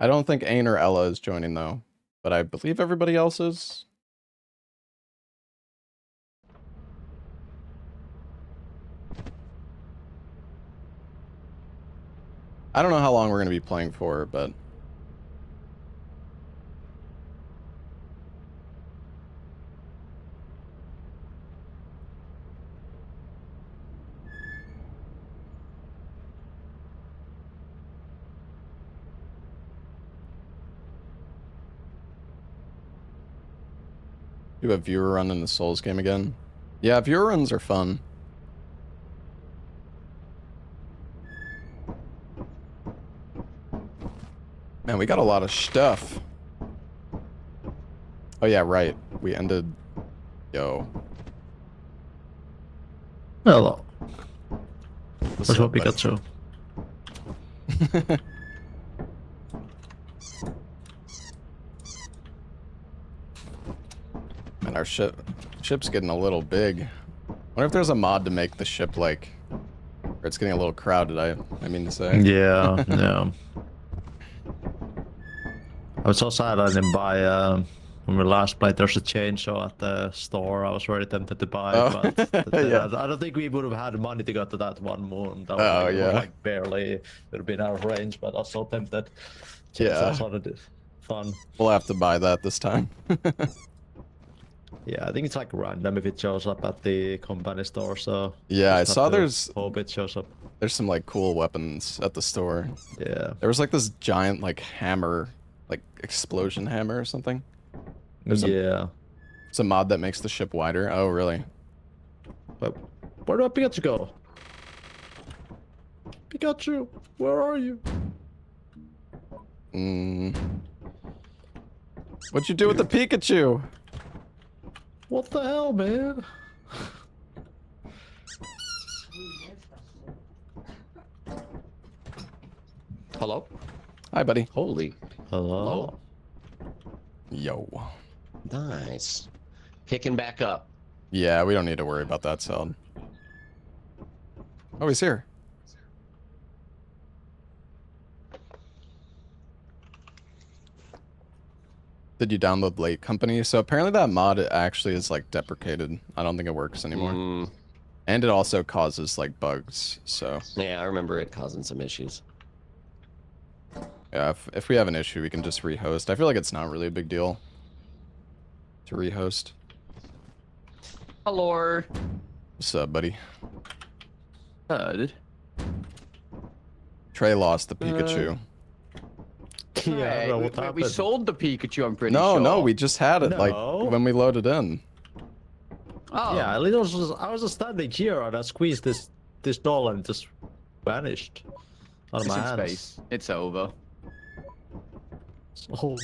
I don't think Ain or Ella is joining though, but I believe everybody else is. I don't know how long we're going to be playing for, but... Do a viewer run in the Souls game again? Yeah, viewer runs are fun. Man, we got a lot of stuff. Oh yeah, right. We ended... Yo. Hello. What's up, Pikachu? Man, our ship's getting a little big. Wonder if there's a mod to make the ship like... Or it's getting a little crowded, I mean to say. Yeah, yeah. I was so sad I didn't buy, when we last played, there's a chainsaw at the store. I was very tempted to buy it, but Yeah. I don't think we would have had money to go to that one moon. That was yeah. like barely would have been out of range, but I was so tempted. Yeah. Sounded fun. We'll have to buy that this time. Yeah, I think it's like random if it shows up at the company store, so... Yeah, I saw hope it shows up. There's some like cool weapons at the store. Yeah. There was like this giant like hammer, like explosion hammer or something. It's a mod that makes the ship wider. Oh, really? But where did Pikachu go? Pikachu, where are you? What'd you do with the Pikachu? What the hell, man? Hello? Hi, buddy. Holy. Hello. Yo. Nice. Picking back up. Yeah, we don't need to worry about that sound. Oh, he's here. Did you download Late Company? So apparently that mod actually is like deprecated. I don't think it works anymore. And it also causes like bugs, so... Yeah, I remember it causing some issues. Yeah, if we have an issue, we can just rehost. I feel like it's not really a big deal to rehost. Hello. What's up, buddy? Good. Trey lost the Pikachu. Yeah, we sold the Pikachu, I'm pretty sure. No, we just had it, like, when we loaded in. Oh. Yeah, I was just standing here and I squeezed this doll and it just vanished out of It's my in hands. space. It's over. Oh.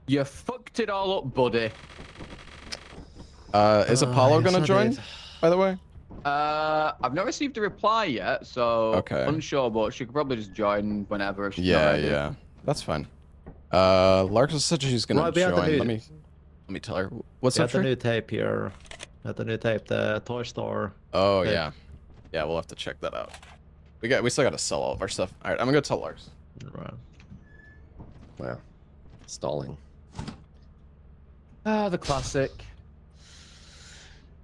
You fucked it all up, buddy. Is Apollo gonna join, by the way? I've not received a reply yet, so unsure, but she could probably just join whenever if she's not ready. Yeah, that's fine. Larksa said she's gonna join. Let me tell her. What's up? The new tape here. Got the new tape, the toy store. Oh tape. yeah, we'll have to check that out. We still gotta sell all of our stuff. All right, I'm gonna go tell Lars. Right. Wow. Stalling. Ah, the classic.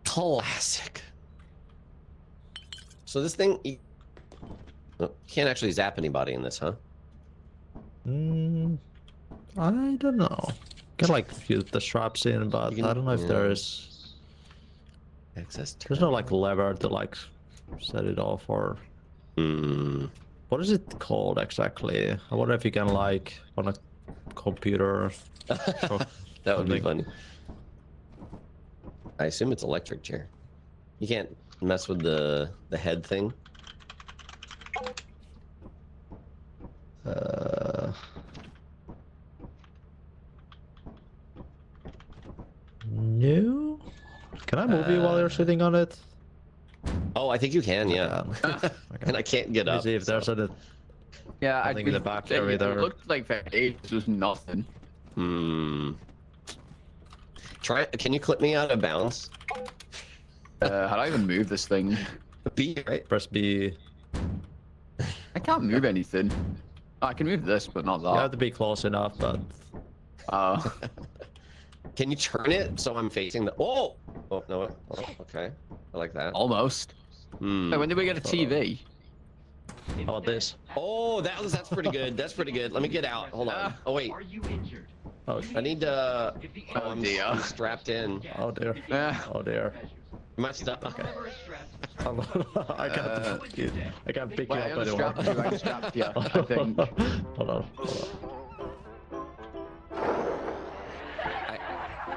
Classic. So this thing, you can't actually zap anybody in this, huh? I don't know. Can like use the straps in, but I don't know if there's access. There's no like lever to like set it off or. What is it called exactly? I wonder if you can like on a computer. That would be funny. I assume it's electric chair. You can't mess with the head thing. No. Can I move you while you're sitting on it? Oh, I think you can, yeah. Okay. And I can't get up. See if there's a. Yeah, I think in the back there it either. looked like for ages was nothing. Try. Can you clip me out of bounds? How do I even move this thing? B, right? Press B. can't move anything. Oh, I can move this, but not that. You have to be close enough, but... Can you turn it so I'm facing the... Oh! Oh, no. Oh, okay. I like that. Almost. Hey, when did we get a TV? How about this? Oh, that's pretty good. That's pretty good. Let me get out. Hold on. Oh, wait. Oh, I need to... Oh, dear. I'm strapped in. oh dear. Oh dear. Am I stuck? Okay. I can't pick you Wait, up I anymore. unstrapped you, I unstrapped you, I think. Hold on.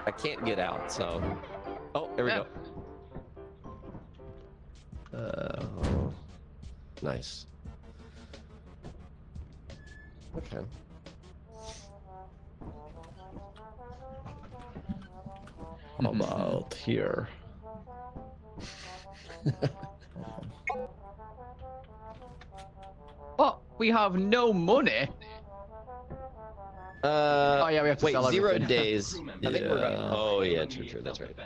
I can't get out, so... Oh, there we go. Nice. Okay. How about here? Oh, we have no money. Oh yeah, we have to wait, sell 0 everything. days. I think we're about... Oh yeah, true, that's right.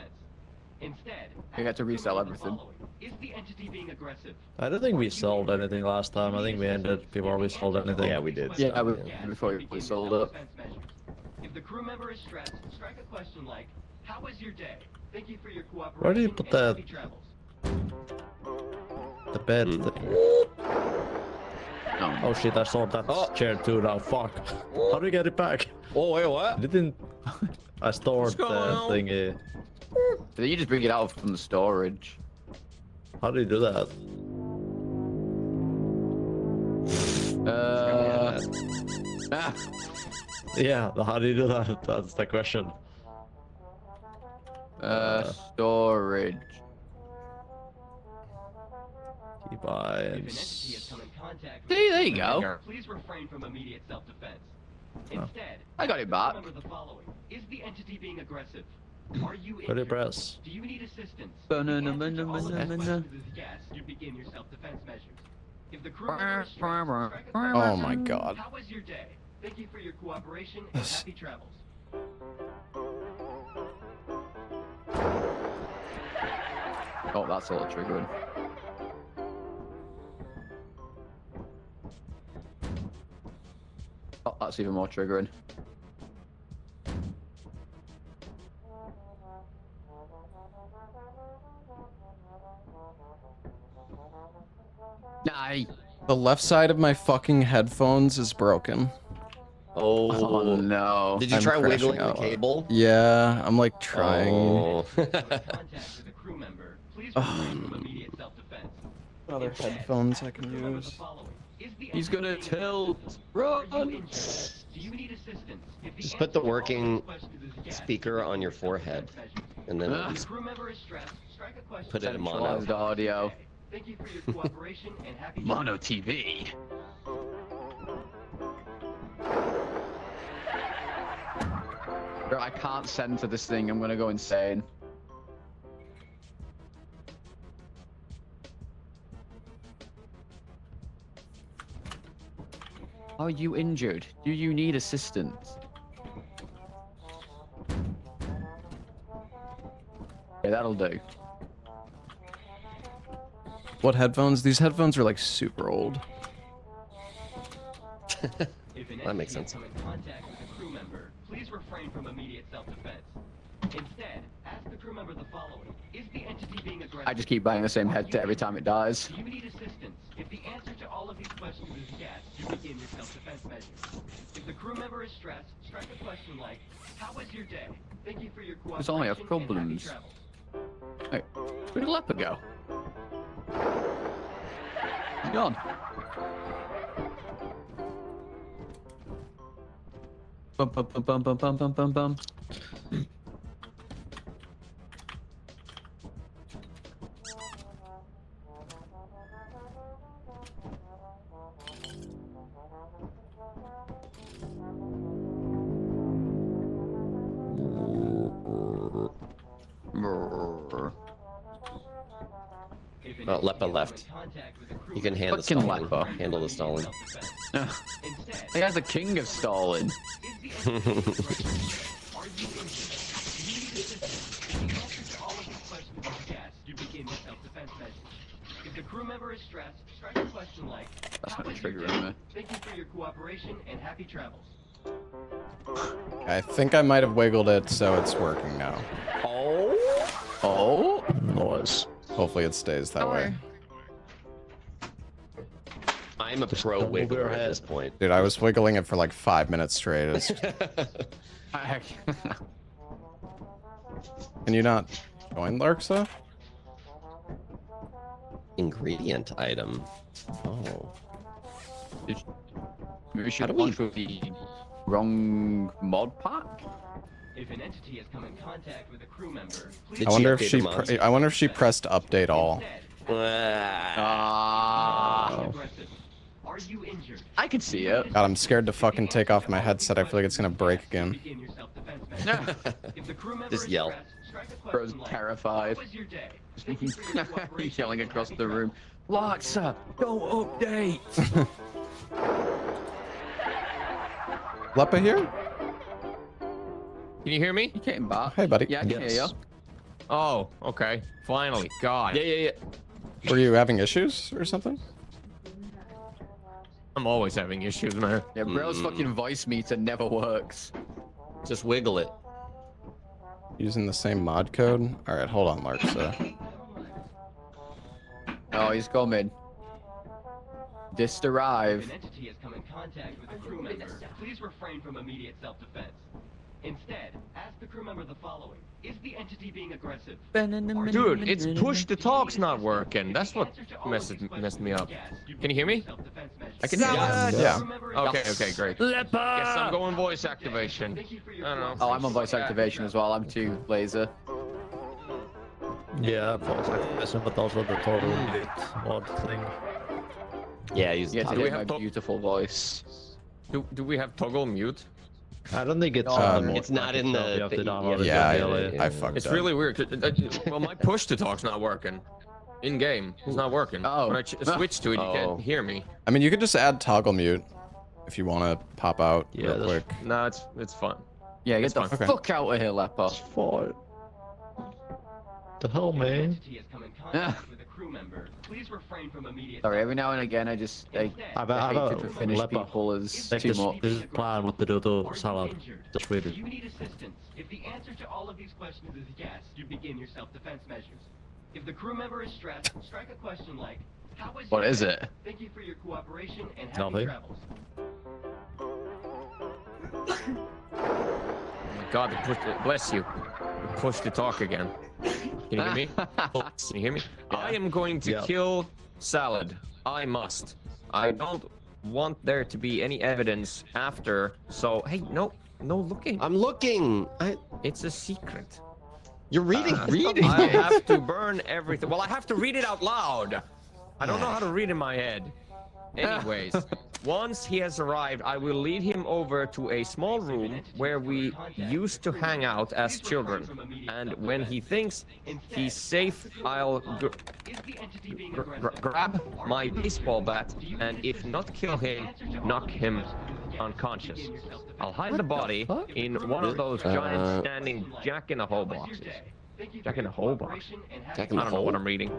We had to resell everything. I don't think we sold anything last time. I think we ended before we sold anything. Yeah, we did. Yeah, before we sold it. If the crew member is stressed, strike a question like, "How was your day? Thank you for your cooperation." Where do you put and that? happy travels." The bed thing. Oh shit, I sold that chair too now. Fuck. How do we get it back? Oh, wait, what? I didn't... I stored the thingy. So you just bring it out from the storage. How do you do that? Yeah, how do you do that? That's the question. Storage. Keybinds. See, there you go. Please refrain from immediate self-defense. Instead, I got it back. remember the following: Is the entity being aggressive? Are you What do you injured? press? Do you need assistance? Banana, The answer to all of these banana, questions is yes. You begin your self-defense measures. If the crew member is stressed, strike a question Oh like, my god. "How was your day? Thank you for your cooperation and happy travels." Oh, that's a little triggering. Oh, that's even more triggering. Nah. The left side of my fucking headphones is broken. Oh, no. Did you I'm try crashing wiggling the out. cable? Yeah, I'm like trying. Oh. Contact with a crew member. Please refrain from immediate self-defense. Other headphones I can Remember the use. following. Is the He's gonna entity tilt. Are you Run. injured? Do you need assistance? If the Just put the answer to all working these questions is yes, speaker on your forehead, and then if the crew member is stressed, strike a question. put it in mono. Centralized audio. Thank you for your cooperation and happy Mono TV. Bro, I can't center this thing. I'm gonna go insane. Are you injured? Do you need assistance? Yeah, that'll do. What headphones? These headphones are like super old. That makes sense. Come in contact with a crew member, please refrain from immediate self-defense. Instead, ask the crew member the following: Is the entity being aggressive? I just keep buying the same headset every time it dies. Do you need assistance? If the answer to all of these questions is yes, you begin your self-defense measures. If the crew member is stressed, strike a question like, "How was your day? Thank you for your cooperation." It's only have and problems. happy travels." Hey, where'd the leopard go? He's gone. Bum bum bum bum bum bum bum bum bum. Lepa left. You can hand the Fucking stalling. Lepa. Handle the stalling. The guy's the king of stalling. If the crew member is stressed, strike a question like, That's triggering me. Thank you for your cooperation and happy travels. I think I might have wiggled it, so it's working now. Oh, Nice. Hopefully it stays that way. I'm a pro wiggler at this point. Dude, I was wiggling it for like 5 minutes straight. It's... Can you not join Larksa? Ingredient item. Oh. Maybe we should do we- launch with the wrong mod pack? If an entity has come in contact with a crew member, please Did I wonder if update she the mods? I wonder if she pressed update all. Ah. aggressive. Are you injured? I could see it. God, I'm scared to fucking take off my headset. I feel like it's gonna break again. Begin your self-defense measures. If the crew member Just is yell. stressed, strike a Bro's question like, terrified. "How was your day? Thank you for your cooperation He's yelling and across happy the room. travels." Larksa, don't update! Lepa here? Can you hear me? You came back. Hey, buddy. Yeah, I can hear you. Oh, okay. Finally. God. Yeah. Were you having issues or something? I'm always having issues, man. Yeah, Bro's fucking voice meter never works. Just wiggle it. Using the same mod code? Alright, hold on, Larksa. Oh, he's coming. Dist If arrive. an entity has come in contact with a crew member, please refrain from immediate self-defense. Instead, ask the crew member the following. Is the entity being aggressive? Dude, it's push to talk's not working. That's what messed me up. Can you hear me? I can hear you. Yeah. Okay, great. Guess I'm going voice activation. I don't know. Oh, I'm on voice activation as well. I'm too laser. Yeah, voice activation, but also the total mod thing. Yeah, use Yeah, the to we get have my to- beautiful voice. Do we have toggle mute? I don't think it's it's not in the- You have to download it. Yeah, manually. I fucked It's up. really weird. Well, my push to talk's not working. In game, it's not working. Oh. When I switch to it, you Oh. can't hear me. I mean, you could just add toggle mute if you want to pop out Yeah, real that's- quick. No, it's fun. Yeah, get It's the fine. Okay. fuck out of here, Lepa. Fine. The hell, man? Entity has come in contact with a crew member. Please refrain from immediate Sorry, every now and again I just I I've hatred a for Finnish Lepa. people is Take too this, much. this plan what to do to salad. Just read Do it. you need assistance? If the answer to all of these questions is yes, you begin your self-defense measures. If the crew member is stressed, strike a question like, how was What your is day? it? Thank you for your cooperation and happy Nothing. travels. God, bless you. Push to talk again. Can you hear me? Can you hear me? I am going to Yeah. kill Salad. I must. I don't want there to be any evidence after. So, hey, no looking. I'm looking. It's a secret. You're reading. I have to burn everything. Well, I have to read it out loud. I don't know how to read in my head. Anyways, once he has arrived, I will lead him over to a small room where we used to hang out as children. And when he thinks he's safe, I'll Is the entity being aggressive? grab my baseball bat and, if not kill him, knock him unconscious. I'll hide the body in one of those giant standing jack-in-the-hole boxes. Jack-in-the-hole box? I don't know what I'm reading.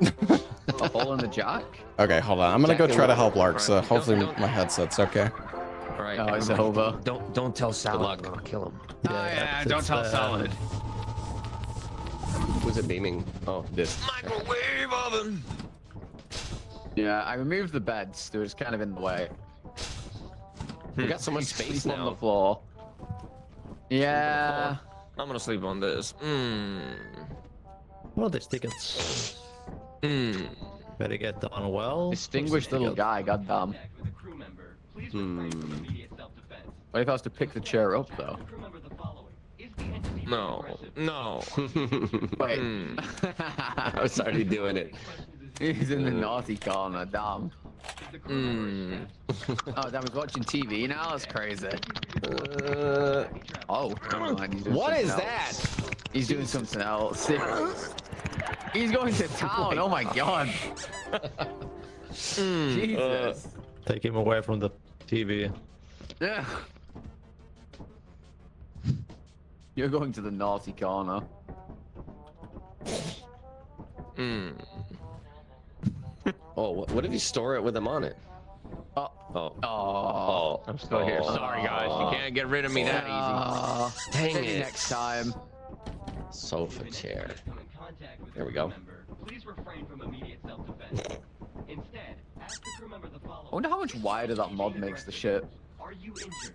A hole in the jack? Okay, hold on. I'm gonna go try to help Larksa. Alright, Hopefully don't- my headset's okay. All right. Oh, it's over. Don't tell Salad. I'm gonna kill him. Don't tell salad. Who's it beaming? Oh, this. Microwave oven. Yeah, I removed the beds. They were just kind of in the way. We got so much space Sleep on the now. floor. Yeah. I'm gonna sleep on this. What are these tickets? Better get done well. Distinguished little guy, goddamn. Contact with a crew member. Please refrain from immediate self-defense. What if I was to pick the chair up, though? Crew member the following. Is the entity being No, aggressive? no. Wait. I was already doing it. He's in the naughty corner, damn. If the crew member is stressed, Oh, damn, he's watching TV now? That's crazy. Oh, never mind, he's doing What is something that? else. He's doing something else. He's going to town, oh my god. Jesus. Take him away from the TV. Yeah. You're going to the naughty corner. Oh, what if you store it with them on it? Oh, Oh. I'm still here. Sorry, guys. You can't get rid of me that easy. Dang Maybe it. next time. Sofa chair. There we go. Please refrain from immediate self-defense. Instead, ask the crew member the following. I wonder how much wider that mod makes the ship. Are you injured?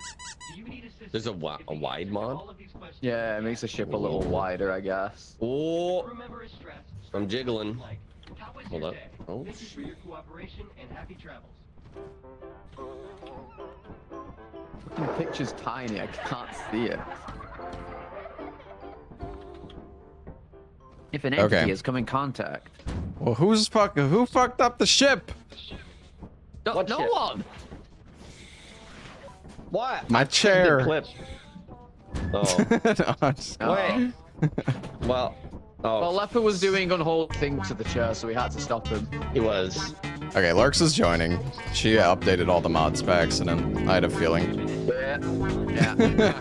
Do you need assistance? There's a wide mod? Yeah, it makes the ship a little wider, I guess. Oh, Crew member is stressed. I'm jiggling. How was Hold your up. day? Oh. Thank you for your cooperation and happy travels. The picture's tiny, I can't see it. If an entity has come in contact. Well, who fucked up the ship? No What ship? one! What? My chair. Clip. Oh. No, I'm just- Wait. Well. Oh, Well, Leper was doing unholy things to the chair, so we had to stop him. he was. Okay, Larks is joining. She updated all the mods by accident. I had a feeling. Yeah.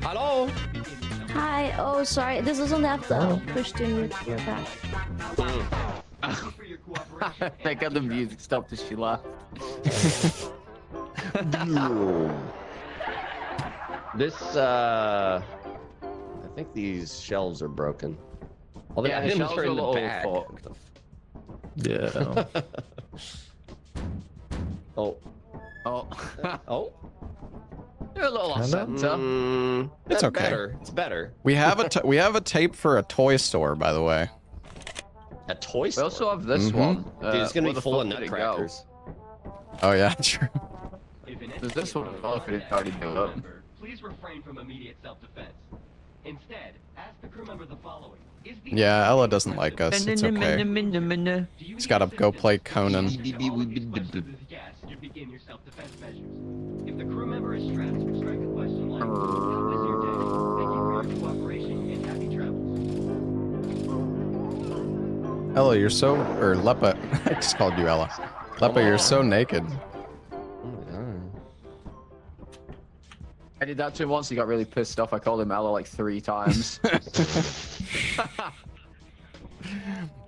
Hello. Hi. Oh, sorry. This doesn't have to push to mute. You're back. I think the music stopped as she laughed. This, I think these shelves are broken. Well, the Yeah, the items shelves are are a in the little bag. fucked. Yeah. Oh. Oh. Oh. You're a little off Kinda? center. It's That's okay. Better. It's better. We have a tape for a toy store, by the way. A toy We store. also have this Mhm. one. Dude, it's gonna where be the full of fuck did it go? nutcrackers. Oh yeah, true. There's this one as well if it didn't already do it. Please refrain from immediate self-defense. Instead, ask the crew member the following. Is the Yeah, Ella doesn't like us. It's okay. He's He's gotta go play Conan. You begin your self-defense measures. If the crew member is stressed, strike a question like, "How was your day? Thank you for your cooperation and happy travels." Ella, you're so, or Leppa. I just called you Ella. Leppa, you're so naked. I did that to him once. He got really pissed off. I called him Ella like 3 times.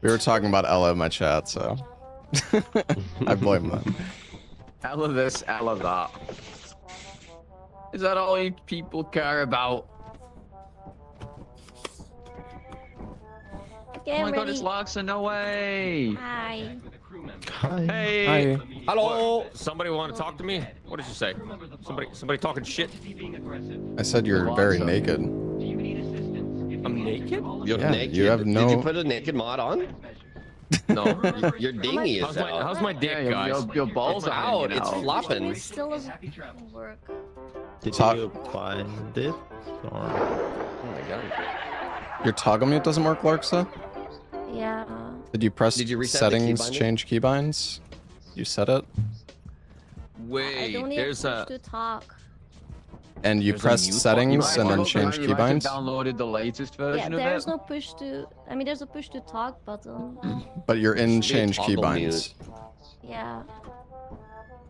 We were talking about Ella in my chat, so I blame them. Ella this, Ella that. Is that all you people care about? Okay, Oh I'm my god, ready. it's Larkson, no way! Hi. Hi. Hey. Hi. Hello. Somebody want to talk to me? What did you say? Somebody talking shit? I said you're very naked. I'm naked? You're Yeah, naked. you have Did no- you put a naked mod on? No. Your dinghy is out. How's my dick, Yeah, guys? your balls are out. hanging It's out. flopping. It still doesn't work. Did Talk- you find it? Or... Oh my god. Your toggle mute doesn't work, Larksa? Yeah. Did you press Did you reset the settings, keybinding? change keybinds? You set it? I Wait, don't need there's push a. to talk. And you There's a press mute settings button. and then You change might have keybinds? downloaded the latest Yeah, version of there's it. no push to. I mean, there's a push to talk button. But you're in Should be a change toggle keybinds. Yeah.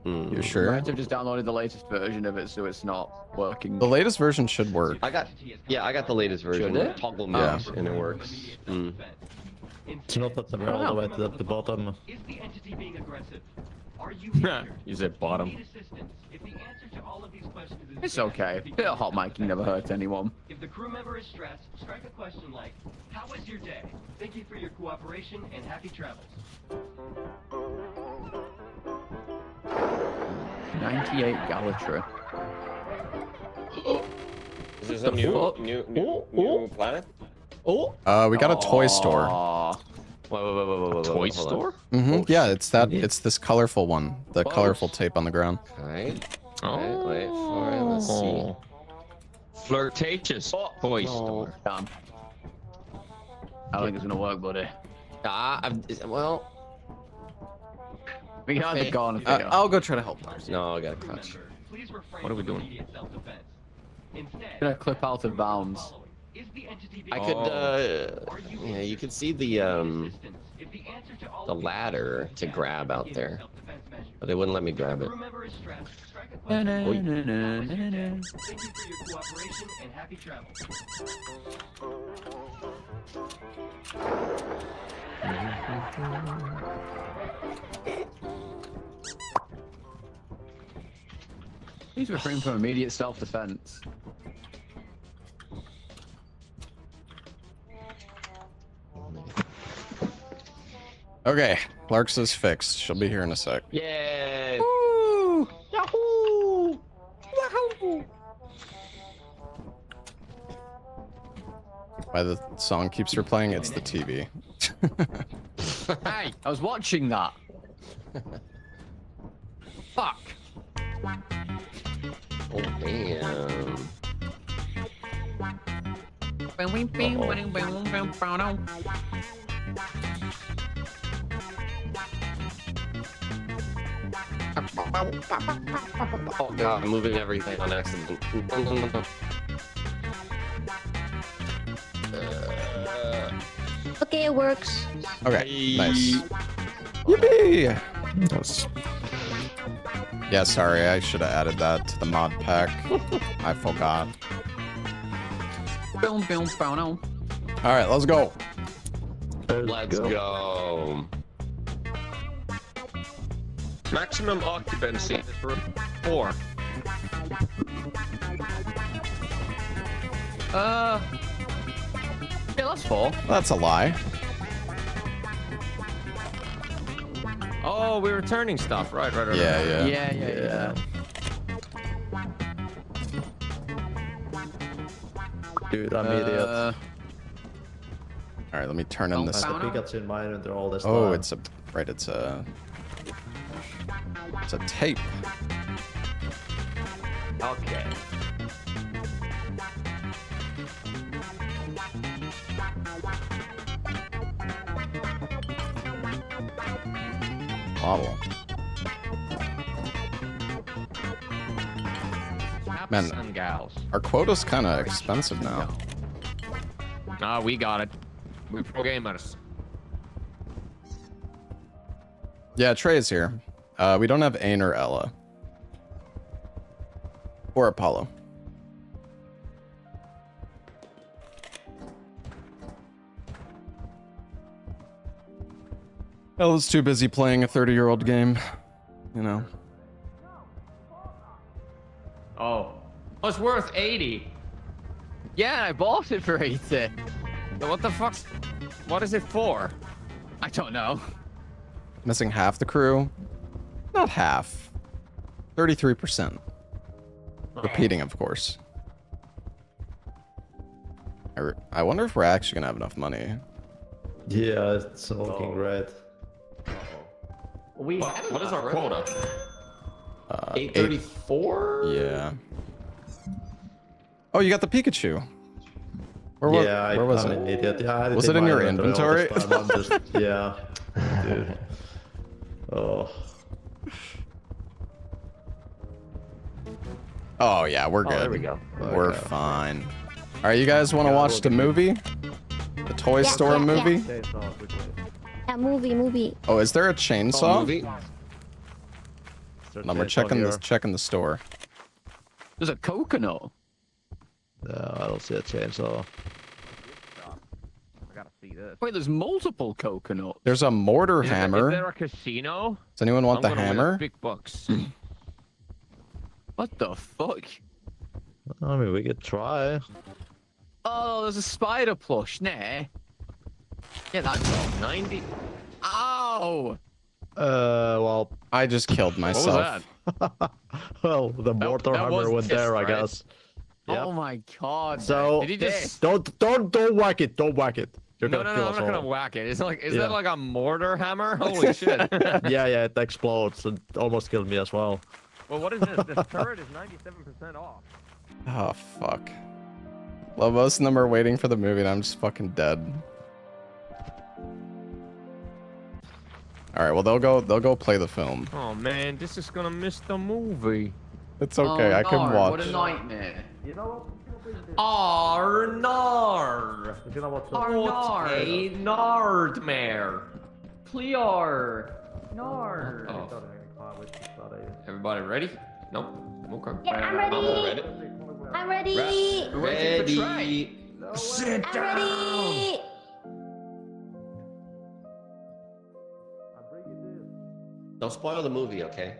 You You sure? might have just downloaded the latest version of it, so it's not working. The latest version should work. I got the latest version. Should it? Toggle Yeah. mute, and it works. Mm. It's not that we're all the way to the bottom. Is the entity being aggressive? Are you You said bottom. need assistance? If the answer to all of these questions is It's yes, okay. begin Bit of your hot miking never self-defense. hurt anyone. If the crew member is stressed, strike a question like, "How was your day? Thank you for your cooperation and happy travels." 98 Galatra. Is this a new- new planet? Oh! We got a toy store. Wait, Toy hold on. store? Yeah, it's that. It's this colorful one. The colorful tape on the ground. Okay. Oh. Wait for it. Let's see. Flirtatious toy store. Damn. I don't think it's gonna work, buddy. Well, We got the Okay. gun. I'll go try to help. no, I got a clutch. Please refrain What are we from doing? immediate self-defense. Instead, Gonna clip out of bounds. is the entity I being could, Are you yeah, you injured? can see Do you the, need assistance? If the answer to all the of these ladder questions is to yes, grab out begin your there. self-defense measures. But they wouldn't let me grab it. Crew member is stressed, strike strike a question. Thank you for your cooperation and happy travel. He's referring from immediate self-defense. Okay, Clark's is fixed. She'll be here in a sec. Yay! Woo! Yahoo! Yahoo! Why the song keeps replaying? It's the TV. Hey, I was watching that. Fuck. Oh damn! Oh god, I'm moving everything on accident. No. Okay, it works. Okay, nice. Yippee! Yeah, sorry, I should have added that to the mod pack. I forgot. Alright, let's go. Let's go. Maximum occupancy for 4. Yeah, that's 4. That's a lie. Oh, we're returning stuff. Right. Yeah. Dude, I'm idiot. Alright, let me turn in this. The Pikachu in my inventory all this time. Oh, it's a tape. Okay. Bottle. Man, and gals. our quota's kind of expensive now. We got it. We're pro gamers. Yeah, Trey's here. We don't have Ain or Ella. Or Apollo. Ella's too busy playing a 30-year-old game. You know. Oh. It's worth 80. Yeah, I bought it for 80. So what the fuck? What is it for? I don't know. Missing half the crew. Not half. 33%. Repeating, of course. I wonder if we're actually gonna have enough money. Yeah, it's looking great. What is our quota? 834? Yeah. Oh, you got the Pikachu. Where was I'm it? an idiot. Yeah, Was it in your inventory? I'm just, yeah. Dude. Oh. Oh yeah, we're good. There we go. We're fine. All right, you guys want to watch the movie? The Toy Store movie? Yeah, movie. Oh, is there a chainsaw? Movie? No, we're checking the store. There's a coconut. No, I don't see a chainsaw. I gotta see this. Wait, there's multiple coconuts. There's a mortar Is hammer. there a casino? Does anyone want I'm the gonna win hammer? big bucks. What the fuck? I mean, we could try. Oh, there's a spider plush. Nah. Yeah, that's 90. Ow! Well, I just killed What was myself. that? well, the mortar that was hammer went this, there, I right? guess. Yep. Oh my god. So Did he just... don't whack it. Don't whack it. You're No, gonna I'm kill us not gonna all. whack it. It's like, is Yeah. that like a mortar hammer? Holy shit. Yeah, it explodes. It almost killed me as well. Well, what is this? This turret is 97% off. Oh fuck. Well, most of them are waiting for the movie, and I'm just fucking dead. All right, well they'll go play the film. Oh man, this is gonna miss the movie. It's okay, I can watch. What a nightmare. You know Arnar! You know what's What a nardmare! Clear. Nard. Oh. Everybody ready? No. Okay. Yeah, I'm ready. I'm ready. Ready. Sit I'm ready. Don't spoil the movie, okay?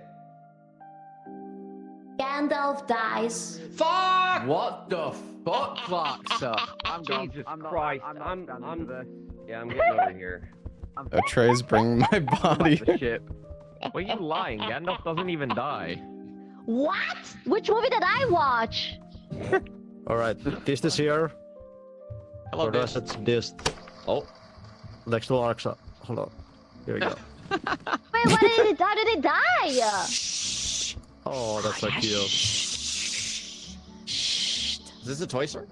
Gandalf dies. Fuck! What the fuck, Clarkson? I'm gone. Jesus I'm Christ. Not, I'm not standing for this. Yeah, I'm getting over here. Trey's bringing my body. The ship. What are you lying? Gandalf doesn't even die. What? Which movie did I watch? Alright, this is here. Hello, For us, it's this. Oh. Next to Arxa. Hold on. Here we go. Wait, what did he die? How did he die? Oh, that's so cute. Is this a toy store?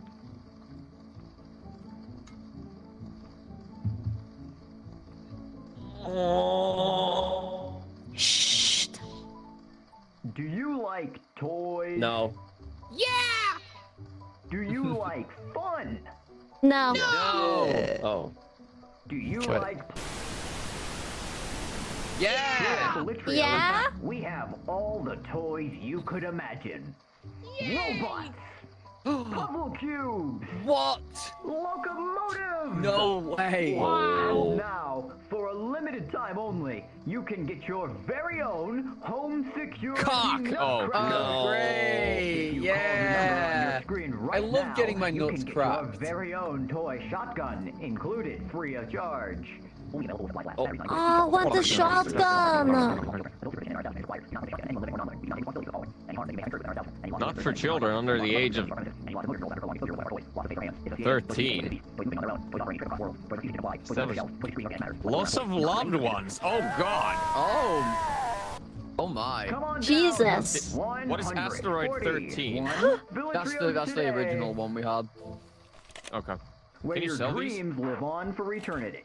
Do you like toys? No. Do you like fun? No. Oh. Do you Wait. like Yeah. Filitrios? Yeah? We have all the toys you could imagine. Robots, puzzle cubes, What? locomotives. No way. And now, for a limited time only, you can get your very own home security Cock. nutcracker. Oh, great. If you call the number on your Yeah. screen I right love now, getting my you nuts can get cracked. Your very own toy shotgun included, free of charge. Oh, what the shotgun? Not for children under the age of 13. Loss of loved ones. Oh God. Oh my. Come on down. Jesus. What is asteroid 13? That's the original one we had. Okay. Where Can you your sell these? dreams live on for eternity.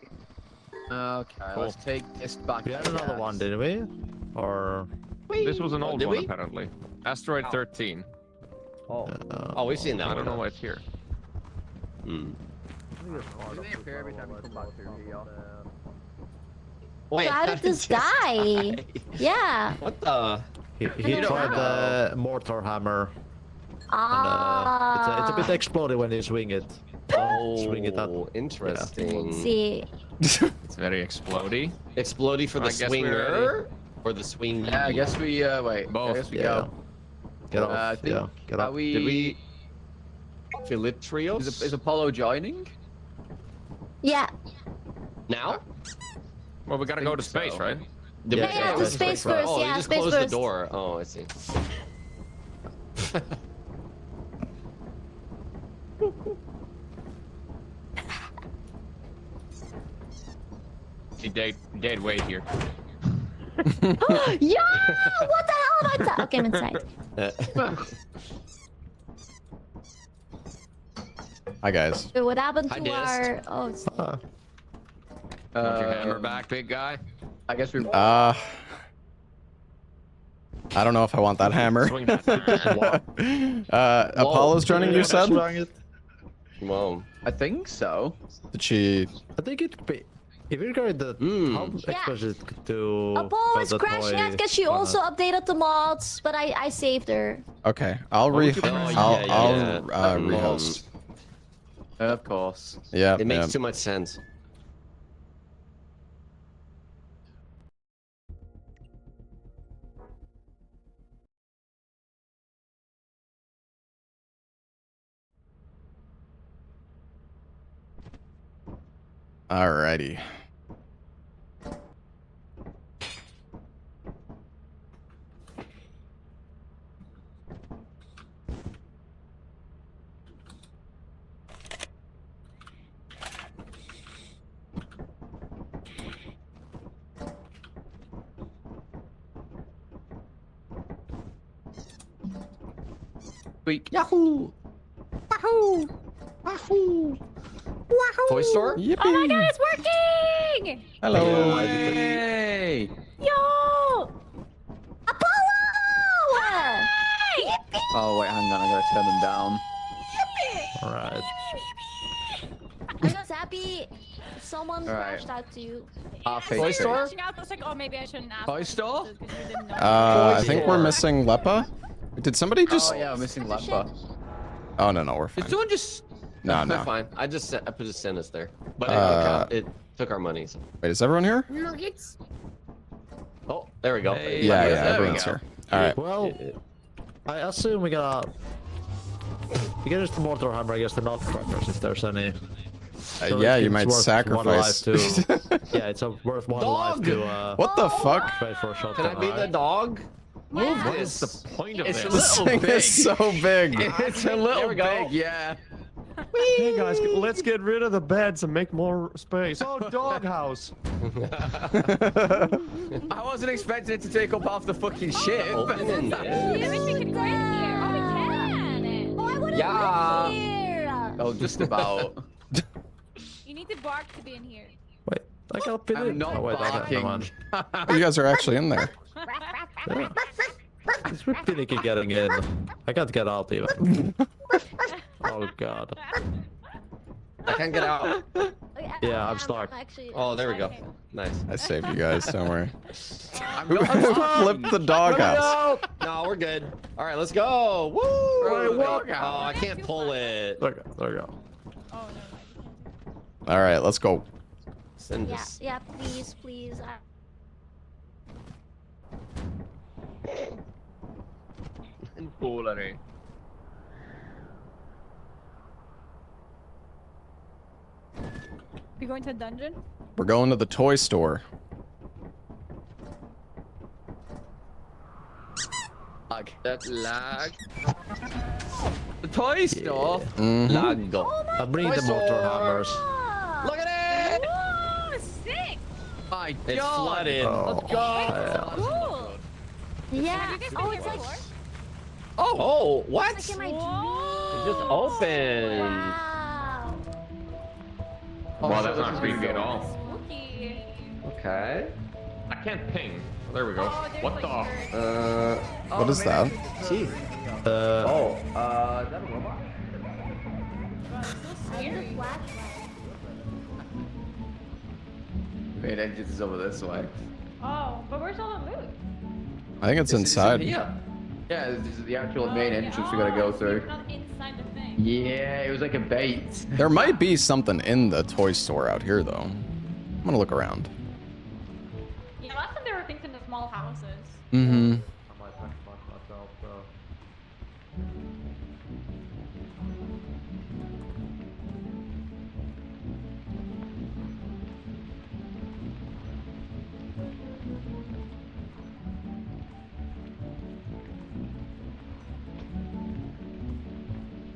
Okay, Cool. let's take this back. We had another one, didn't we? Or... This was an old did one we? apparently. Asteroid 13. Oh, we've seen that I one. don't know why it's here. Hmm. They appear every time we come back here. Wait, How did this die? Yeah. What the? He don't tried know. the mortar hammer. And, Ah. it's a bit exploded when you swing it. Don't swing it up. Oh, interesting. See. It's very explodey. Explodey for the I guess we're swinger or the swing? Yeah, I guess we wait. Both. I guess we Yeah. go. Get off. I think Yeah, get are up. we? Did we? Filitrios? Is Apollo joining? Yeah. Now? Well, we gotta go to think space, so. right? Yeah, to space first. Oh, Yeah, you just space closed first. the door. Oh, I see. He dead weight here. Yeah! What the hell am I? Okay, I'm inside. Hi guys. Wait, what happened Hi, to Dist. our? Oh, Want your hammer back, big guy? I guess we. I don't know if I want that hammer. Swing that. Apollo's joining, you said? Whoa. I think so. Did she? I think it could be. If you're going to how expensive to Apollo is build a crashing toy, out because she why also not? updated the mods, but I saved her. Okay, I'll would you I'll yeah. rehost. Of course. Yeah. It makes yeah. too much sense. Alrighty. Squeak. Yahoo! Wahoo! Wahoo! Wahoo! Toy store? Yippee! Oh my god, it's working! Hello. Yay! Yo! Apollo! Yippee! Oh wait, hang on. I gotta turn them down. Alright. I'm so happy. Someone Alright. reached out to you. Toy store? Reaching out, I was like, oh, maybe I shouldn't ask. Toy store? Because you didn't know. I think we're missing Lepa. Did somebody just? Oh yeah, I'm missing Lampa. Oh no, we're fine. Did someone just? No, They're no. fine. I put a send us there, but it took our money. So. Wait, is everyone here? Oh, there we go. Hey. Yeah, there we everyone's go. here. All right. Well, I assume we got just the mortar hammer against the nutcrackers if there's any. So Yeah, you it's might worth sacrifice. one life to, yeah, it's worth one life Dog! to. What the fuck? Trade for a shot. Can I be the dog? Move What this. is the point of It's this? a This little thing is so big. It's a little There we go. big. Yeah. Hey guys, let's get rid of the beds and make more space. Oh, doghouse. I wasn't expecting it to take up half the fucking ship. Open in I there. wish we could go in here. Oh, we can. Oh, I want to Yeah. live here. Oh, just about. You need to bark to be in here. Wait, I got pin I'm in. not Oh wait, I got barking. no one. You guys are actually in there. Yeah. It's finicky getting in. I can't get out even. Oh god. I can't get out. Okay, Yeah, I'm stuck. Actually, Oh, there we go. Okay. Nice. I saved you guys. Don't worry. I'm Who not flipped the doghouse? No, we're good. All right, let's go. Woo! Right, walk Oh, out. I can't pull it. There we go. Oh, no. All right, let's go. Send Yeah, this. yeah, please, please. Polare. We going to a dungeon? We're going to the toy store. Lag. That lag. The toy store. Mhm. Lago. I'm bringing the Toy mortar store. hammers. Look at it! Whoa, sick! My It's God. flooded. Oh, Let's go. Cool. Yeah. Have you guys been Oh, here it's like, before? Oh, what? it's like in my It Whoa. just opened. Wow. Wow, that's not creepy at all. Spooky. Okay. I can't ping. There we go. Oh, there's What like the? birds. What is that? Gee. Uh, Is that a robot? Wow, it's so I need scary. a flashlight. Main entrance is over this way. Oh, but where's all the loot? I think it's It's inside. Yeah, this is the actual Oh, main yeah. entrance we gotta go Oh, so through. it's not inside the thing. Yeah, it was like a bait. There might be something in the toy store out here, though. I'm gonna look around. Yeah, last time there were things in the small houses. Mm-hmm.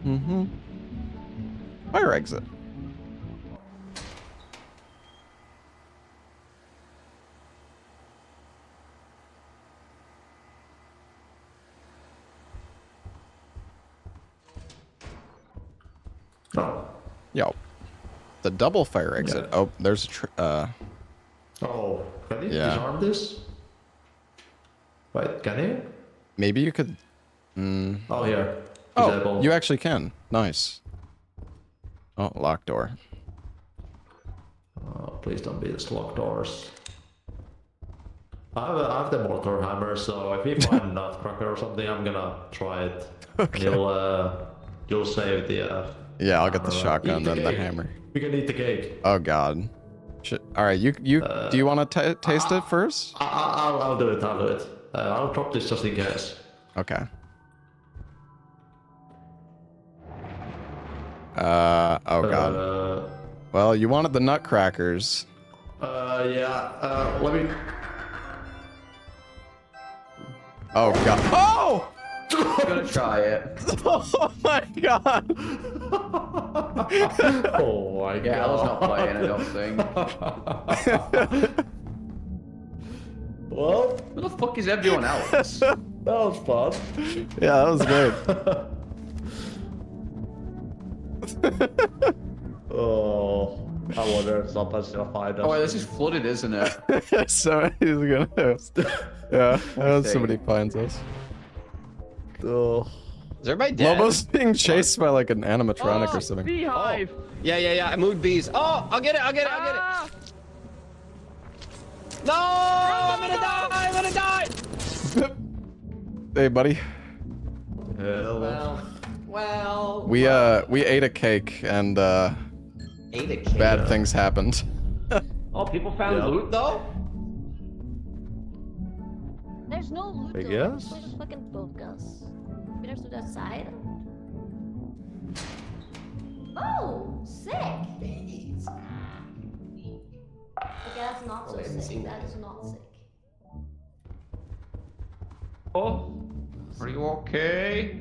Mm-hmm. Fire exit. no. Yo. The double fire exit. Yeah. Oh, there's Oh, can you Yeah. disarm this? Wait, can you? maybe you could. Mm. Oh, here. Oh, Disable. you actually can. Nice. Oh, locked door. Oh, please don't be this locked doors. I have the mortar hammer, so if we find a nutcracker or something, I'm gonna try it. Okay. You'll save the. Yeah, I'll get the hammer. shotgun, Eat then the cake. hammer. We can eat the cake. Oh God. Shit. All right, you do you want to taste it first? I'll do it. I'll do it. I'll drop this just in case. Okay. Oh God. Well, you wanted the nutcrackers. Yeah. Let me. Oh God. Oh! I'm gonna try it. Oh my God. Oh my Yeah, I was not god. playing, I don't think. Well, Who the fuck is everyone else? that was fun. Yeah, that was good. Oh, I wonder if somebody's gonna find us. Oh wait, this is flooded, isn't it? So he's gonna. Yeah, I hope somebody finds us. Oh. Is everybody dead? Lobo's being chased by like an animatronic or something. Beehive. Yeah. I moved bees. Oh, I'll get it. No! I'm gonna die! Hey, buddy. Well. We ate a cake and Ate a cake. bad things happened. Oh, people found loot though? There's no loot. I though. guess. There's fucking bogus. We have to that side. Oh, sick. Okay, that's not so sick. That is not sick. Oh, are you okay?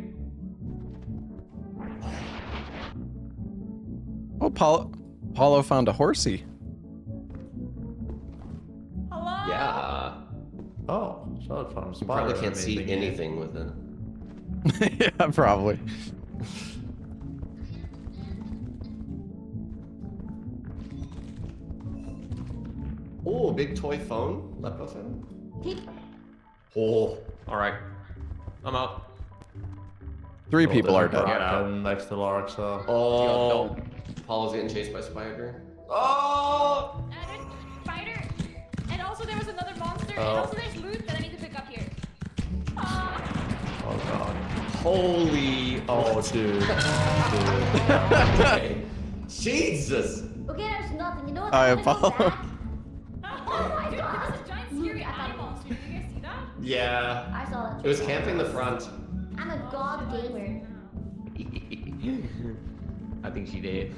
Oh, Paulo found a horsey. Hello? Yeah. Oh, so it found a You spider. probably can't see amazing. anything with it. Yeah, probably. Oh, a big toy phone. Lepo phone. Keep. Oh, all right. I'm out. 3 Oh, people are there's a dead. Kraken next to Lark, so. Oh, Paul's getting chased by spider. Oh! There's spider. And also there was another monster. Oh. And also there's loot that I need to pick up here. Oh god. Holy! Oh, dude. Okay. Jesus! Okay, there's nothing. You know what? I I'm gonna go apologize. back. Oh my god, there was a giant scary eye monster. Did you guys see that? Yeah. I saw that. It was camping the front. I'm a god gamer. I think she did.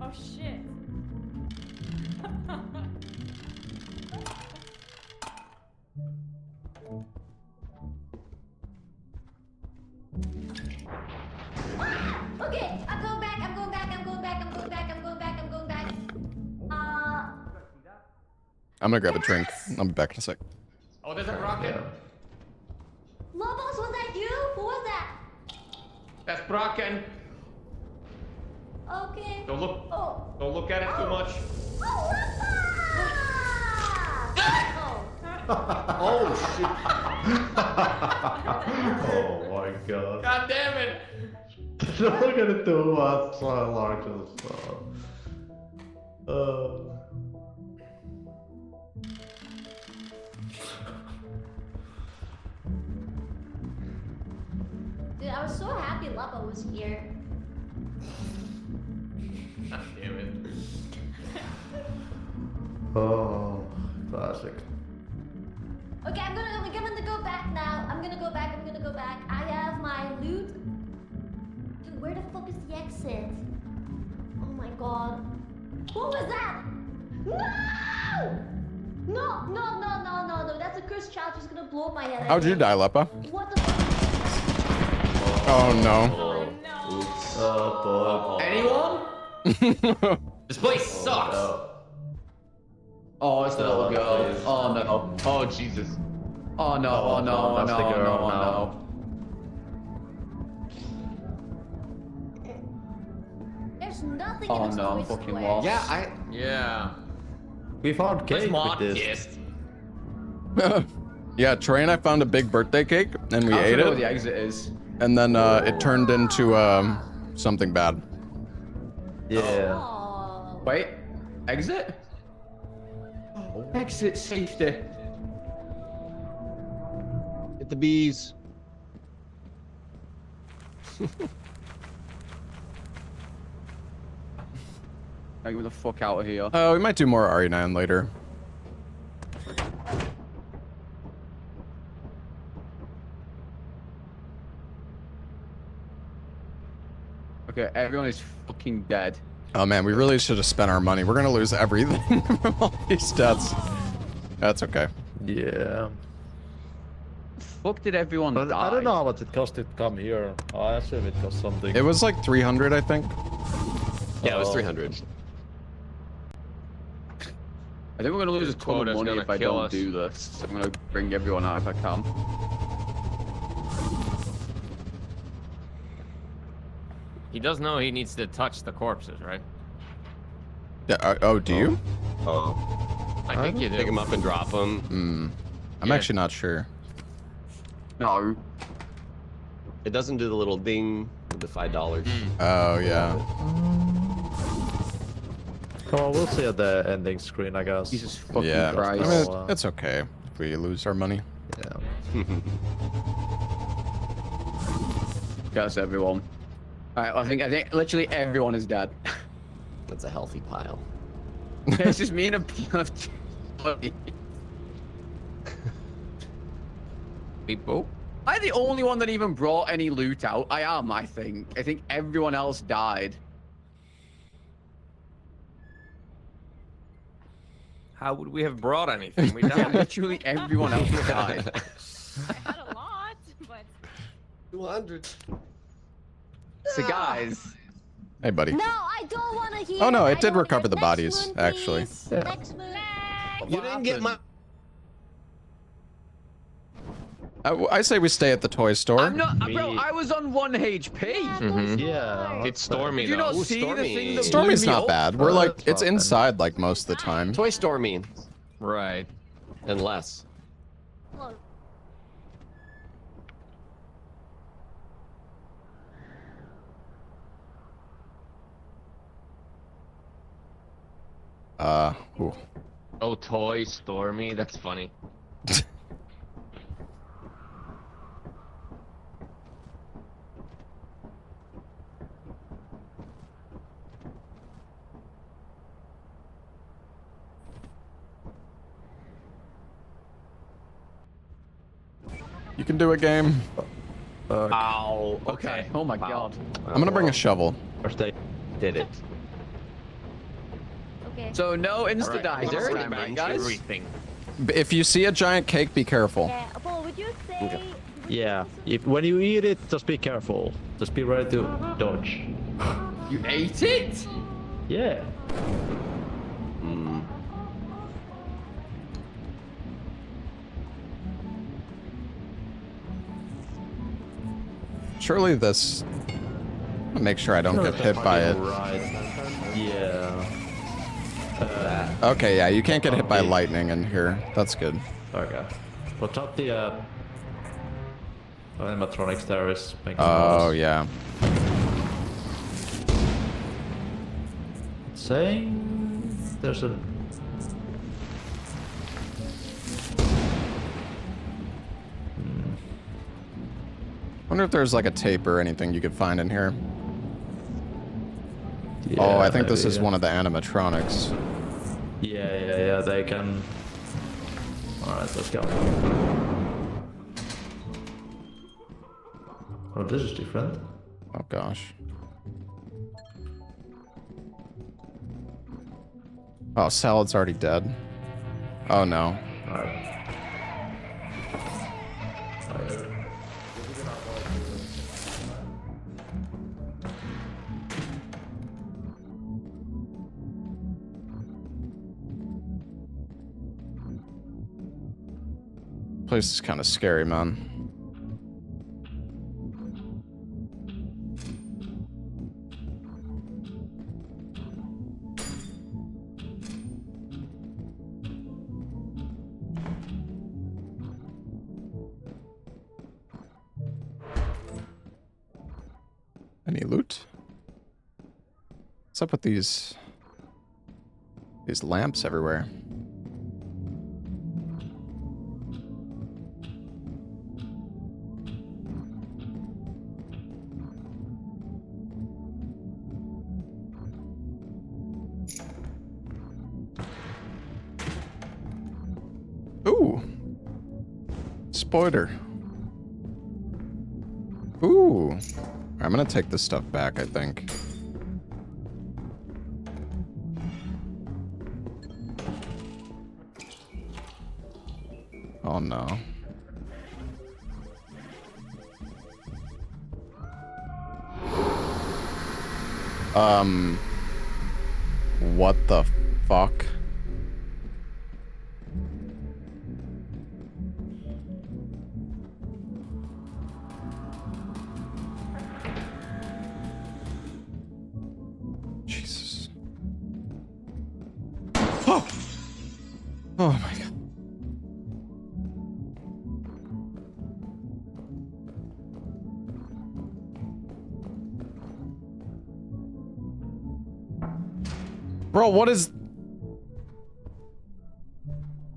Oh shit. Okay, I'm going back. I'm gonna grab a drink. I'll be back in a sec. Oh, there's a rocket. Lobos, was that you? Who was that? That's Bracken. Okay. Don't look. Oh. Don't look at it too much. Oh, Rafa! Oh shit! Oh my god. God damn it! Look at it do what Lark just Dude, I was so happy Lapa was here. God damn it! Oh, classic. Okay, I'm gonna go back now. I'm gonna go back. I have my loot. Dude, where the fuck is the exit? Oh my god. What was that? No! No. That's a cursed child. She's gonna blow my head. How'd you die, Lepa? What the fuck? Oh no. Oh no. Anyone? This place sucks. Oh, it's the little girl. Please. Oh no. Oh Jesus. Oh no. Oh no. Oh that's no. the Oh girl no. Oh now. no. There's nothing Oh in this no, toy I'm fucking square. lost. Yeah. We found Where's cake Mod with this. kissed? Yeah, Trey and I found a big birthday cake and we I ate don't know where it. the exit is. And then it turned into something bad. Yeah. Oh. Wait. Exit? Exit safety. Get the bees. Get the fuck out of here. We might do more RE9 later. Okay, everyone is fucking dead. Oh man, we really should have spent our money. We're gonna lose everything from all these deaths. That's okay. Yeah. Fuck did everyone But die? I don't know how much it cost to come here. I assume it cost something. It was like 300, I think. Yeah, it was 300. I think we're gonna lose a ton Quota's of money gonna if I kill don't us. do this. I'm gonna bring everyone out if I can. He does know he needs to touch the corpses, right? Yeah, oh, do you? Oh. I think you do. Pick him up and drop him. I'm Yeah. actually not sure. No. It doesn't do the little ding with the $5. Oh yeah. Well, we'll see at the ending screen, I guess. Jesus fucking Yeah. Christ. I mean, it's okay if we lose our money. Yeah. That's everyone. Alright, I think literally everyone is dead. That's a healthy pile. It's just me and a pile of People. I'm the only one that even brought any loot out. I am, I think. I think everyone else died. How would we have brought anything? We Yeah, died. literally everyone else died. I had a lot, but 200. So guys, Hey, buddy. No, I don't want to hear. Oh, no, I it did don't- recover the next bodies, moon, actually. please. Yeah. Next moon. You didn't get my. I say we stay at the toy store. I'm not, bro. I was on 1 HP. Yeah. It's Stormy Did you though. not see the thing that Stormy's blew me not up? bad. We're Oh, like, that's it's not bad. inside like most of the time. Toy Stormy. Right. Unless. Look, Ooh. Oh, Toy Stormy. That's funny. You can do a game. Ow. Okay. Oh my god. I'm gonna bring a shovel. First they did it. okay. So no insta die Is there this any time, right, bench? guys? Everything. If you see a giant cake, be careful. Yeah, Paul, would you say? Yeah. If when you eat it, just be careful. Just be ready to dodge. You ate it? Yeah. Surely this... I'll make sure I don't get hit by it. Right. Yeah. Okay, yeah, you can't get hit by lightning in here. That's good. Okay. Watch out the animatronics there is making Oh, noise. yeah. Saying there's a Wonder if there's like a tape or anything you could find in here. Oh, I think this is one of the animatronics. Yeah, they can. Alright, let's go. Oh, this is different. Oh, gosh. Oh, Salad's already dead. Oh, no. Alright. Place is kind of scary, man. Any loot? What's up with these lamps everywhere? Ooh. Spoiler. Ooh. I'm gonna take this stuff back, I think. Oh no. What the fuck? Jesus. Oh! Oh my god. Bro, what is...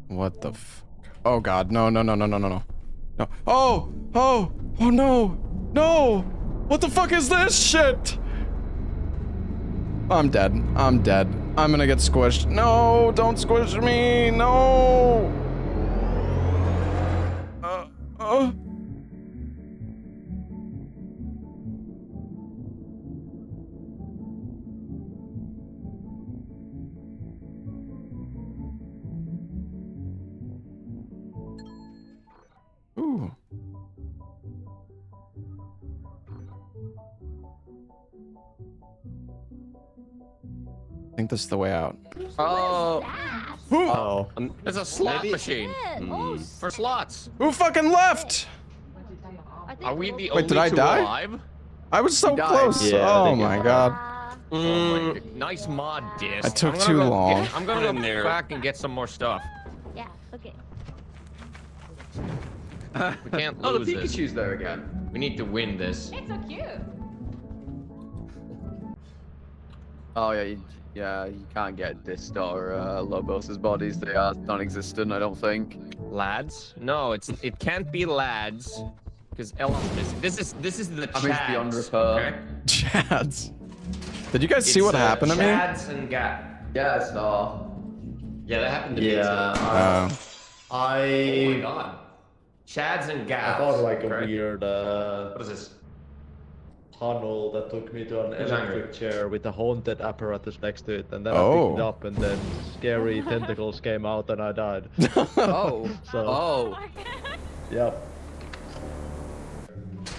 What the f... Oh god, no. No. Oh! Oh! Oh no! No! What the fuck is this shit? I'm dead. I'm dead. I'm gonna get squished. No! Don't squish me! No! Ooh. I think this is the way out. Oh. Oh. There's a slot machine Oh, for slots. Who fucking left? I think Are we the Wait, only did I two die? alive? I was so died. close. Yeah, I oh think my it- god. Oh my, nice mod disc. I took I'm gonna too go long. I'm gonna go back and get some more stuff. Yeah, okay. We can't Oh, the lose this. Pikachu's there again. We need to win this. It's so cute. Oh yeah, you can't get Dist or Lobos's bodies. They are non-existent, I don't think. Lads? No, it can't be lads. Because Ellen's missing. This is the I mean, it's beyond Chads. repair. Okay? Chads. Did you guys see what happened to me? Chads and Gap. Yeah, I saw. Yeah, that happened to me too. Yeah. Oh my I god. Chads and I Gaps. found like a okay? weird What is this? tunnel that took me to an Who's electric angry? chair with a haunted apparatus next to it, and then I Oh. picked it up, and then scary tentacles came out, and I died. Oh. So Oh. yep.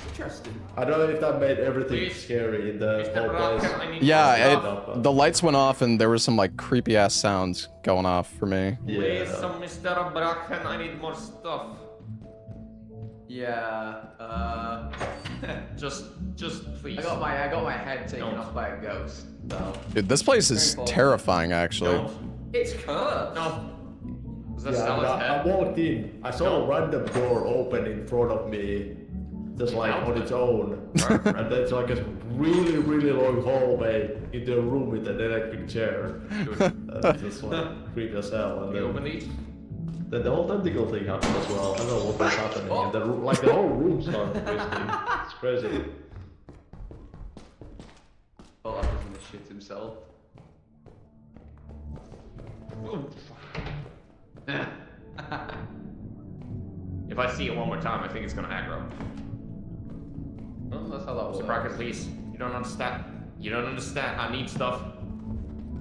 Interesting. I don't know if that made everything Please. scary in the Mr. whole place. Rocket, I need Yeah, more stuff. the lights went off and there was some like creepy ass sounds going off for me. Please, Yeah. some Mr. Bracken, I need more stuff. Yeah. Just please. I got my head taken Don't. off by a ghost. So. Dude, this place is Very cool. terrifying actually. Don't. It's cursed. No. Was that Yeah, Stella's but I head? walked in. I saw a random door open in front of me, just like on its own. And there's like a really, really long hallway into a room with an electric chair. That's just like creepy as hell. And Can you open then, these? then the whole tentacle thing happened as well. I don't know what was happening. And the whole room started twisting. It's crazy. Oh, I'm just gonna shit himself. If I see it one more time, I think it's gonna aggro. Oh, that's how that works. Mr. Bracken, please. You don't understand. You don't understand. I need stuff.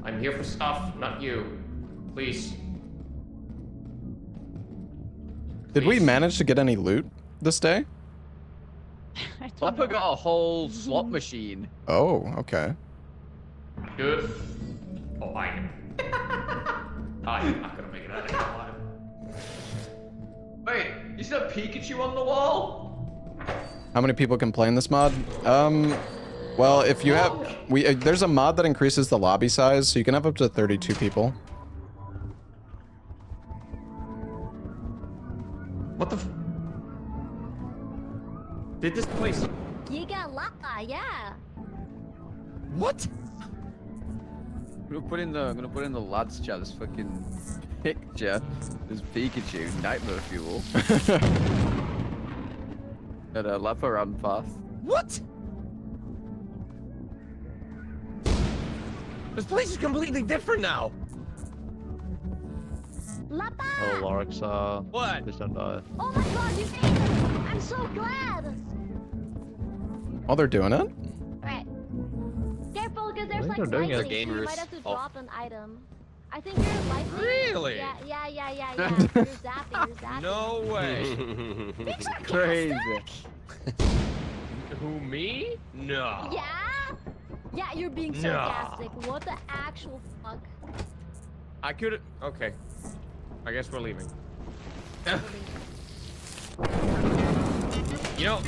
I'm here for stuff, not you. Please. Did we Please. manage to get any loot this day? Flapper got a whole slot machine. Oh, okay. Good. Oh, I am. I'm not gonna make it out of here alive. Wait, you said Pikachu on the wall? How many people can play in this mod? Well, if you have, there's a mod that increases the lobby size, so you can have up to 32 people. What the Did this place... Giga Laka, yeah. What? I'm gonna put in the lads chat this fucking picture. This Pikachu, nightmare fuel. And a lap around path. What? This place is completely different now. Lapa! Oh, Larks, What? please don't die. Oh my god, you made it! I'm so glad! Oh, they're doing it? Alright. Careful, because there's think like they're doing it. lightning, so you might have to drop an item. I think you're lightning. Really? Yeah. You're zapping. No way. Crazy. Who, me? No. Yeah? Yeah, you're being No. sarcastic. What the actual fuck? I could... Okay. I guess we're leaving. You know,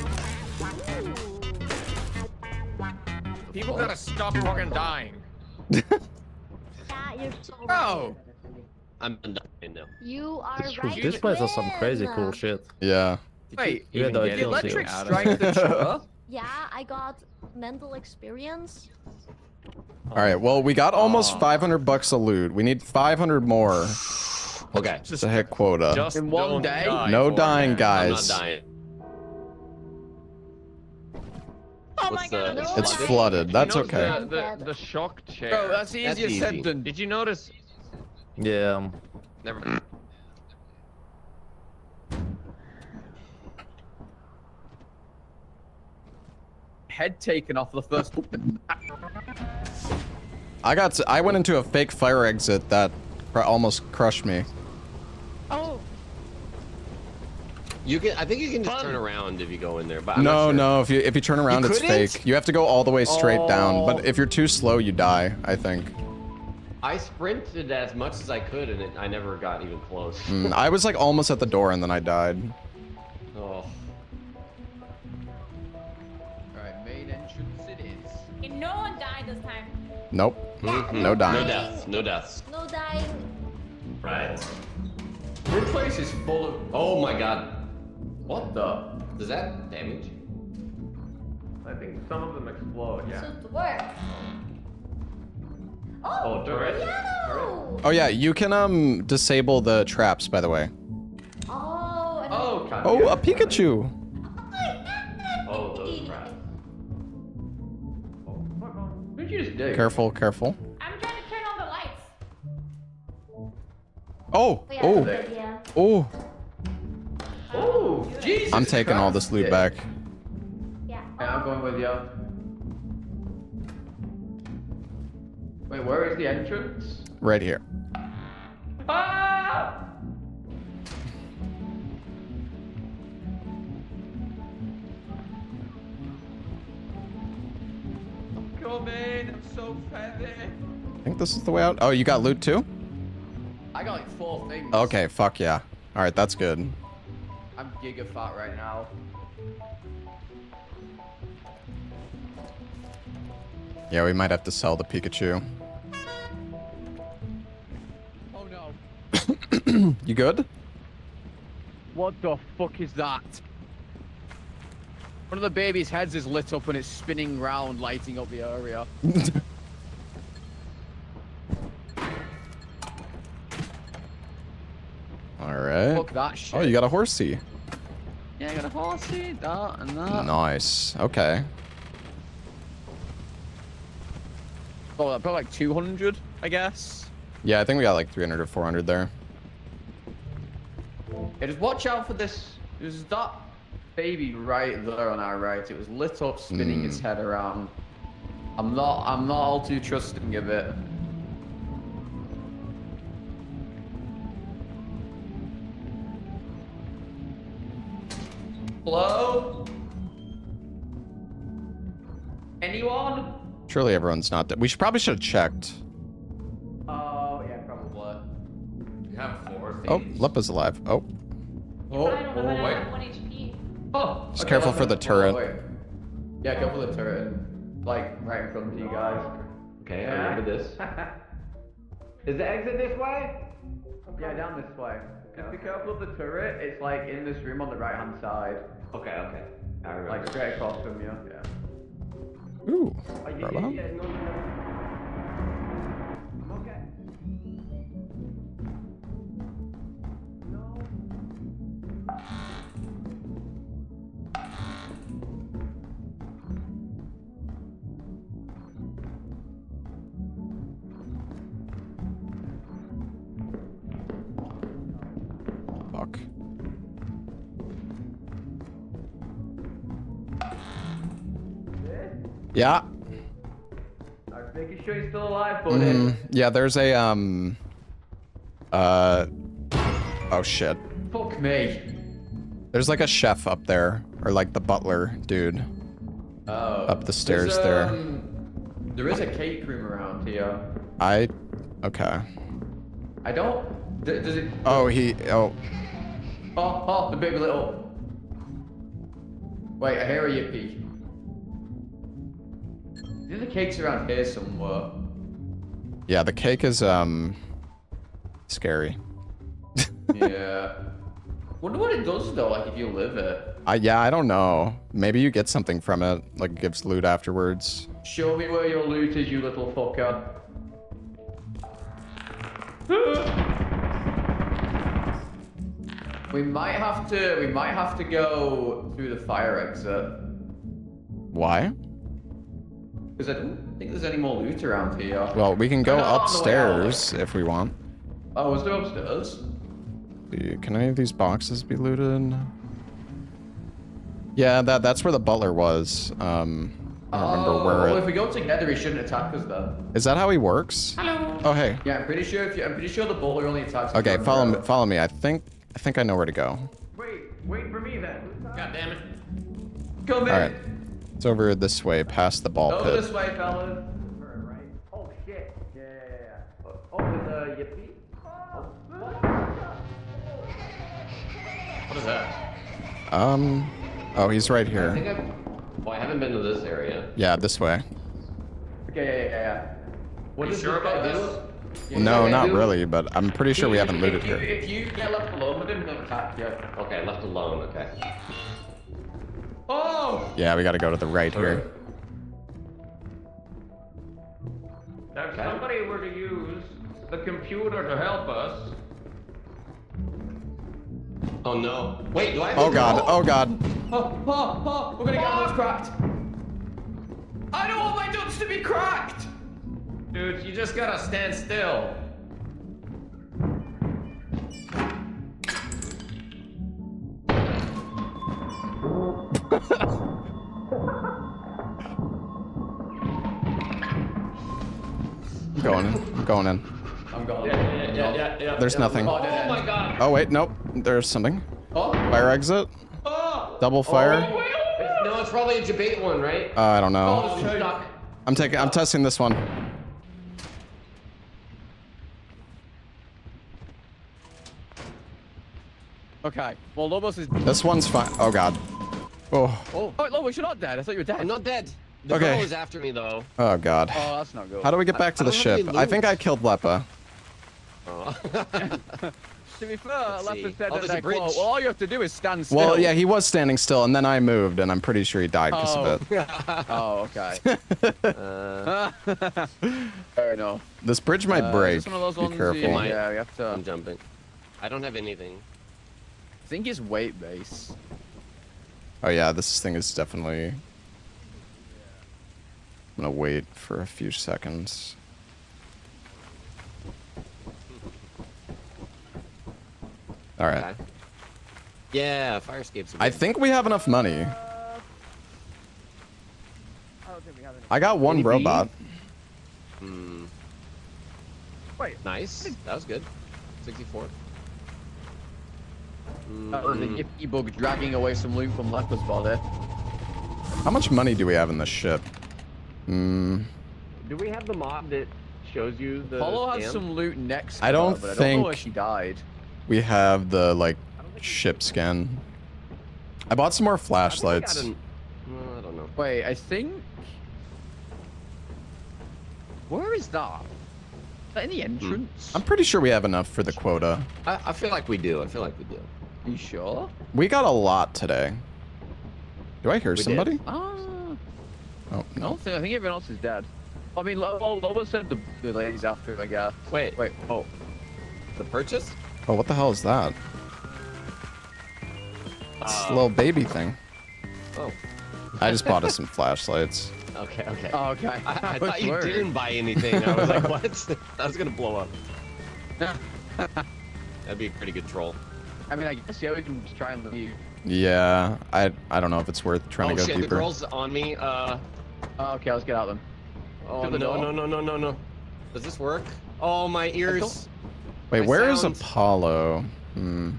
people gotta stop fucking dying. Yeah, you're so Oh! I'm dying now. You are It's true. right. This place has some crazy Glenn. cool shit. Yeah. Wait, Even though did it the feels electric you. strike the chur? Yeah, I got mental experience. All right, well, we got almost 500 bucks of loot. We need 500 more Okay. to hit quota. Just In one don't day? die No for dying, it. I'm guys. not dying. Oh What's my god. the- no It's way. flooded. That's You know okay. The shock chair. Bro, that's easier easy. said than. Did you notice? Yeah. Never mind. Head taken off the first. I went into a fake fire exit that almost crushed me. Oh. You can. I think you can just Fun. turn around if you go in there. But I'm No, not sure. no. If you turn around, it's couldn't? fake. You have to go all the way straight down. But if you're too slow, you die. I think. I sprinted as much as I could, and I never got even close. I was like almost at the door, and then I died. Oh. Alright, main entrance it is. And no one died this time. Nope. Mhm. No dying. No deaths. No deaths. No dying. Right. This place is full of. Oh my god. What the? Does that damage? I think some of them explode. Yeah. So it works. Oh, Oh, turret. piano! Oh yeah, you can disable the traps, by the way. Oh, and Oh, God. Oh, a Pikachu. Oh, those traps. What did you just do? Careful, careful. I'm trying to turn on the lights. Oh, yeah, oh, good idea. oh. Oh, Jesus. I'm taking all this loot back. Yeah. Yeah, I'm going with you. Wait, where is the entrance? Right here. Ah! I'm coming. I'm so heavy. I think this is the way out. Oh, you got loot too? I got like 4 things. Okay, fuck yeah. All right, that's good. I'm giga fat right now. Yeah, we might have to sell the Pikachu. Oh no. You good? What the fuck is that? One of the baby's heads is lit up and it's spinning round, lighting up the area. All right. Fuck that shit. Oh, you got a horsey. Yeah, I got a horsey, that and that. Nice. Okay. Oh, that probably like 200, I guess. Yeah, I think we got like 300 or 400 there. Yeah, just watch out for this. There's that baby right there on our right. It was lit up, spinning its head around. I'm not all too trusting of it. Hello? Anyone? Surely everyone's not dead. We probably should have checked. Oh, yeah, probably. You have 4 Oh, things. Leppa's alive. Oh, Oh, I don't know, but I wait. have 1 HP. Oh, Just okay, careful that's for the it. turret. Wait. Yeah, careful for the turret. Like, right in front of you guys. Okay, I remember this. Is the exit this way? Yeah, down this way. Just be careful of the turret. It's like in this room on the right hand side. Okay, okay. I remember. Like straight across from you. Yeah. ooh. Oh, yeah, Bravo. yeah, no. Okay. Fuck. Yeah. I'm making sure you're still alive, buddy. Yeah, there's a oh shit. Fuck me. There's like a chef up there, or like the butler dude Oh. up the stairs There's, there. There is a cake room around here. Okay. I don't. Does it? Oh, Oh, the big little. Wait, I hear a yippee. I think the cake's around here somewhere. yeah, the cake is scary. Yeah. Wonder what it does though, like if you live it. Yeah, I don't know. Maybe you get something from it, like it gives loot afterwards. Show me where your loot is, you little fucker. We might have to go through the fire exit. Why? Because I don't think there's any more loot around here. Well, we can go No, on the way out. upstairs if we want. Oh, is there upstairs? Can any of these boxes be looted? Yeah, that's where the butler was. I don't remember where well, it... if we go together, he shouldn't attack us then. Is that how he works? Hello. Oh, hey. Yeah, I'm pretty sure the butler only attacks. Okay, if you're under follow me. I think I know where to go. Wait for me then. God damn it. Come in. All right. It's over this way, past the ball Over pit. this way, fellas. Right. Oh shit. Yeah. Oh, there's a yippee. What is that? Oh, he's right I here. think well, I haven't been to this area. Yeah, this way. Okay, yeah. What is sure about this? Yeah, No, yeah, not dude. really, but I'm pretty sure we haven't looted here. If you get left alone with him, he'll attack you. Okay, left alone. Okay. Oh! Yeah, we gotta go to the right here. Now, if somebody were to use the computer to help us. Oh no. Wait, do I have Oh to god, go? oh god. We're gonna get our nuts cracked. I don't want my nuts to be cracked! Dude, you just gotta stand still. I'm going in. I'm going in. I'm gone. Yeah. There's nothing. Oh my god. Oh wait, nope. There's something. Oh! Fire exit. Oh! Double fire. No, it's probably a debate one, right? I don't know. Oh, it's stuck. I'm testing this one. Okay. Well, Lobos is. This one's fine. Oh god. Oh. Oh, Lobos, you're not dead. I thought you were dead. I'm not dead. The Okay. girl is after me though. Oh god. Oh, that's not good. How do we get back to the I don't have ship? any I think loot. I killed Lepa. Oh. To be fair, Let's Leper see. said Oh, that there's a their quote, bridge. well, all you have to do is stand still. Well, yeah, he was standing still, and then I moved, and I'm pretty sure he died because of it. Oh, okay. Uh, Fair enough. This bridge might Is break. this one of those Be ones careful. you- might. Yeah, we have to. I'm jumping. I don't have anything. I think it's weight base. Oh yeah, this thing is definitely... I'm gonna wait for a few seconds. Alright. Okay. Yeah, fire escapes. are I good. think we have enough money. I don't think we have any. I got one Any bees? robot. Hmm. Wait. Nice. That was good. 64. That was a Mm. yippy bug dragging away some loot from Leper's body. How much money do we have in this ship? Hmm. Do we have the mod that shows you the Apollo has scam? some loot next to I don't her, but I don't know where think- she died. We have the, like, ship scan. I bought some more I think I flashlights. got an- I don't know. Wait, I think... Where is that? Is that in the entrance? I'm pretty sure we have enough for the quota. I feel like we do. I feel like we do. Are you sure? We got a lot today. Do I hear did. somebody? Ah, Oh, I no. don't think. I think everyone else is dead. I mean, Lobo said the lady's after him, I guess. Wait. Wait. Oh. The purchase? Oh, what the hell is that? It's a little baby thing. Oh. I just bought us some flashlights. Okay. Okay. Oh, okay. I was thought you worried. didn't buy anything. I was like, what? That was gonna blow up. That'd be a pretty good troll. I mean, I guess yeah, we can just try and leave. Yeah, I don't know if it's worth trying Oh to go shit! deeper. The girl's on me. Oh, okay, let's get out then. Oh To the door? no. Does this work? Oh my ears. Wait, my where is sounds. Apollo? Hmm.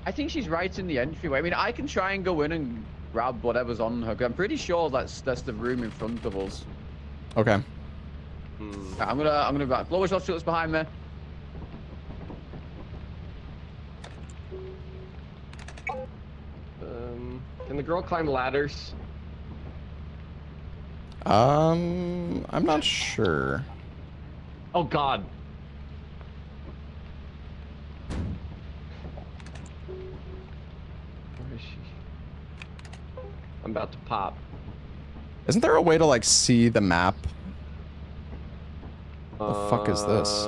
I think she's right in the entryway. I mean, I can try and go in and grab whatever's on her. 'Cause I'm pretty sure that's the room in front of us. Okay. Hmm. Right, I'm gonna back. Lower shot shooters behind me. Can the girl climb ladders? I'm not sure. Oh god. Where is she? I'm about to pop. Isn't there a way to like see the map? The fuck is this?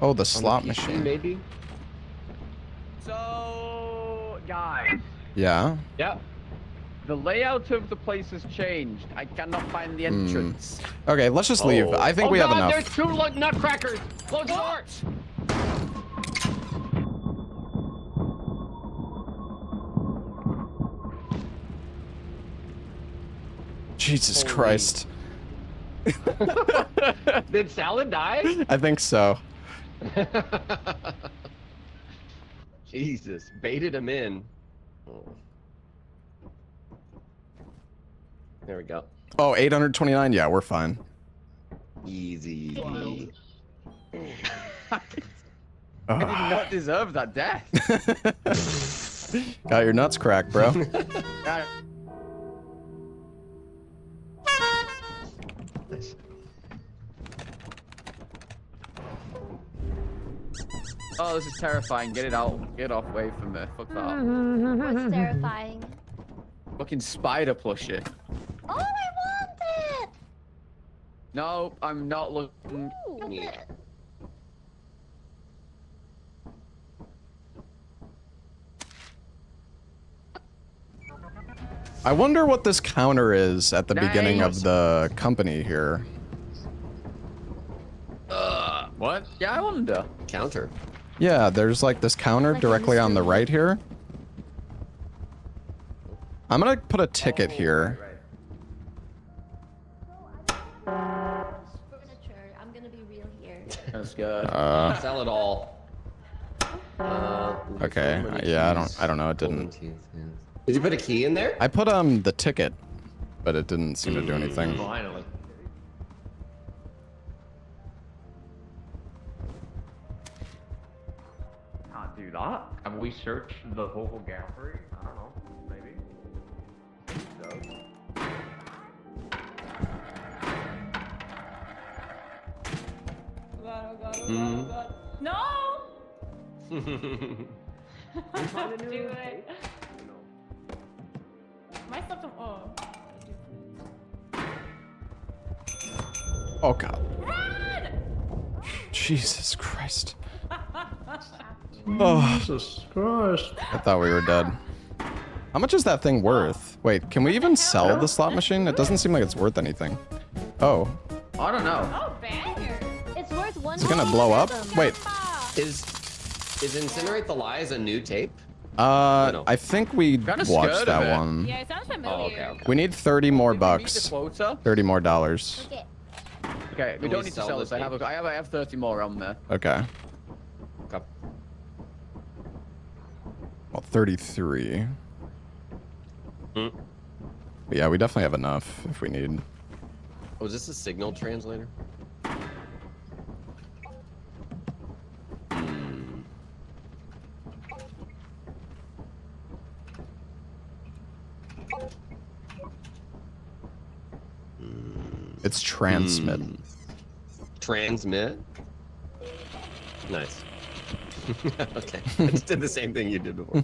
Oh, the slot machine. Maybe. So, guys, Yeah. Yep. the layout of the place has changed. I cannot find the entrance. Okay, let's just leave. Oh. I think we have enough. There's 2 nutcrackers. Close the doors. Jesus Christ. Did Salad die? I think so. Jesus, baited him in. Oh. There we go. Oh, 829. Yeah, we're fine. Easy. I did not deserve that death. Got your nuts cracked, bro. Nice. Oh, this is terrifying. Get it out. Get off away from me. Fuck that. What's terrifying? Fucking spider plushie. Oh, I want it! No, I'm not looking. Ooh, look Yeah. at it. I wonder what this counter is at the beginning Nice. of the company here. What? Yeah, I wonder. Counter. Yeah, there's like this counter Like in directly this on the room? right here. I'm gonna put a ticket here. Furniture. I'm gonna be real here. That's good. Sell it all. Okay. Yeah, I don't know. It didn't. Did you put a key in there? I put the ticket, but it didn't seem to do anything. Finally. Can't do that. Have we searched the whole gallery? I don't know. Maybe. Oh god, oh god, oh god, oh god. No! Do it. My stuff don't. Oh. Oh god. Run! Jesus Christ. Oh, Jesus Christ. I thought we were dead. How much is that thing worth? Wait, can we even sell the slot machine? It doesn't seem like it's worth anything. Oh, I don't know. Oh, banger! It's worth one. is it gonna blow up? Wait, Is Incinerate the Lies a new tape? I think we Kinda watched scared of that it. one. Yeah, it sounds familiar. Oh, okay, okay. We need 30 more Did we meet the bucks. quota? 30 more dollars. Okay. Okay, we Can don't we need to sell sell the this. I have 30 more on there. Okay. Okay. Well, 33. Hmm. But yeah, we definitely have enough if we need. Oh, is this a signal translator? It's transmit. Transmit? Nice. Okay. I just did the same thing you did before.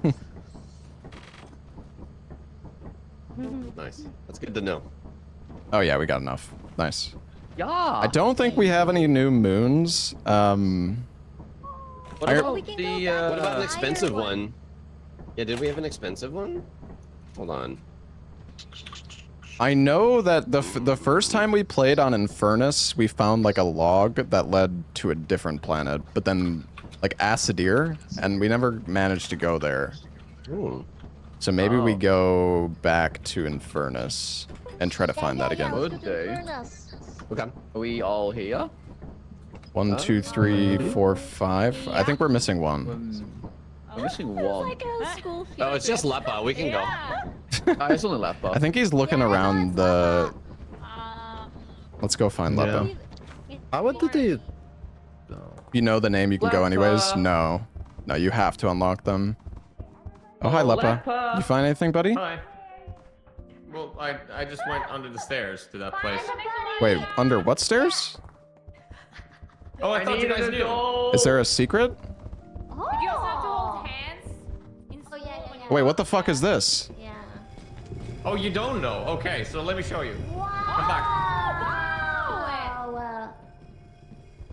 Nice. That's good to know. Oh yeah, we got enough. Nice. Yeah. I don't think we have any new moons. What about we can go the? back. What about an Iron expensive one. one? Yeah, did we have an expensive one? Hold on. I know that the first time we played on Infernace, we found like a log that led to a different planet, but then like Acidir, and we never managed to go there. Ooh. So maybe we Oh. go back to Infernace and try to find that again. Let's go to Good day. Infernace. Okay. Are we all here? 1, 2, 3, 4, 5. I think we're missing one. I'm missing It's one. like a school field. Oh, it's just Lepa. We can Yeah. It's only left I think he's looking Yeah, around it's the. Uh, Let's go find Yeah. Lepa. How did they? You know the name, you can go anyways. Lepa. No, you have to unlock them. Oh, hi, Lepa. Lepa. You find anything, buddy? Hi. Well, I just went under the stairs to that place. Wait, under what stairs? Oh, I thought you guys knew. Is there a secret? Oh. Did you also have to hold hands? In Oh, yeah, yeah, when yeah. Wait, what the fuck is this? Yeah. Oh, you don't know? Okay, so let me show you. Wow. Come back. Wow.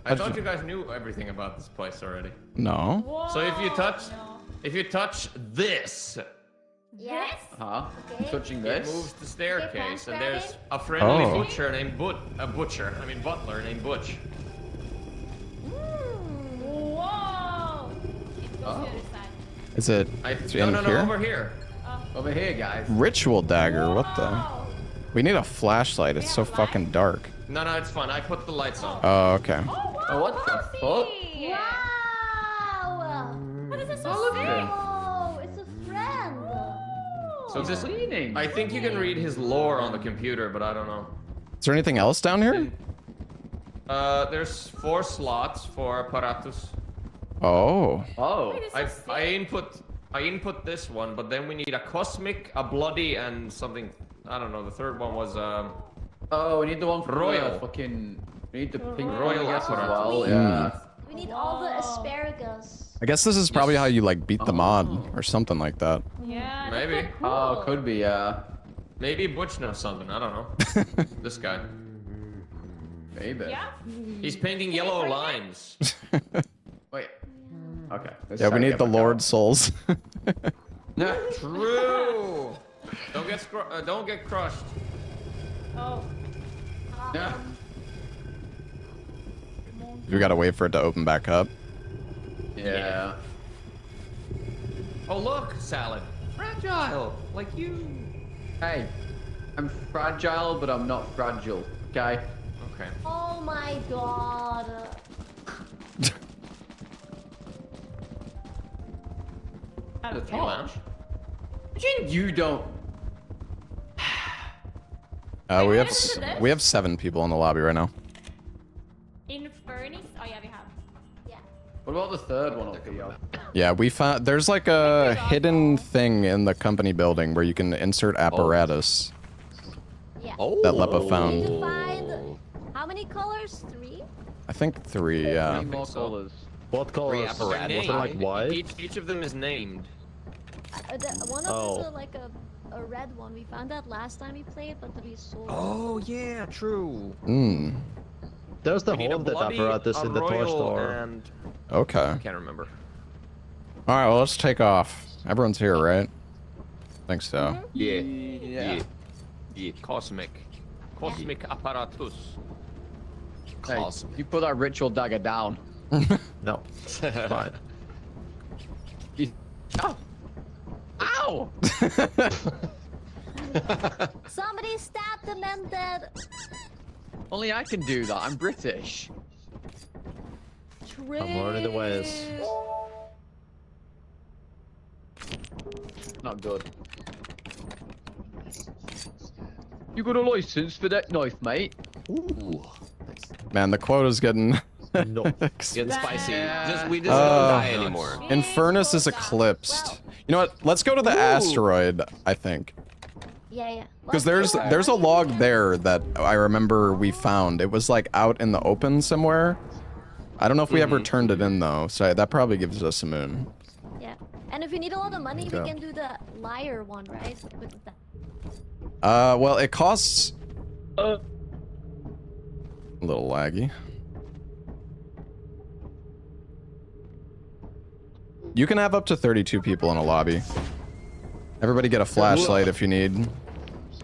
I thought you guys knew everything about this place already. No. So if you touch this, Yes. Huh? Okay. Touching it this? moves the staircase, and there's transparent? a friendly Oh. butcher named butler named Butch. Whoa! It goes to the other side. Is it No, in no, here? over here. Over here, guys. Ritual dagger. What the? Whoa. We need a flashlight. It's so fucking dark. No, it's fine. I put the lights on. Oh, okay. Oh, what the fuck? Wow. What is this Oh, so look at sick? Oh, it's a friend. So He's this, cleaning. I think you can read his lore on the computer, but I don't know. Is there anything else down here? There's 4 slots for apparatus. Oh. Oh. Wait, it's so I input this one, but then we need a cosmic, a bloody, and something. I don't know. The third one was Oh, we need the one for Royal. the fucking. We need the pink Royal one, I guess, as apparatus. well. Mm. Yeah. We need all the asparagus. I guess this is probably how you like beat the mod or something like that. Yeah. Maybe. That's so cool. Oh, could be. Maybe Butch knows something. I don't know. This guy. Maybe. Yeah. He's painting yellow lines. Wait. Okay. let's Yeah, try we to need get the back Lord out. souls. True. Don't get crushed. Oh. Yeah. We gotta wait for it to open back up. Yeah. Oh look, salad. Fragile, like you. Hey, I'm fragile, but I'm not fragile. Okay. Okay. Oh my god. The Hey, lounge. You don't. We have what is this? we have 7 people in the lobby right now. Infernace? Oh yeah, we have. Yeah. What about the third one up here? Yeah, we found there's like a hidden thing in the company building where you can insert apparatus. Yeah. Oh. That Lepa We found. need to find how many colors? 3? I think 3. Yeah. Three more so. colors. What colors? They're Was it named. like white? Each of them is named. One of Oh. them is like a red one. We found that last time we played, but we sold. Oh yeah, true. Hmm. There's the We need a haunted bloody, apparatus a in the toy royal, store. and Okay. I can't remember. All right. Well, let's take off. Everyone's here, right? Think so. Yeah. Yeah. Yeah. Cosmic apparatus. Hey, Cosmic. you put that ritual dagger down. No. Fine. Oh. Ow! Somebody stabbed the man dead. Only I can do that. I'm British. True. I'm learning the ways. Not good. You got a license for that knife, mate? Ooh. Man, the quota's getting. No. Getting spicy. Yeah. We just don't die Oh. anymore. Infernace is eclipsed. You know what? Let's go to the asteroid, I think. Yeah. Because there's a log there that I remember we found. It was like out in the open somewhere. I don't know if we ever turned it in though, so that probably gives us a moon. Yeah. And if you need a lot of money, we Okay. can do the liar one, right? With that. Well, it costs a little laggy. You can have up to 32 people in a lobby. Everybody get a flashlight if you need.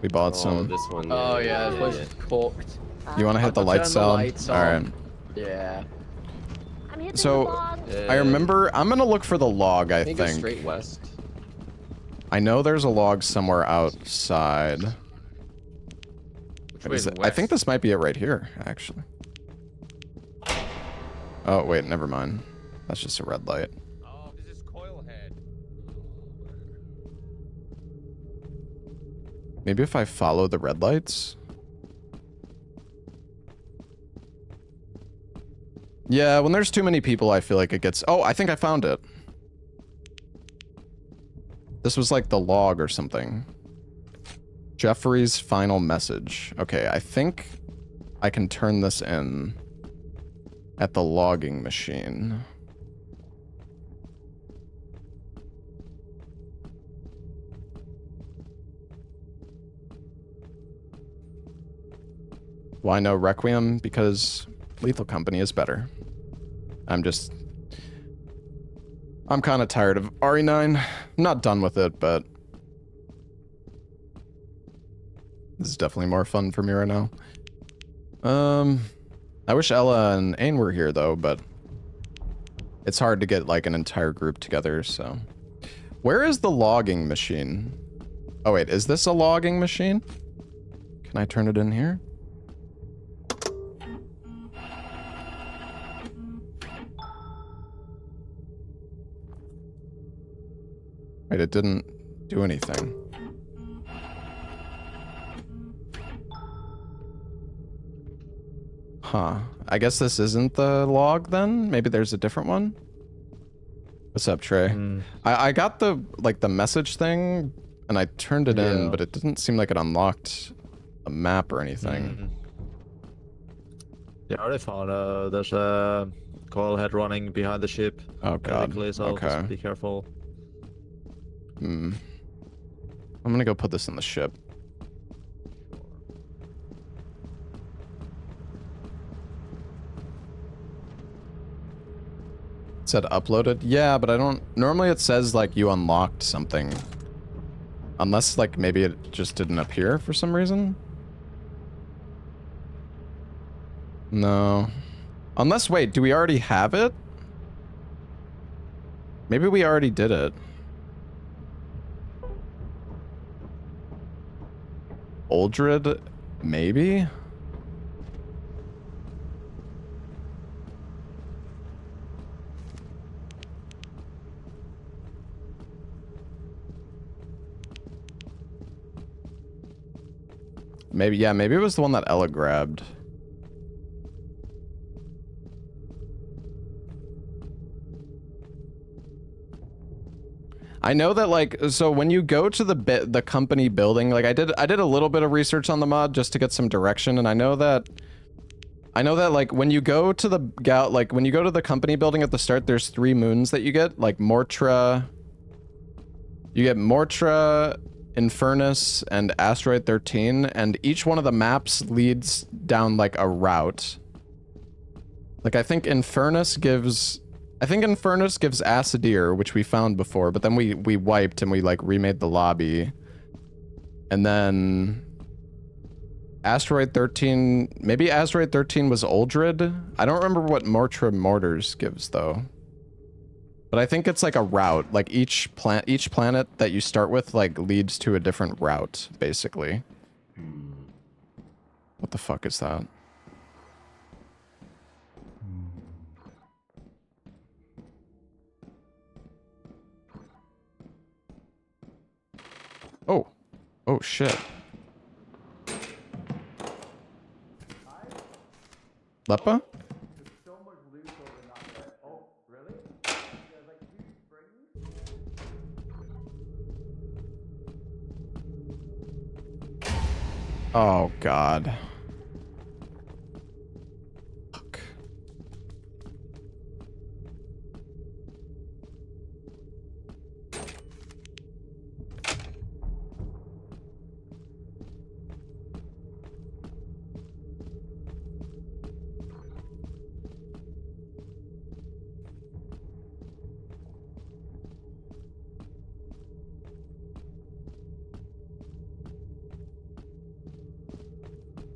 We bought Oh, some. this one. Oh yeah, this place is cooked. You want to hit the I'll lights turn the on? lights All on. right. Yeah. I'm hitting So, the log. I remember. I'm gonna look for the log. I I think it's think. straight west. I know there's a log somewhere outside. Which What way is is it? I west? think this might be it right here, actually. Oh wait, never mind. That's just a red light. Oh, this is Coilhead. Maybe if I follow the red lights. Yeah, when there's too many people, I feel like it gets... Oh, I think I found it. This was like the log or something. Jeffrey's final message. Okay, I think I can turn this in at the logging machine. Why no Requiem? Because Lethal Company is better. I'm kind of tired of RE9. I'm not done with it, but this is definitely more fun for me right now. I wish Ella and Ain were here though, but it's hard to get like an entire group together, so. Where is the logging machine? Oh wait, is this a logging machine? Can I turn it in here? Wait, it didn't do anything. Huh. I guess this isn't the log then? Maybe there's a different one? What's up, Trey? I got the, like, the message thing, and I turned it in, but it didn't seem like it unlocked a map or anything. Yeah, I already found there's a coil head running behind the ship. Oh god. So okay. just be careful. I'm gonna go put this in the ship. It said uploaded? Yeah, but I don't... Normally it says, like, you unlocked something. Unless, like, maybe it just didn't appear for some reason? No. Unless, wait, do we already have it? Maybe we already did it. Uldred? Maybe? Maybe, yeah, maybe it was the one that Ella grabbed. I know that, like, so when you go to the company building, like I did a little bit of research on the mod just to get some direction, and I know that like when you go to the company building at the start, there's 3 moons that you get, like Mortra. You get Mortra, Infernace, and Asteroid 13, and each one of the maps leads down like a route. Like I think Infernace gives Acidir, which we found before, but then we wiped and we like remade the lobby. And then Asteroid 13, maybe Asteroid 13 was Uldred? I don't remember what Mortra Mortars gives though. But I think it's like a route, like each planet that you start with like leads to a different route, basically. What the fuck is that? Oh. Oh, shit. Lepa? Oh, God. Fuck.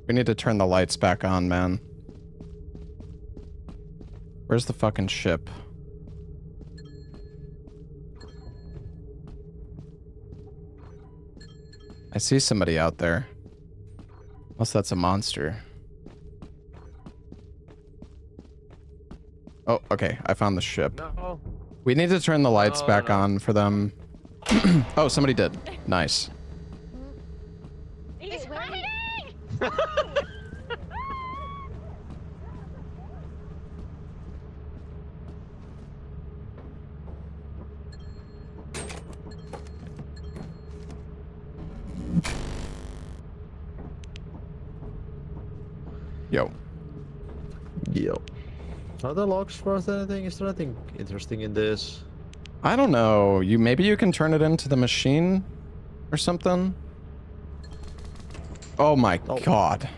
We need to turn the lights back on, man. Where's the fucking ship? I see somebody out there. Unless that's a monster. Oh, okay. I found the ship. No. We need to turn the lights back on for them. Oh, somebody did. Nice. He's hiding! Yo. Yo. Are the logs worth anything? Is there anything interesting in this? I don't know. Maybe you can turn it into the machine or something? Oh my god.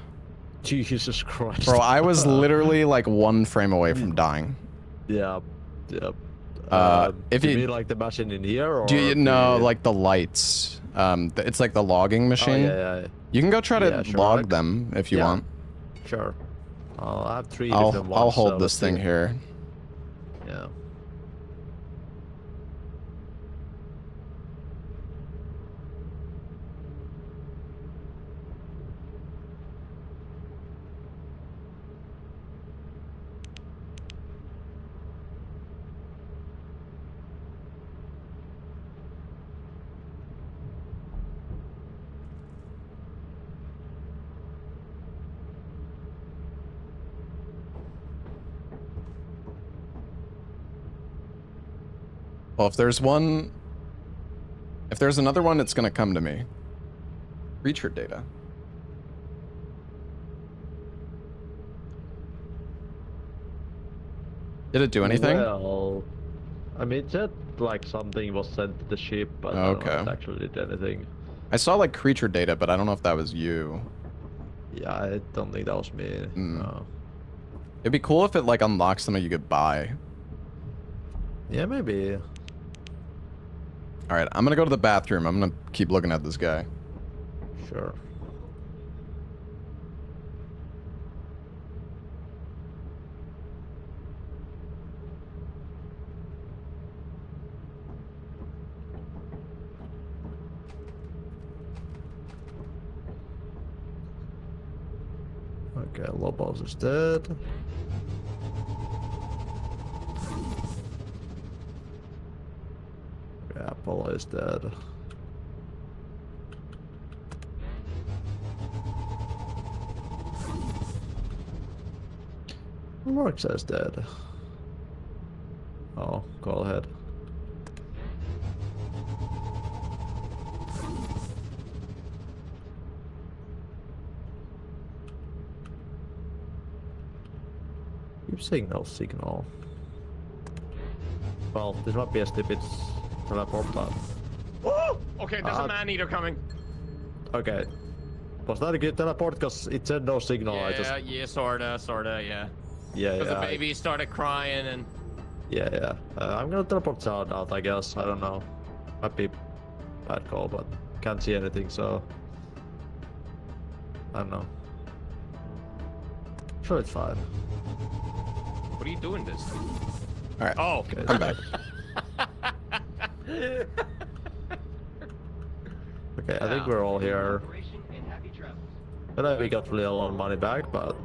Jesus Christ. Bro, I was literally like 1 frame away from dying. Yeah. Yep. If do you you mean like the machine in here, or do you know like the lights? It's like the logging machine. Oh, yeah. You can go try to Yeah, sure, log like- them if you yeah. want. Sure. I have 3 different ones. I'll hold so this let's thing see. here. Yeah. Well, if there's another one, it's gonna come to me. Creature data. Did it do anything? Well, I mean, it said like something was sent to the ship, but I don't know if it actually did anything. I saw like creature data, but I don't know if that was you. Yeah, I don't think that was me. No. It'd be cool if it like unlocks something you could buy. Yeah, maybe. All right, I'm gonna go to the bathroom. I'm gonna keep looking at this guy. Sure. Okay, Lobos is dead. Okay, Apollo is dead. Mark says dead. Oh, go ahead. Keep saying no signal. Well, this might be a stupid teleport time. Oh! Okay, there's a man-eater coming. Okay. Was that a good teleport? Because it said no signal. Yeah, sorta, yeah. Yeah, Because the baby started crying and... Yeah. I'm gonna teleport out, I guess. I don't know. Might be bad call, but can't see anything, so... I don't know. Sure, it's fine. What are you doing this? Alright. Oh, okay. I'm back. Okay, I think we're all here. I know we got really a lot of money back, but...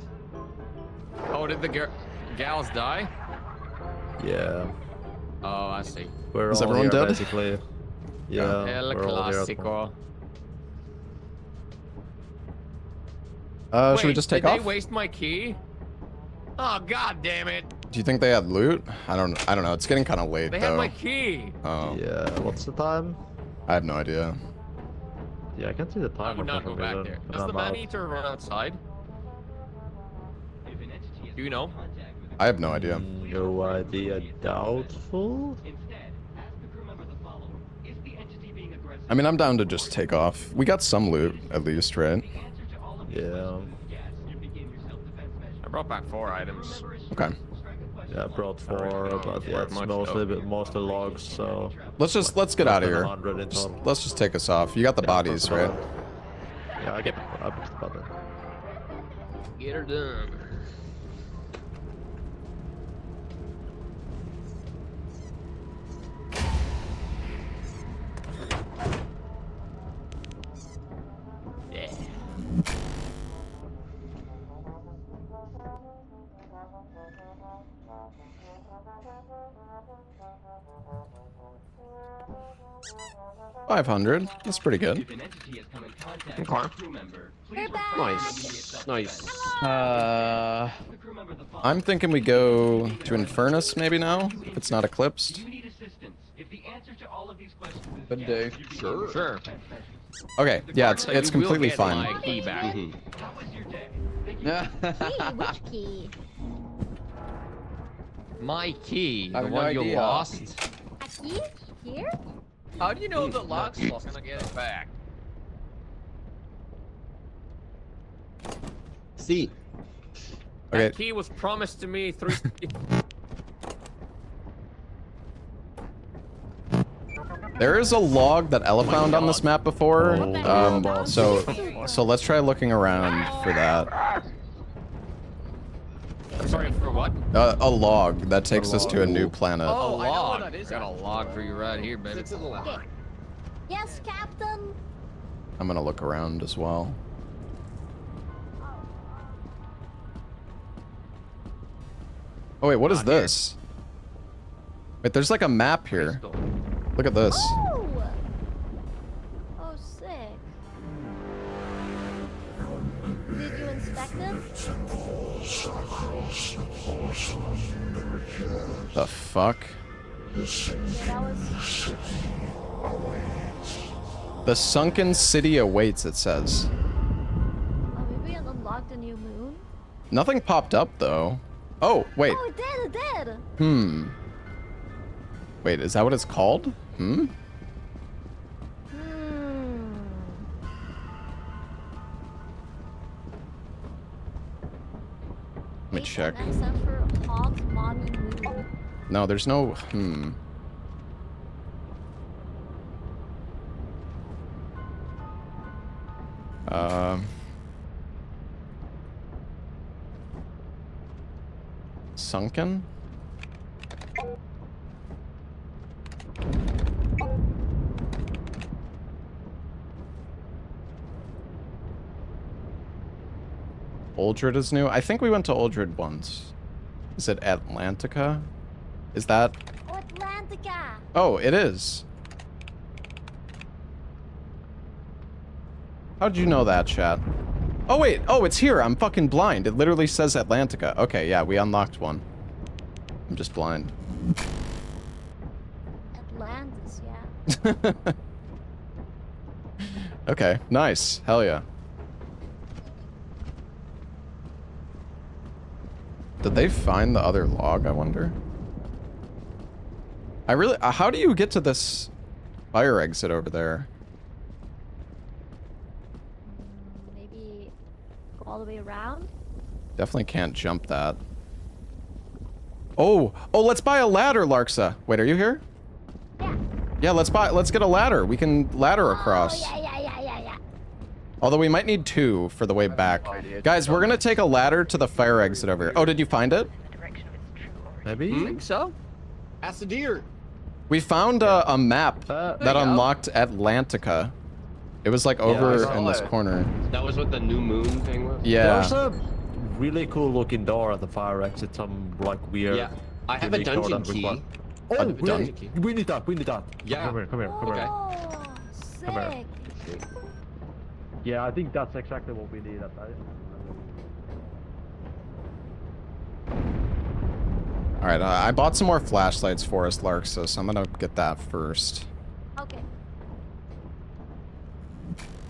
Oh, did the gals die? Yeah. Oh, I see. We're Is all everyone here, dead? basically. Yeah, El we're all here at the moment. Clásico. Should we just take did off? they waste my key? Oh, god damn it. Do you think they had loot? I don't know. It's getting kind of late They though. had my key. Oh. Yeah, what's the time? I have no idea. Yeah, I can see the I time. would not go back there. Does the man-eater run outside? Do you know? I have no idea. No idea. Doubtful? I mean, I'm down to just take off. We got some loot, at least, right? Yeah. I brought back 4 items. Okay. Yeah, I brought 4, but yeah, it's mostly logs, so... Let's get out of here. 100 in total. Let's just take us off. You got the bodies, right? Yeah, I put the button. Get her done. Yeah. $500. That's pretty good. We're back. Nice. I'm thinking we go to Infernace maybe now, if it's not eclipsed. Could do. Sure. Okay, yeah, it's You will completely get fine. my key back. Key? Which key? My key, I the have no one you idea. lost. A key? Here? How do you know that Lockslaw's gonna get it back? See. Okay. That key was promised to me 3. There is a log that Ella found on this map before. Oh, So let's try looking around for that. Sorry, for what? A log that takes us to a new planet. Oh, I know log. what that is. Got a log for you right here, baby. Okay. Yes, Captain. I'm gonna look around as well. Oh wait, what is this? Wait, there's like a map here. Look at this. Oh. Oh, sick. Did you inspect it? The fuck? Yeah, that was. The sunken city awaits, it says. Oh, maybe we unlocked a new moon. Nothing popped up though. Oh, wait. Oh, it did. It did. Hmm. Wait, is that what it's called? Hmm? Let me check. Except for hot mommy moon. No, there's no. Sunken? Uldred is new? I think we went to Uldred once. Is it Atlantica? Is that? Oh, Atlantica. Oh, it is. How'd you know that, chat? Oh, wait. Oh, it's here. I'm fucking blind. It literally says Atlantica. Okay, yeah, we unlocked one. I'm just blind. Atlantis, yeah. Okay, nice. Hell yeah. Did they find the other log, I wonder? I really... how do you get to this fire exit over there? Maybe go all the way around? Definitely can't jump that. Oh! Oh, let's buy a ladder, Larksa. Wait, are you here? Yeah. Yeah, let's get a ladder. We can ladder across. Oh, yeah. Although we might need 2 for the way back. Guys, we're gonna take a ladder to the fire exit over here. Oh, did you find it? Maybe? I think so. Acidir. We found a map that unlocked Atlantica. It was like over in this corner. That was what the new moon thing was? Yeah. There's a really cool looking door at the fire exit. Some like weird. Yeah. I have a unique door dungeon that key. require- I Oh, have a dungeon key. we need that. We need that. Yeah. Come here. Okay. Oh, sick. Come here. Yeah, I think that's exactly what we need. All right, I bought some more flashlights for us, Larksa, so I'm gonna get that first. Okay.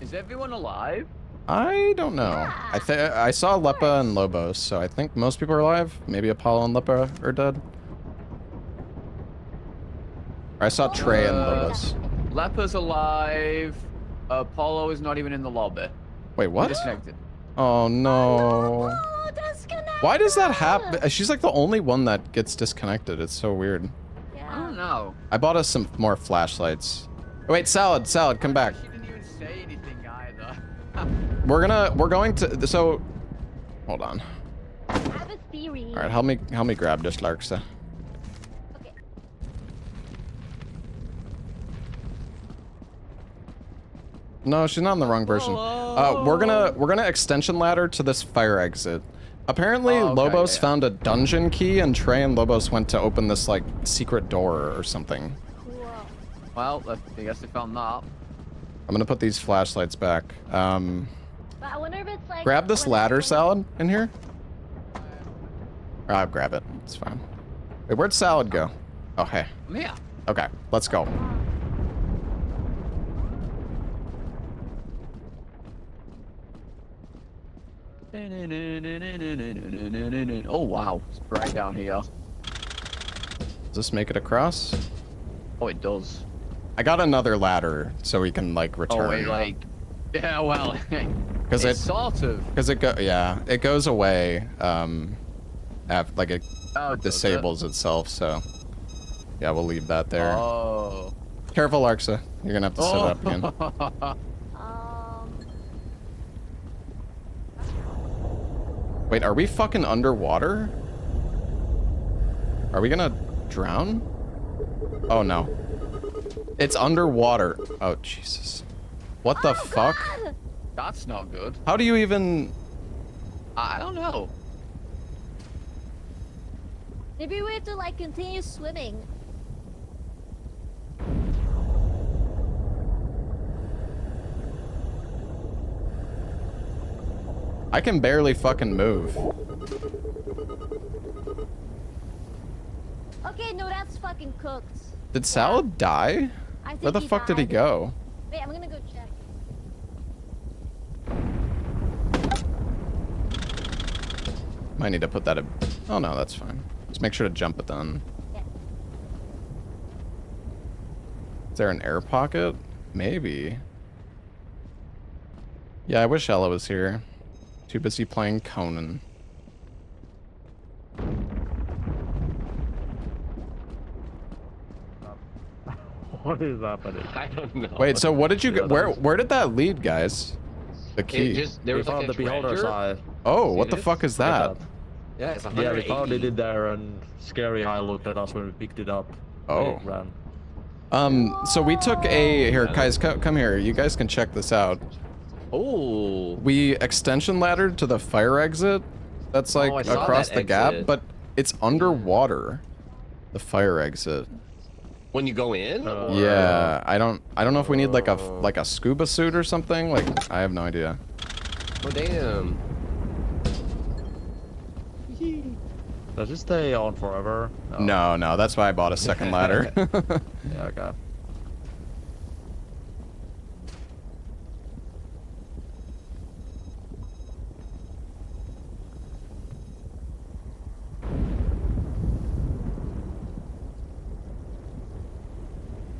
Is everyone alive? I don't know. I saw Lepa and Lobos, so I think most people are alive. Maybe Apollo and Lepa are dead. Or I saw Trey and Lobos. Lepa's alive. Apollo is not even in the lobby. Wait, what? Disconnected. Oh no. Oh, disconnected. Why does that happen? She's like the only one that gets disconnected. It's so weird. I don't know. I bought us some more flashlights. Oh, wait, Salad, come back. She didn't even say anything either. We're going to, so, hold on. I have a theory. All right, help me grab this, Larksa. Okay. No, she's not in the wrong version. We're gonna extension ladder to this fire exit. Apparently, Oh, okay, Lobos yeah. found a dungeon key, and Trey and Lobos went to open this like secret door or something. Cool. Well, I guess they found that. I'm gonna put these flashlights back. But I wonder if it's like. Grab this when ladder, I- Salad, in here. I'll grab it. It's fine. Wait, where'd Salad go? Oh, hey. Yeah. Okay, let's go. Oh wow, it's right down here. Does this make it across? Oh, it does. I got another ladder so we can like return. Oh wait, like, yeah, well. Because it sort of. Because it goes away. Like it Oh, disables itself. So yeah, we'll leave that there. Oh. Careful, Larxa. You're gonna have to set it up again. Wait, are we fucking underwater? Are we gonna drown? Oh no. It's underwater. Oh Jesus. What the fuck? God! That's not good. How do you even... I don't know. Maybe we have to like continue swimming. I can barely fucking move. Okay, no, that's fucking cooked. Did Salad die? I think Where the fuck did he go? Wait, I'm gonna go check. Might need to put that in. Oh no, that's fine. Just make sure to jump it then. Yeah. Is there an air pocket? Maybe. Yeah, I wish Ella was here. Too busy playing Conan. What is happening? I don't know. Wait, so what did you Yeah, get? that Where did that lead, guys? The key. It just, there We was like found a the beholder's treasure. eye. Oh, See what the this? fuck is that? Yeah, it's Yeah, 180. we found it in there, and Scary Eye looked at us when we picked it up. Oh. It ran. So we took a... Here, guys, come here. You guys can check this out. Oh. We extension laddered to the fire exit. That's like I saw across that the gap, exit. but it's underwater. The fire exit. When you go in? Yeah, I don't know if we need like a scuba suit or something. Like, I have no idea. Oh, damn. Does it stay on forever? No, that's why I bought a second ladder. Yeah, okay.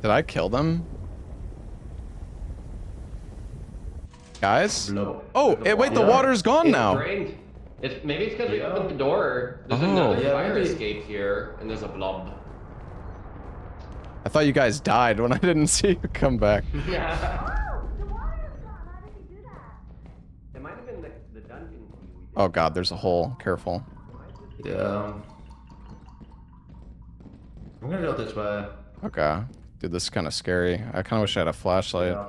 Did I kill them? Guys? No. Oh, wait, the water's gone It's now. drained. Maybe it's because we opened the door. There's Oh. another Yeah, fire maybe. escape here, and there's a blob. I thought you guys died when I didn't see you come back. Yeah. Oh, the water is gone. How did you do that? It might have been the dungeon key we did. Oh god, there's a hole. Careful. Yeah. I'm gonna go this way. Okay. Dude, this is kind of scary. I kind of wish I had a flashlight. Yeah.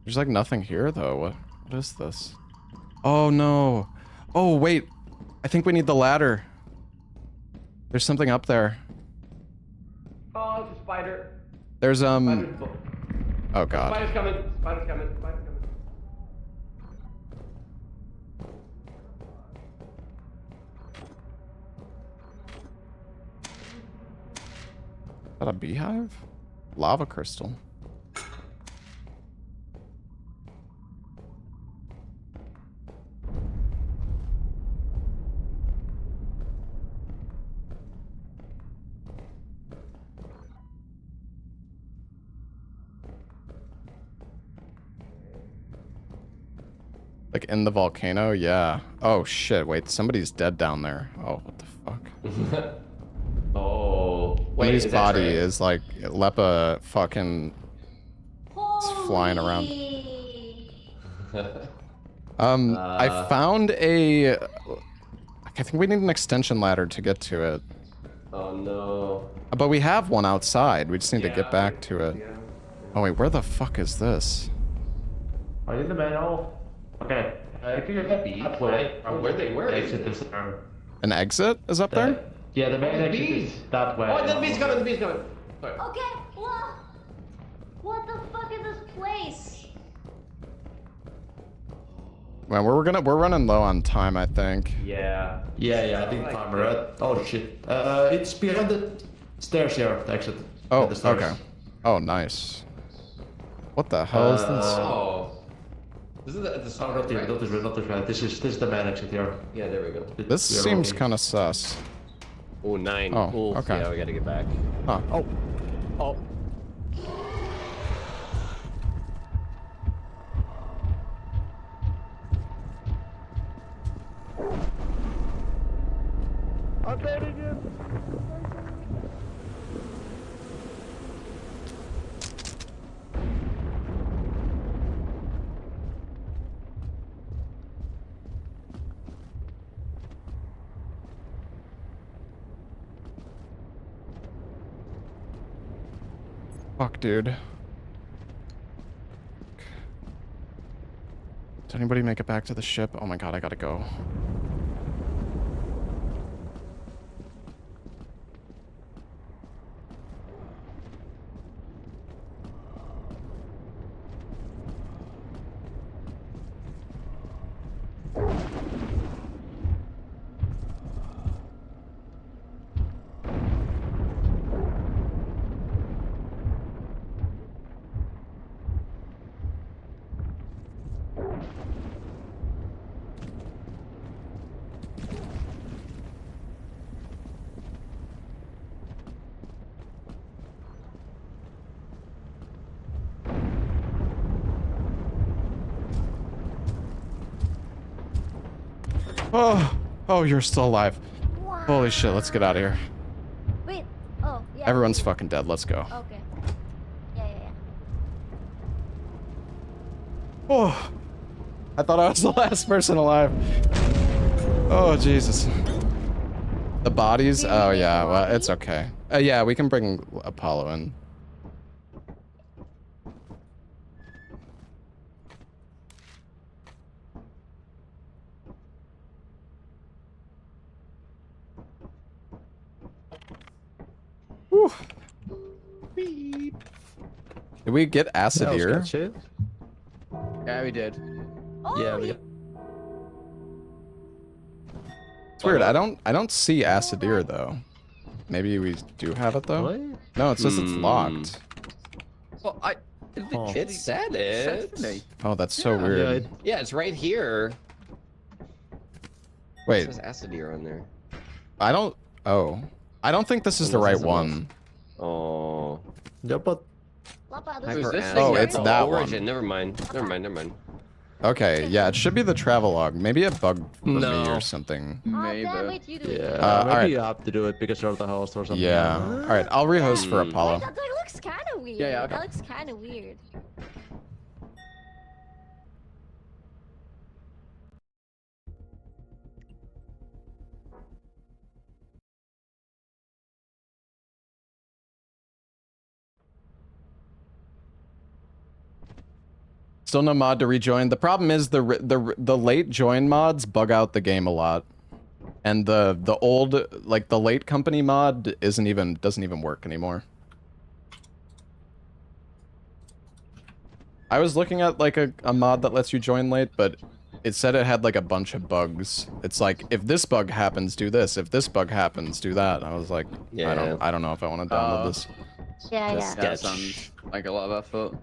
There's like nothing here though. What is this? Oh no. Oh wait. I think we need the ladder. There's something up there. Oh, it's a spider. There's Spider's oh god. Spider's coming. Spider's coming. Spider's coming. Is that a beehive? Lava crystal. Like in the volcano? Yeah. Oh shit, wait, somebody's dead down there. Oh, what the fuck? Oh. Wait, Somebody's is that body Trey? is like Lepa fucking flying around. I found a... I think we need an extension ladder to get to it. Oh no. But we have one outside. We just need to Yeah, get back to it. yeah. Oh wait, where the fuck is this? Are you in the main hall? Okay. If you get Bees? that way, Oh, where is exit it? is there. An exit is up there? Yeah, the main the exit bees. is that way. Oh, the bee's coming. The bee's coming. Sorry. Okay, what the fuck is this place? Man, we're running low on time, I think. Yeah. Yeah, I think timer right. Oh shit. It's behind the stairs here, the exit. Oh, The stairs. okay. Oh, nice. What the hell is this? Oh. This is the Oh, start, not this, right? not this way, not this way. This is the main exit here. Yeah, there we go. This We are seems okay. kind of sus. Oh, 9. Oh, Ooh, okay. Yeah, we gotta get back. Huh. Oh. Oh. I'm getting it. Fuck, dude. Did anybody make it back to the ship? Oh my god, I gotta go. Oh, you're still alive. Wow. Holy shit, let's get out of here. Wait. Oh, yeah. Everyone's fucking dead, let's go. Okay. Yeah. Oh, I thought I was the last person alive. Oh, Jesus. The bodies? Oh, yeah, well, it's okay. Yeah, we can bring Apollo in. Whew. Did we get acid here? Yeah, we did. Oh, Yeah, we got... It's weird. I don't see Acidir though. Maybe we do have it though. Really? No, it says it's locked. Well, It said it. Oh, that's so Yeah, weird. Yeah, it's right here. Wait, It says Acidir on there. I don't. Oh, I don't think this is the right one. Oh. Yeah, but Lapa, Who's this this is thing? Oh, Yeah, it's no, that Origin. one. Never mind. Okay, yeah, it should be the travelogue. Maybe it bugged for me No. or something. Oh, Maybe. damn, wait, you do it. yeah, maybe alright. you have to do it because you're the host or something. Yeah. All right, I'll rehost for Wait, Apollo. that looks kind of weird. Yeah, okay. That looks kind of weird. Still no mod to rejoin. The problem is the late join mods bug out the game a lot, and the old like the late company mod doesn't even work anymore. I was looking at like a mod that lets you join late, but it said it had like a bunch of bugs. It's like if this bug happens, do this. If this bug happens, do that. I was like, Yeah. I don't know if I want to download this. Yeah, That's yeah. Yeah, that sketch. sounds like a lot of effort.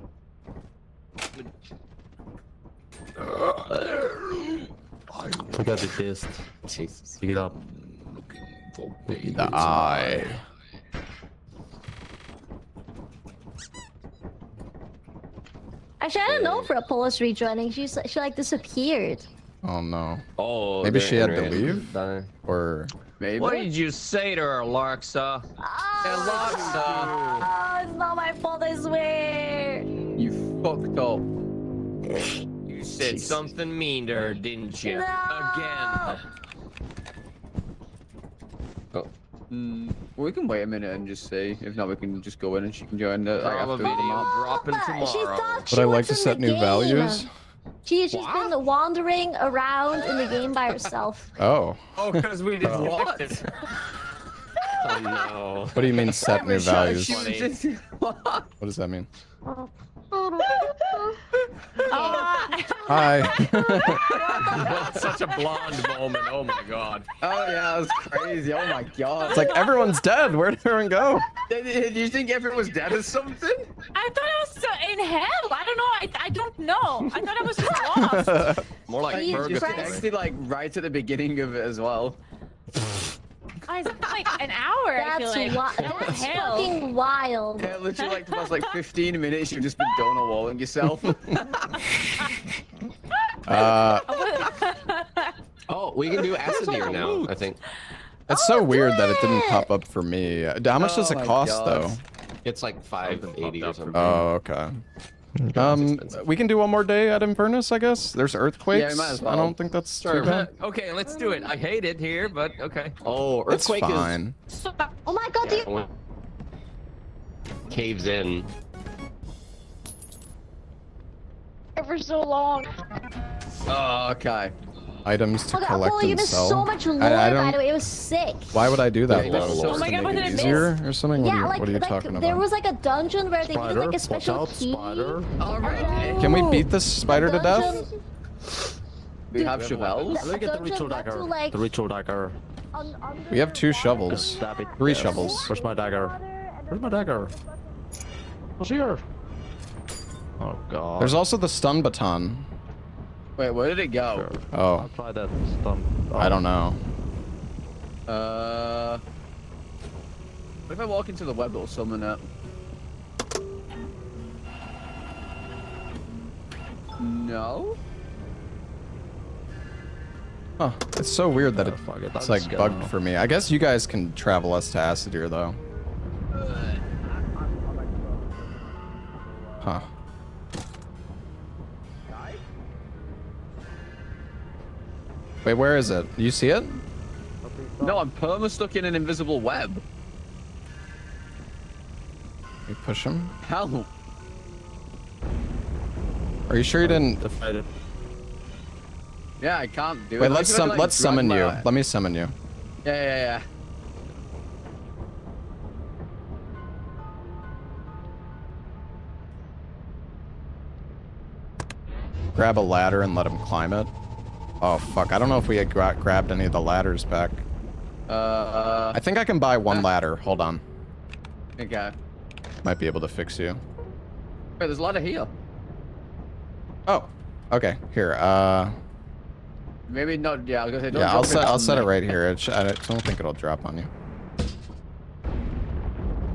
We got the test. Jesus. Pick it up. The eye. Actually, I don't know for Apollo's rejoining. She like disappeared. Oh no. Oh. Maybe they're she had to entering. leave? Or Maybe. What did you say to her, Larksa? Oh, it's not my fault, I swear. You fucked up. You said something mean to her, didn't you? No. Again. We can wait a minute and just see. If not, we can just go in and she can join the like, after Probably the mod. dropping She tomorrow. thought would she I like was to in set the new game. values? She's just been wandering around in the game by herself. Oh. Oh, because we disconnected. Oh no. What do you mean set new values? She was What just... does that mean? Hi. Hi. That's such a blonde moment. Oh my god. Oh yeah, that was crazy. Oh my god. It's like everyone's dead. Where'd everyone go? Did you think everyone was dead or something? I thought I was in hell. I don't know. I don't know. I thought I was lost. More like Jesus Just purgatory. Christ. connected like right at the beginning of it as well. I guys, it's like an hour. I feel That's like. that's Hell. fucking wild. Yeah, literally like the past like 15 minutes, you've just been donor walling yourself. Oh, we can do Acidir now, I think. It's so weird that it didn't pop up for me. How much does Oh it my cost, God. though? It's like 580 or something. Oh, okay. We can do one more day at Infernace, I guess. There's earthquakes. Yeah, we might as well. I don't think that's too Sure. bad. Okay, let's do it. I hate it here, but okay. Oh, It's earthquake fine. Oh my god, is caves in. For so long. Oh, okay. Items to Oh, collect Apollo, you and missed sell. so much lore, I by don't. the way. It was sick. Why would I do that? Yeah, though? so Oh my God, Make what it did I easier or something? Yeah, what are you like talking there about? was like a dungeon where they needed Spider, like a watch special out, key. spider. Alright. Can we Oh, beat this spider to death? dungeon- We have shovels. Let me get the dungeon ritual led to, dagger. like, The ritual dagger. under We have 2 water. shovels. Stab it. 3 Yes. shovels. Where's my dagger? Where's my dagger? What's here? Oh god. There's also the stun baton. Wait, where did it go? Oh, I'll try that stun. I don't know. What if I walk into the web, it'll summon it? No? Huh. It's so weird that fuck it, it's I'm like just bugged gonna- for me. I guess you guys can travel us to Acidir though. Huh. Wait, where is it? You see it? No, I'm perma stuck in an invisible web. You push him? How? Are you sure you didn't? Defeated. Yeah, I can't do it. Wait, Like, let's if I, like, let's drag summon my- you. Let me summon you. Yeah. Grab a ladder and let him climb it. Oh fuck! I don't know if we had grabbed any of the ladders back. I think I can buy one ladder. Hold on. Okay. Might be able to fix you. Wait, there's a ladder here. Oh. Okay. Here. Maybe not. Yeah, I was gonna say. Don't Yeah, drop I'll on set it me. right here. I don't think it'll drop on you.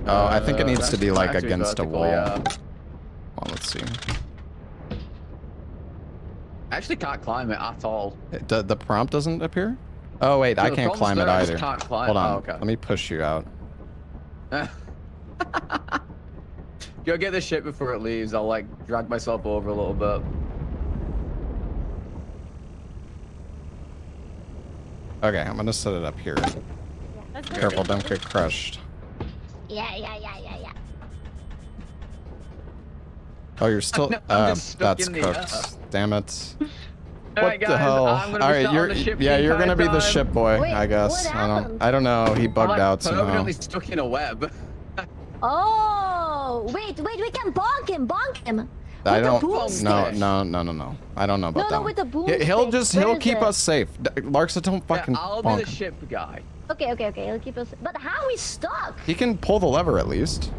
Oh, I think it needs to be like actually against a vertical, wall. yeah. Well, let's see. I actually can't climb it at all. The prompt doesn't appear? Oh wait, No, I the can't prompt's climb it there, I just either. can't climb. Hold on. Oh, okay. Let me push you out. Go get the ship before it leaves. I'll like drag myself over a little bit. Okay, I'm gonna set it up here. Let's go. Careful, don't get crushed. Yeah. Oh, you're still. No, I'm just stuck That's in the cooked. Damn it. Alright, What the guys, hell? I'm gonna be All right, sat on you're the ship yeah, the you're gonna be entire the time. ship boy, Wait, I guess. what I happened? don't know. He I'm bugged like out somehow. permanently stuck in a web. Oh, wait, we can bonk him. I With the don't. boomstick. No. I don't know about that. No, with the He'll boomstick. just Where he'll is keep it? us safe. Larksa, don't fucking Yeah, I'll be bonk the him. ship guy. Okay, he'll keep us. But how are we stuck? He can pull the lever at least.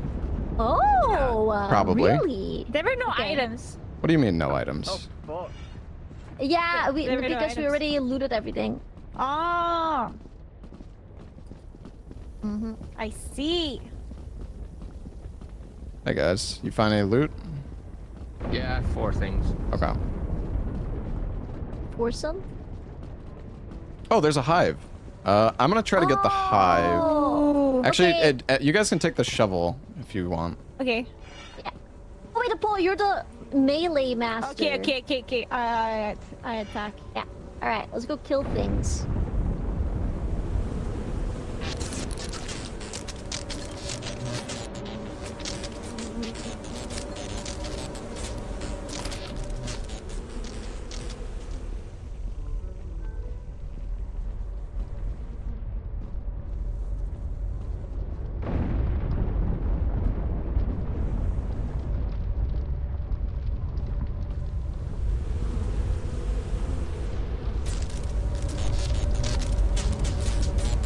Oh, Probably. Really? There were no Okay. items. What do you mean no items? Oh, fuck. Yeah, There were no because we items. already looted everything. Oh. I see. Hey guys, you find any loot? Yeah, 4 things. Okay. Foursome? Oh, there's a hive. I'm gonna try to get the hive. Oh, Actually, okay. you guys can take the shovel if you want. Okay. Oh, wait, Paul, you're the melee master. Okay. I attack. Yeah. All right, let's go kill things.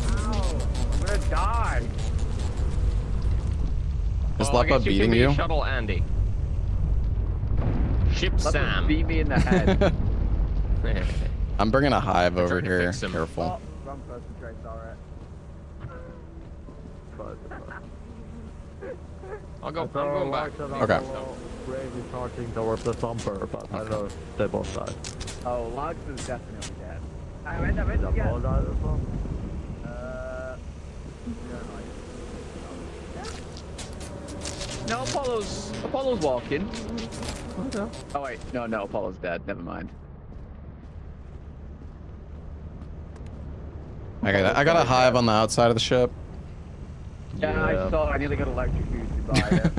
I'm gonna die. Is Oh, I Leppa guess you can beating be you? Shuttle Andy. Ship Let them Sam. beat me in the head. I'm bringing a hive I'm over trying to here. fix him. Careful. Wrong person, Trace, alright. fine. I'm going back. Okay. Bravely charging towards the thumper, but I don't know if they both died. Oh, Logs is definitely dead. Is Apollo died as well? No, Apollo's walking. Okay. Oh wait, no, Apollo's dead. Never mind. I got a hive on the outside of the ship. Yeah, I saw. I nearly got electrocuted by it.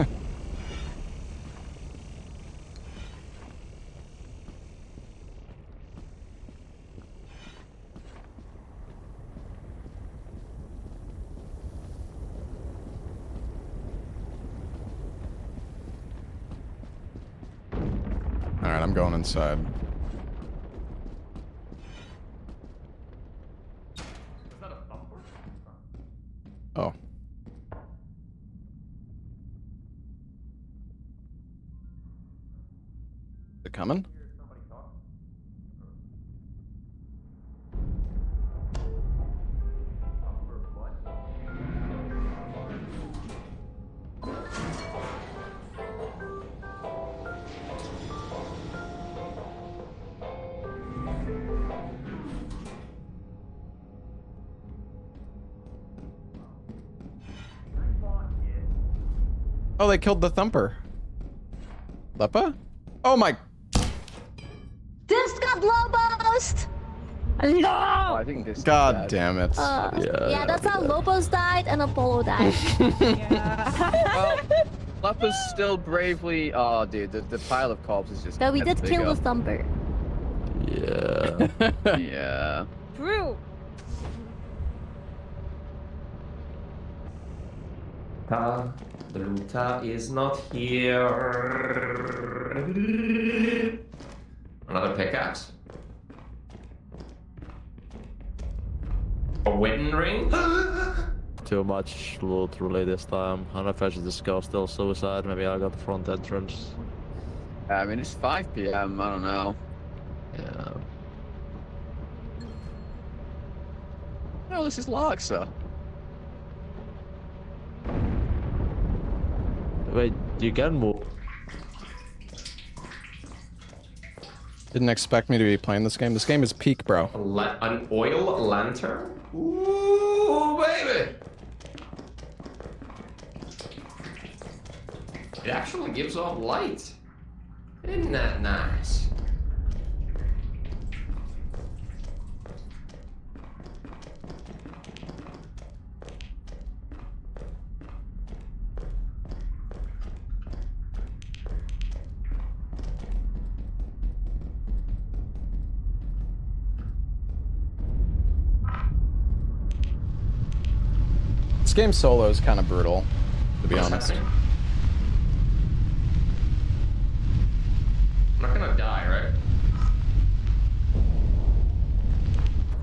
All right, I'm going inside. Oh. Is it coming? Oh, they killed the thumper. Lepa? Oh my. This got Lobos! No! Oh, I think this. God damn it. Yeah, that's how Lobos died and Apollo died. Well, Lepa's still bravely. Oh, dude, the pile of corpses just. But we gets did kill bigger. the Thumper. Yeah. Yeah. True. The Ruta is not here. Another pickaxe. A Witten ring? Too much loot really this time. I don't know if I should just go still suicide. Maybe I got the front entrance. I mean, it's 5 p.m. I don't know. Yeah. No, this is Larksa. Wait, you can move. Didn't expect me to be playing this game. This game is peak, bro. An oil lantern? Ooh, baby! It actually gives off light. Isn't that nice? This game solo is kind of brutal, to be honest. I'm not gonna die, right?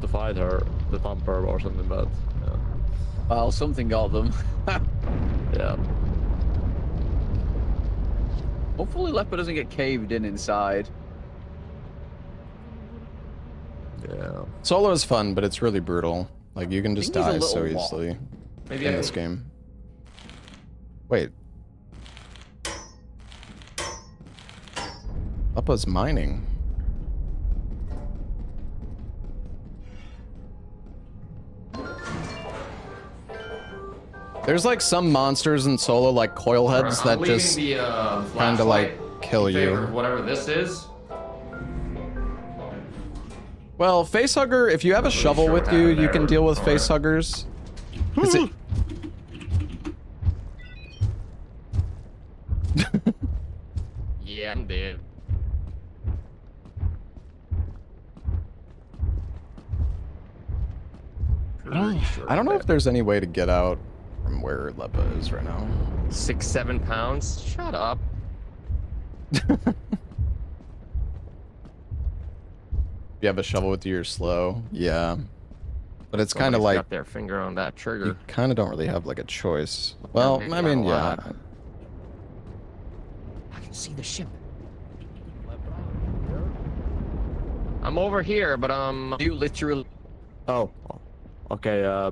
To fight her, the thumper or something, but yeah. Well, something got them. Yeah. Hopefully, Leper doesn't get caved in inside. Yeah. Solo is fun, but it's really brutal. Like, you can just think he's a die so little lost. easily Maybe in I this can... game. Wait. Lepa's mining. There's like some monsters in solo, like coil heads, I'm that leaving just the, kind of like flashlight kill in favor you. of whatever this is. Well, facehugger, if you have a shovel sure with what you, happened you there. can deal with Alright. facehuggers. Is it? Yeah, I'm dead. I don't know if there's any way to get out from where Lepa is right now. 6-7 pounds? Shut up. You have a shovel with you, you're slow. Yeah. But it's kind of Somebody's like, got their finger on that trigger. you kind of don't really have like a choice. Well, maybe I mean, not a yeah. lot. I can see the ship. I'm over here, but You literally. Oh. Okay,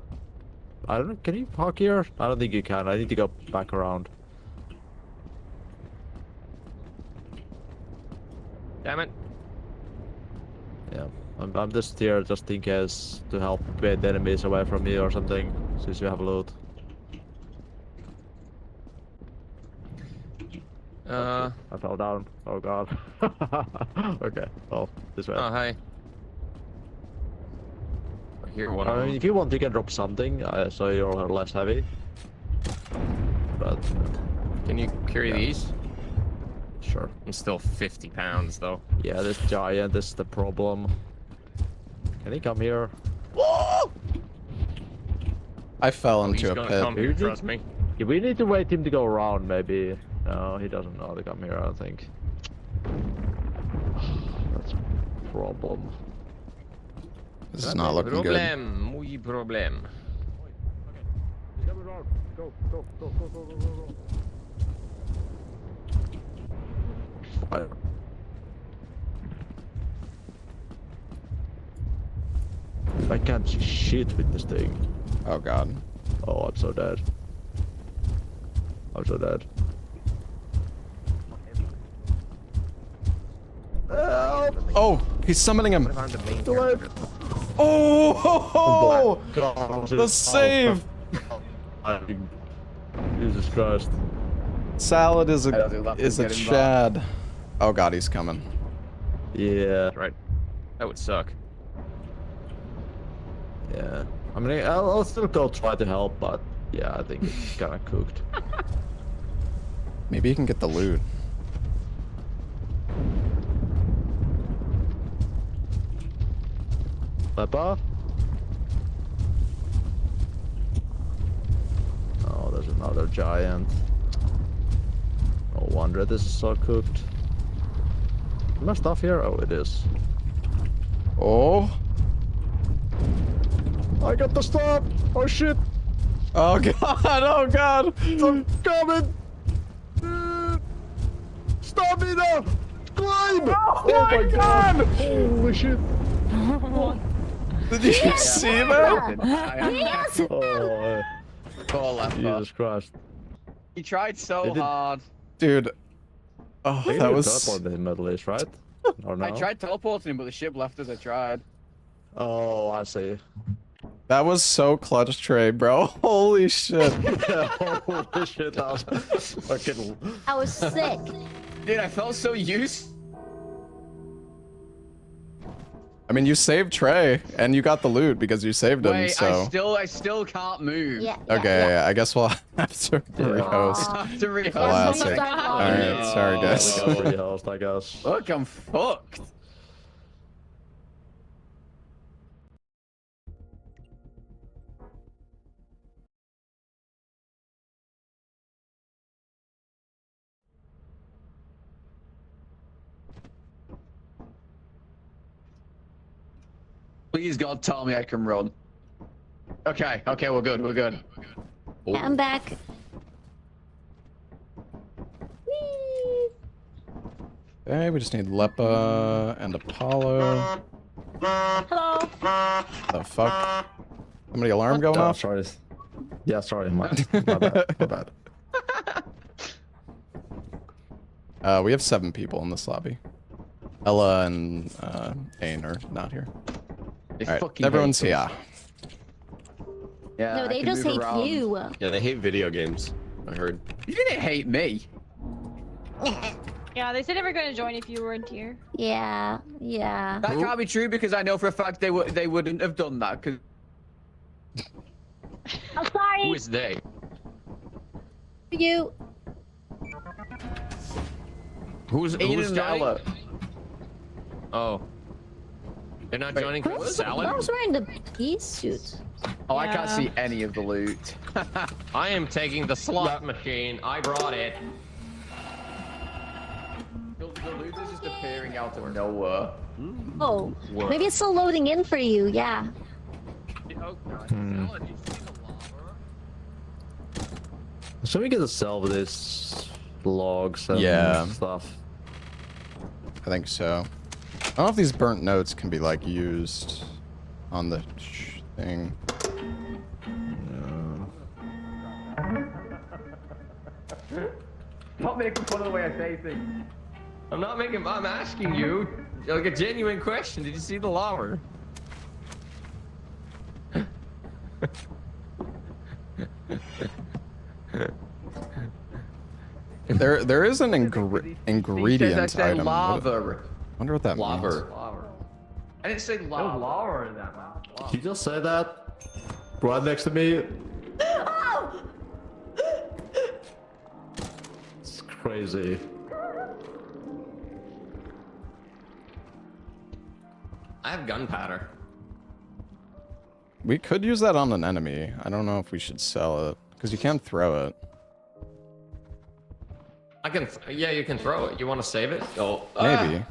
I don't know. Can you park here? I don't think you can. I need to go back around. Damn it. Yeah. I'm just here just in case to help get enemies away from me or something. Since you have loot. I fell down. Oh god. Okay. Oh, this way. Oh, hi. I hear one I of mean, them. if you want, you can drop something, so you're less heavy. But Can you carry these? sure. I'm still 50 pounds though. Yeah, this giant is the problem. Can he come here? I fell He's into a gonna pit. come here, trust me. Yeah, we need to wait him to go around, maybe. No, he doesn't know to come here, I don't think. That's a problem. This is not looking good. Problem, muy problem. Go, go, go, go, go, go, go. Fire. I can't see shit with this thing. Oh god. Oh, I'm so dead. I'm so dead. Oh, he's summoning him. Oh, the save. Jesus Christ. Salad is I don't think a that is a will get him Chad. Oh god, he's coming. Yeah. Right. That would suck. Yeah. I mean, I'll still go try to help, but yeah, I think it's kind of cooked. Maybe you can get the loot. Peppa? Oh, there's another giant. No wonder this is so cooked. Is my stuff here? Oh, it is. Oh. I got the stuff! Oh shit! Oh god. Oh god. I'm coming! Stop me now! Climb! Oh my god. Holy shit! Did you see that? Yes! Oh, Poor Lefper. Jesus Christ. He tried so They did- hard. Dude. Oh, They that did was. teleport him at least, right? Or no? I tried teleporting him, but the ship left as I tried. Oh, I see. That was so clutch, Trey, bro. Holy shit. Holy shit, that was fucking... I was sick. Dude, I felt so used. I mean, you saved Trey, and you got the loot because you saved him. Wait, So. I still can't move. Yeah. Okay, yeah, I guess we'll have to rehost. To rehost. Classic. Oh, Alright, sorry guys. We got rehost, I guess. Look, I'm fucked. Please, God, tell me I can run. Okay, okay, we're good, we're good. Yeah, I'm back. Whee! Okay, we just need Lepa and Apollo. Hello. The fuck? Somebody alarm going off? Sorry. Yeah, sorry, my bad, my bad. We have 7 people in this lobby. Ella and Ain are not here. They Alright, fucking everyone's hate us. here. Yeah, No, I they can just move hate around. you. Yeah, they hate video games. I heard. You didn't hate me. Yeah, they said they were going to join if you weren't here. Yeah, yeah. That can't be true because I know for a fact they wouldn't have done that. Cause I'm sorry. Who is they? You. Who's Ian who's and joining? Ella. Oh. They're not joining Who's I Salad? was wearing the pea suit. Oh, I can't Yeah. see any of the loot. I am taking the slot machine. I brought it. The loot is just appearing out of nowhere. Oh, Work. maybe it's still loading in for you. Yeah. So we get to sell these logs and Yeah. stuff. I think so. I don't know if these burnt notes can be like used on the thing. Yeah. Stop making fun of the way I say things. I'm not making. I'm asking you like a genuine question. Did you see the lava? There is an ingredient I said item. lava. Wonder what that Lava. means. Lava. I didn't say lava. Lava in that man. Wow. He just said that right next to me. Oh! It's crazy. I have gunpowder. We could use that on an enemy. I don't know if we should sell it because you can throw it. I can. Yeah, you can throw it. You want to save it? Oh, Maybe.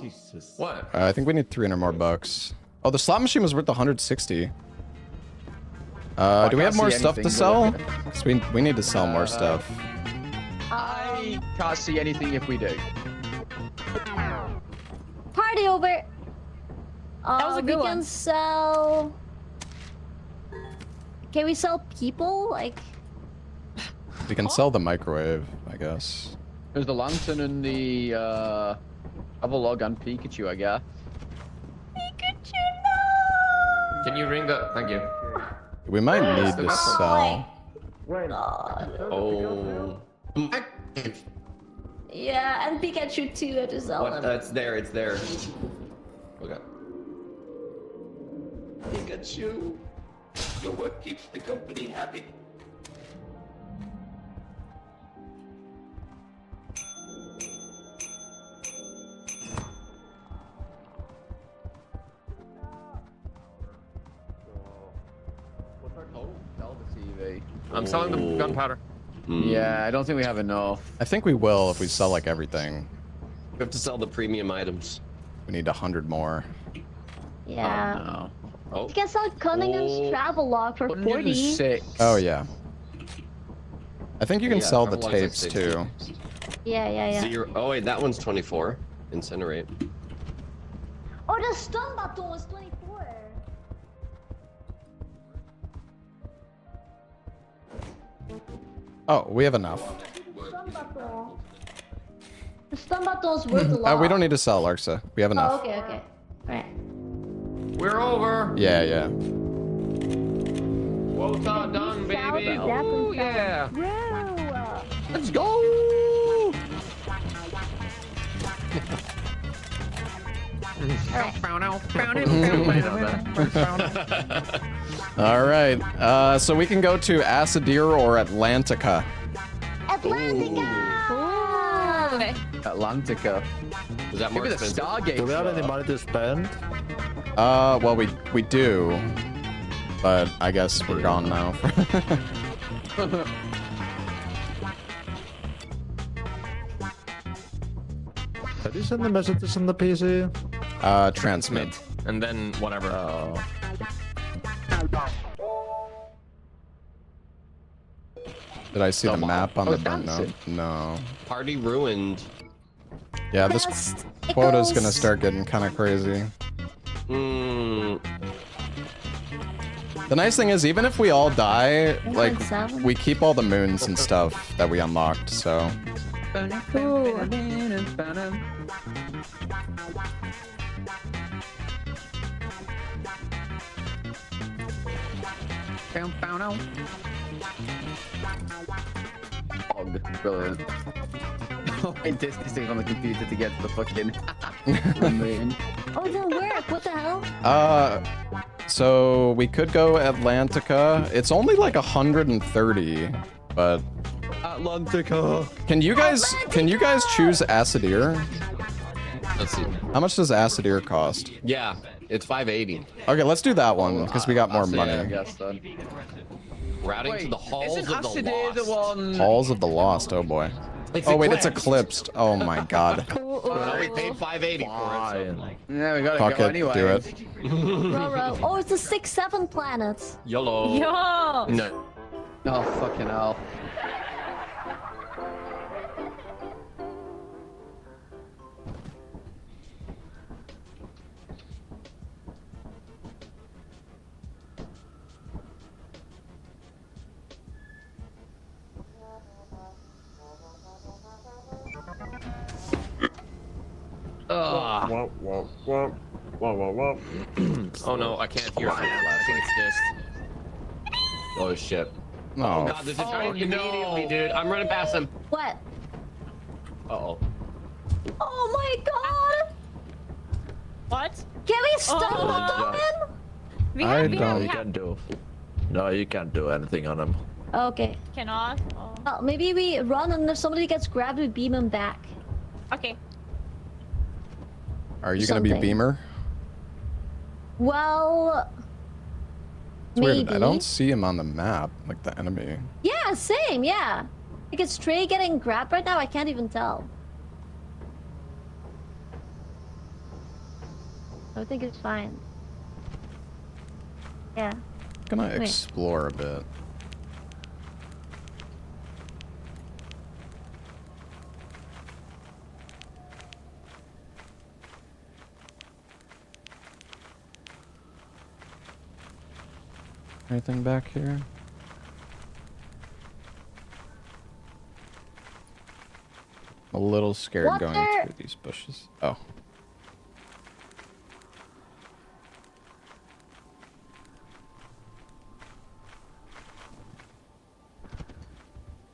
Jesus. What? I think we need 300 more bucks. Oh, the slot machine was worth 160. Do we have can't more see stuff to anything, sell? but- 'Cause we need to sell more stuff. I can't see anything if we do. Party over. That was a good we can one. sell. Can we sell people? Like, We can sell the microwave, I guess. There's the lantern and the Avalog and Pikachu, I guess. Pikachu, no! Can you ring the? Thank you. We might need to sell. Oh. Yeah, and Pikachu too. I have to sell What? them. It's there. It's there. Okay. Pikachu. You're what keeps the company happy. Sell the TV. I'm selling the gunpowder. Yeah, I don't think we have enough. I think we will if we sell like everything. We have to sell the premium items. We need 100 more. Yeah. No. Oh. You can sell Cunningham's travel log for 40. 106. Oh yeah. I think you can Yeah, sell the travel logs tapes at too. 60. Yeah. Zero. Oh wait, that one's 24. Incinerate. Oh, the stun button was 24. Oh, we have enough. Stun button. The stun button was worth a lot. We don't need to sell Larsa. We have Oh, enough. okay. Alright. We're over. Yeah. Quota done, baby. Ooh, yeah. Let's go. All right. So we can go to Acidir or Atlantica. Atlantica! Atlantica. Is that more Maybe the expensive? Stargate. Do we have any shot. money to spend? Well, we do, but I guess we're gone now. Have you sent the messages on the PC? Transmit. And then whatever. Oh. Did I see the map on the button? No. dancing. No. Party ruined. Yeah, this Best quota's gonna pickles. start getting kind of crazy. Mm, The nice thing is, even if we all die, like, 107. we keep all the moons and stuff that we unlocked, so... Cool. Brilliant. Oh, I did this thing on the computer to get to the fucking moon. Oh, it didn't work. What the hell? So we could go Atlantica. It's only like 130, but Atlantica. can you guys choose Acidir? let's see. How much does Acidir cost? Yeah, it's 580. Okay, let's do that one because we got more I money. guess then. Routing to the halls isn't of the Acidir lost. the one? Halls of the Lost. Oh boy. It's Oh wait, it's eclipsed. Oh my god. Well, we paid 580 for it. So. Yeah, we gotta Fuck go it, anyway. do it. Roro. Oh, it's the 6-7 planets. YOLO. Yo! No. Oh, fucking hell. Oh no, I can't hear. I think it's this. Oh shit. No. Oh god, there's a giant immediately, dude. I'm running past him. What? Uh-oh. Oh my god! What? Can we stop Oh. him? We I have, we don't- have, You we have. can do. No, you can't do anything on him. Okay. Cannot. Oh. Well, maybe we run and if somebody gets grabbed, we beam him back. Okay. Are you gonna be Something. Beamer? Well, It's weird. maybe. I don't see him on the map, like the enemy. Yeah, same. Yeah. Like is Trey getting grabbed right now? I can't even tell. I think it's fine. Yeah. Gonna Wait. explore a bit. Anything back here? I'm a little scared going Water! through these bushes. Oh.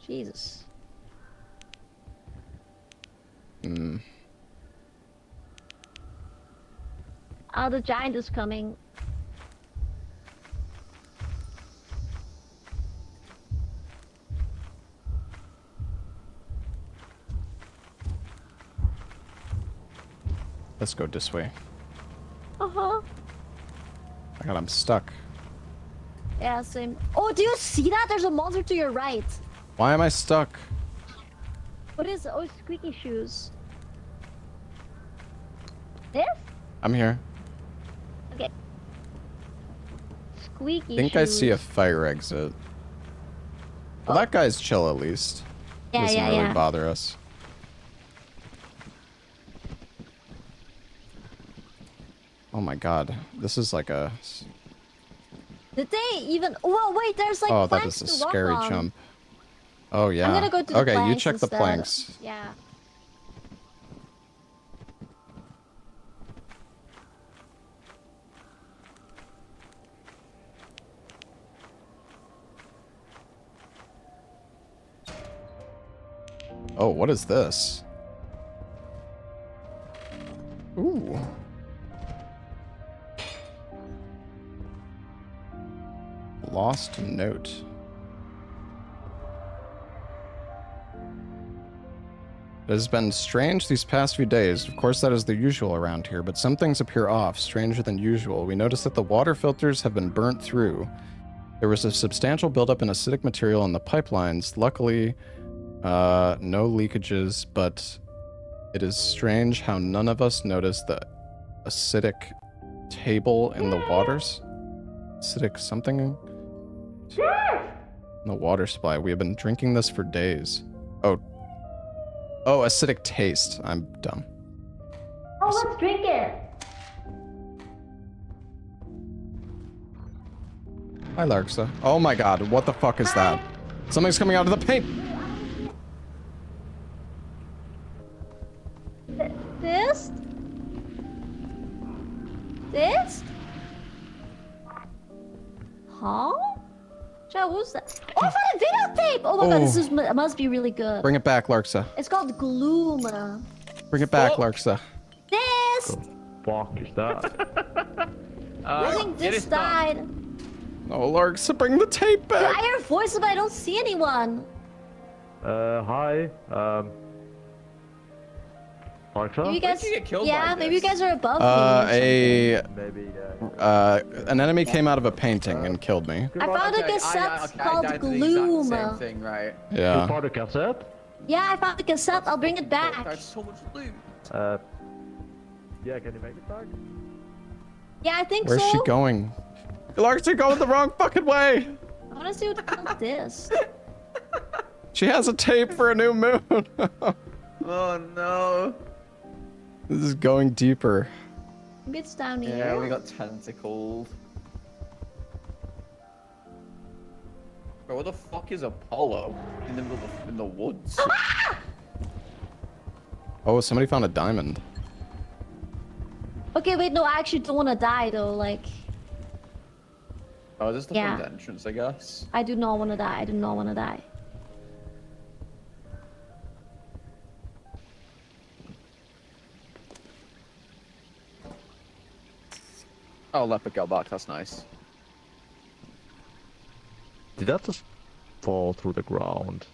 Jesus. Hmm. Oh, the giant is coming. Let's go this way. Uh-huh. I God, I'm stuck. Yeah, same. Oh, do you see that? There's a monster to your right. Why am I stuck? What is it? Oh, squeaky shoes. This? I'm here. Okay. Squeaky I think shoes. I see a fire exit. Well, that guy's chill at least. Yeah, Doesn't yeah, really yeah. bother us. Oh my god, this is like a... Did they even? Whoa, wait! There's like Oh, that planks is a to walk scary on. jump. Oh yeah. I'm gonna go to the okay, you planks check the instead. planks. Yeah. Oh, what is this? Ooh. Lost note. It has been strange these past few days. Of course, that is the usual around here, but some things appear off, stranger than usual. We notice that the water filters have been burnt through. There was a substantial buildup in acidic material in the pipelines. Luckily, no leakages, but it is strange how none of us noticed the acidic table in the waters. Acidic something in the water supply. We have been drinking this for days. Oh, acidic taste. I'm dumb. Oh, let's drink it. Hi, Larksa. Oh my god, what the fuck is that? Something's coming out of the paint! This? This? Huh? Chat, what was that? Oh, I found a videotape! Oh my god, this is must be really good. Bring it back, Larksa. It's called Gloom. Bring it back, Larksa. This! Fuck is that? I think it this is done. died. No, Larksa, bring the tape Dude, back! I hear voices, but I don't see anyone. Hi. Alexa? Maybe you guys, you get killed yeah, by maybe you this? guys are above me. or something. Maybe. An enemy came out of a painting and killed me. I found a cassette I called died to the Gloom. exact same thing, right? You Yeah. found a cassette? Yeah, I found the cassette. I'll bring it back. There's so much loot. Yeah, can you make it back? Yeah, I think Where's so. she going? Larksa, going the wrong fucking way! I want to see what the hell this. She has a tape for a new moon! Oh no. This is going deeper. Maybe it's down Yeah, here. we got tentacles. Bro, what the fuck is Apollo in the middle of in the woods? Oh, somebody found a diamond. Okay, wait, no, I actually don't want to die though. Like, Oh, this is the Yeah. front entrance, I guess. I do not want to die. I do not want to die. Oh, leopard go back. That's nice. Did that just fall through the ground?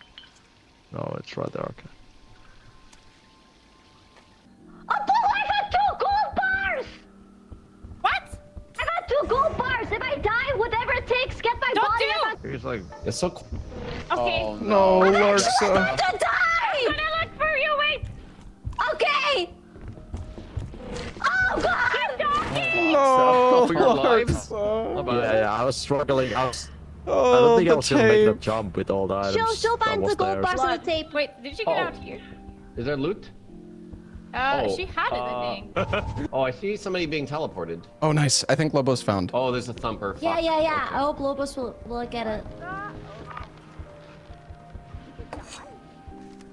No, it's right there. Okay. Oh, Paul, I got 2 gold bars! What? I got 2 gold bars! If I die, whatever it takes, get my Don't body. do! I got... He's like, it's so cool. Okay. Oh, No, I'm Larsa. going to I'm die! gonna look for you. Wait. Okay! Oh, God! No, For your lives. Larsa. Yeah, I was struggling. I Oh, don't think I the was gonna make the tape. jump with all the items. She'll find the almost gold there. bars on the tape. Wait, did you get out here? Is there loot? Oh, She had it, I think. Oh, I see somebody being teleported. Oh, nice. I think Lobo's found. Oh, there's a thumper. Yeah, Fuck. yeah, yeah. Okay. I hope Lobos will get it.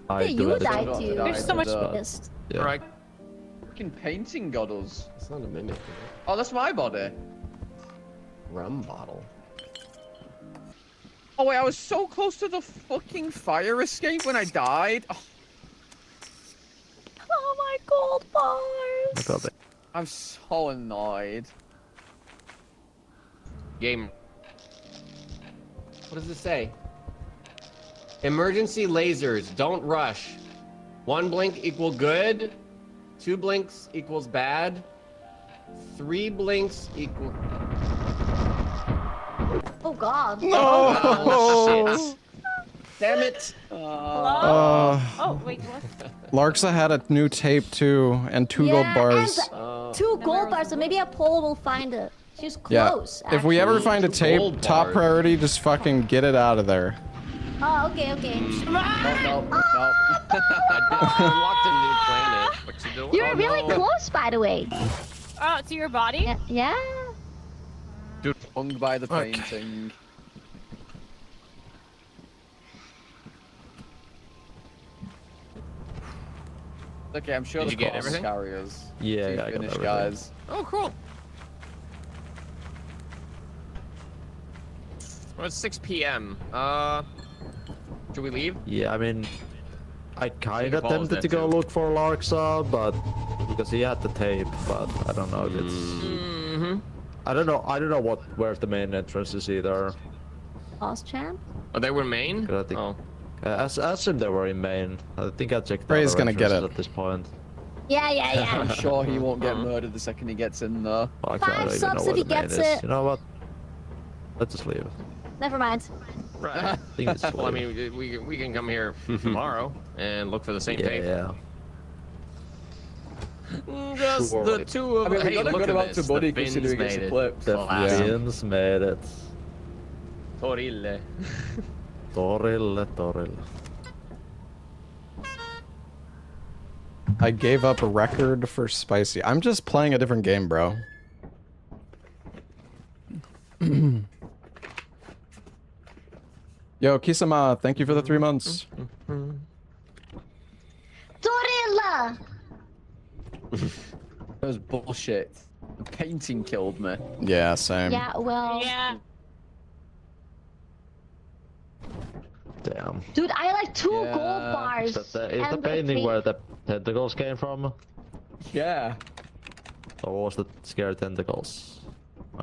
I Hey, do you have the died tape. too. There's so much- Missed. Yeah. Right. Fucking painting goddles. It's not a mimic. Is it? Oh, that's my body. Rum bottle. Oh wait, I was so close to the fucking fire escape when I died. Oh, Oh my gold bars! I got it. I'm so annoyed. Game. What does it say? Emergency lasers. Don't rush. 1 blink equal good. 2 blinks equals bad. 3 blinks equal. Oh God. No. Oh, shit. Damn it. Oh, wait, what? Larsa had a new tape too, and 2 gold Yeah, bars. and 2 gold bars, so maybe a pole will find it. She's Yeah. close. If we ever actually. find a 2 tape, gold top bars. priority, just fucking get it out of there. Oh, okay, okay. No, no, no. I unlocked a new planet. What you doing? You're Oh, really no. close, by the way. Oh, to your body? Yeah. Hung by the Okay. painting. Okay, I'm sure Did the you get cross everything? carriers. Yeah, Two yeah, I got finished everything. guys. Oh, cool. Well, it's 6 p.m. Should we leave? Yeah, I mean, I kind of Paul's tempted there to go too. look for Larsa, but because he had the tape, but I don't know if it's. Mm-hmm. I don't know where the main entrance is either. Lost champ? Oh, they were main? 'Cause I think- Oh. I assume they were in main. I think I checked. the Ray's other gonna get entrances it. at this point. Yeah, yeah, yeah. I'm sure he won't get murdered the second he gets in there. Like, 5 I don't even subs know if where he the main gets is. it. You know what? Let's just leave. Never mind. Right. I think it's Well, I mean, we can come here tomorrow and look for the same tape. yeah. Just Sure. the two of I mean, we hey, gotta look go at back this. to Buddy the Finns considering it's made it. eclipsed. The Classic. Finns made it. Torille. Torille. I gave up a record for spicy. I'm just playing a different game, bro. Yo, Kisama, thank you for the 3 months. Torilla! That was bullshit. The painting killed me. Yeah, same. Yeah, well. Yeah. Damn. Dude, I like 2 Yeah. gold bars. Is the and painting three- where the tentacles came from? Yeah. Or was the scary tentacles?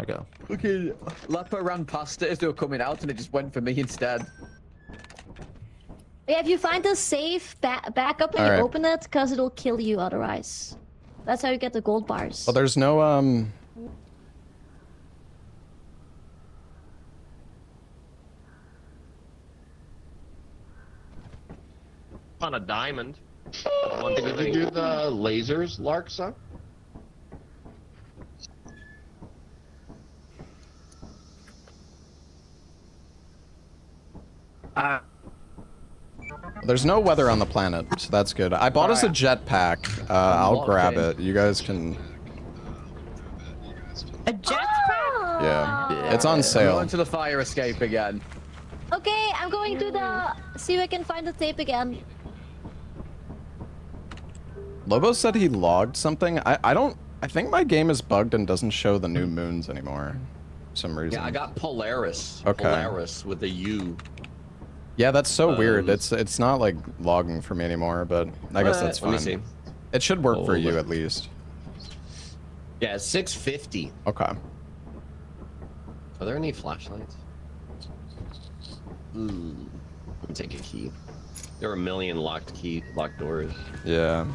Okay. Okay, Leper ran past it as they were coming out and it just went for me instead. Yeah, if you find a safe back up and Alright. you open it, because it'll kill you otherwise. That's how you get the gold bars. Well, there's no, On a diamond. Did you do the lasers, Larksa? there's no weather on the planet, so that's good. I bought us a jetpack. I'll grab it. You guys can. A jetpack? Yeah, it's on I'm sale. going to the fire escape again. Okay, I'm going to the... See if I can find the tape again. Lobo said he logged something. I don't I think my game is bugged and doesn't show the new moons anymore. For some reason. Yeah, I got Polaris. Okay. Polaris with a U. Yeah, that's so weird. It's not like logging for me anymore, but I guess that's fine. Let me see. It should work for you at least. Yeah, it's 650. Okay. Are there any flashlights? Let me take a key. There are a million locked doors. Yeah.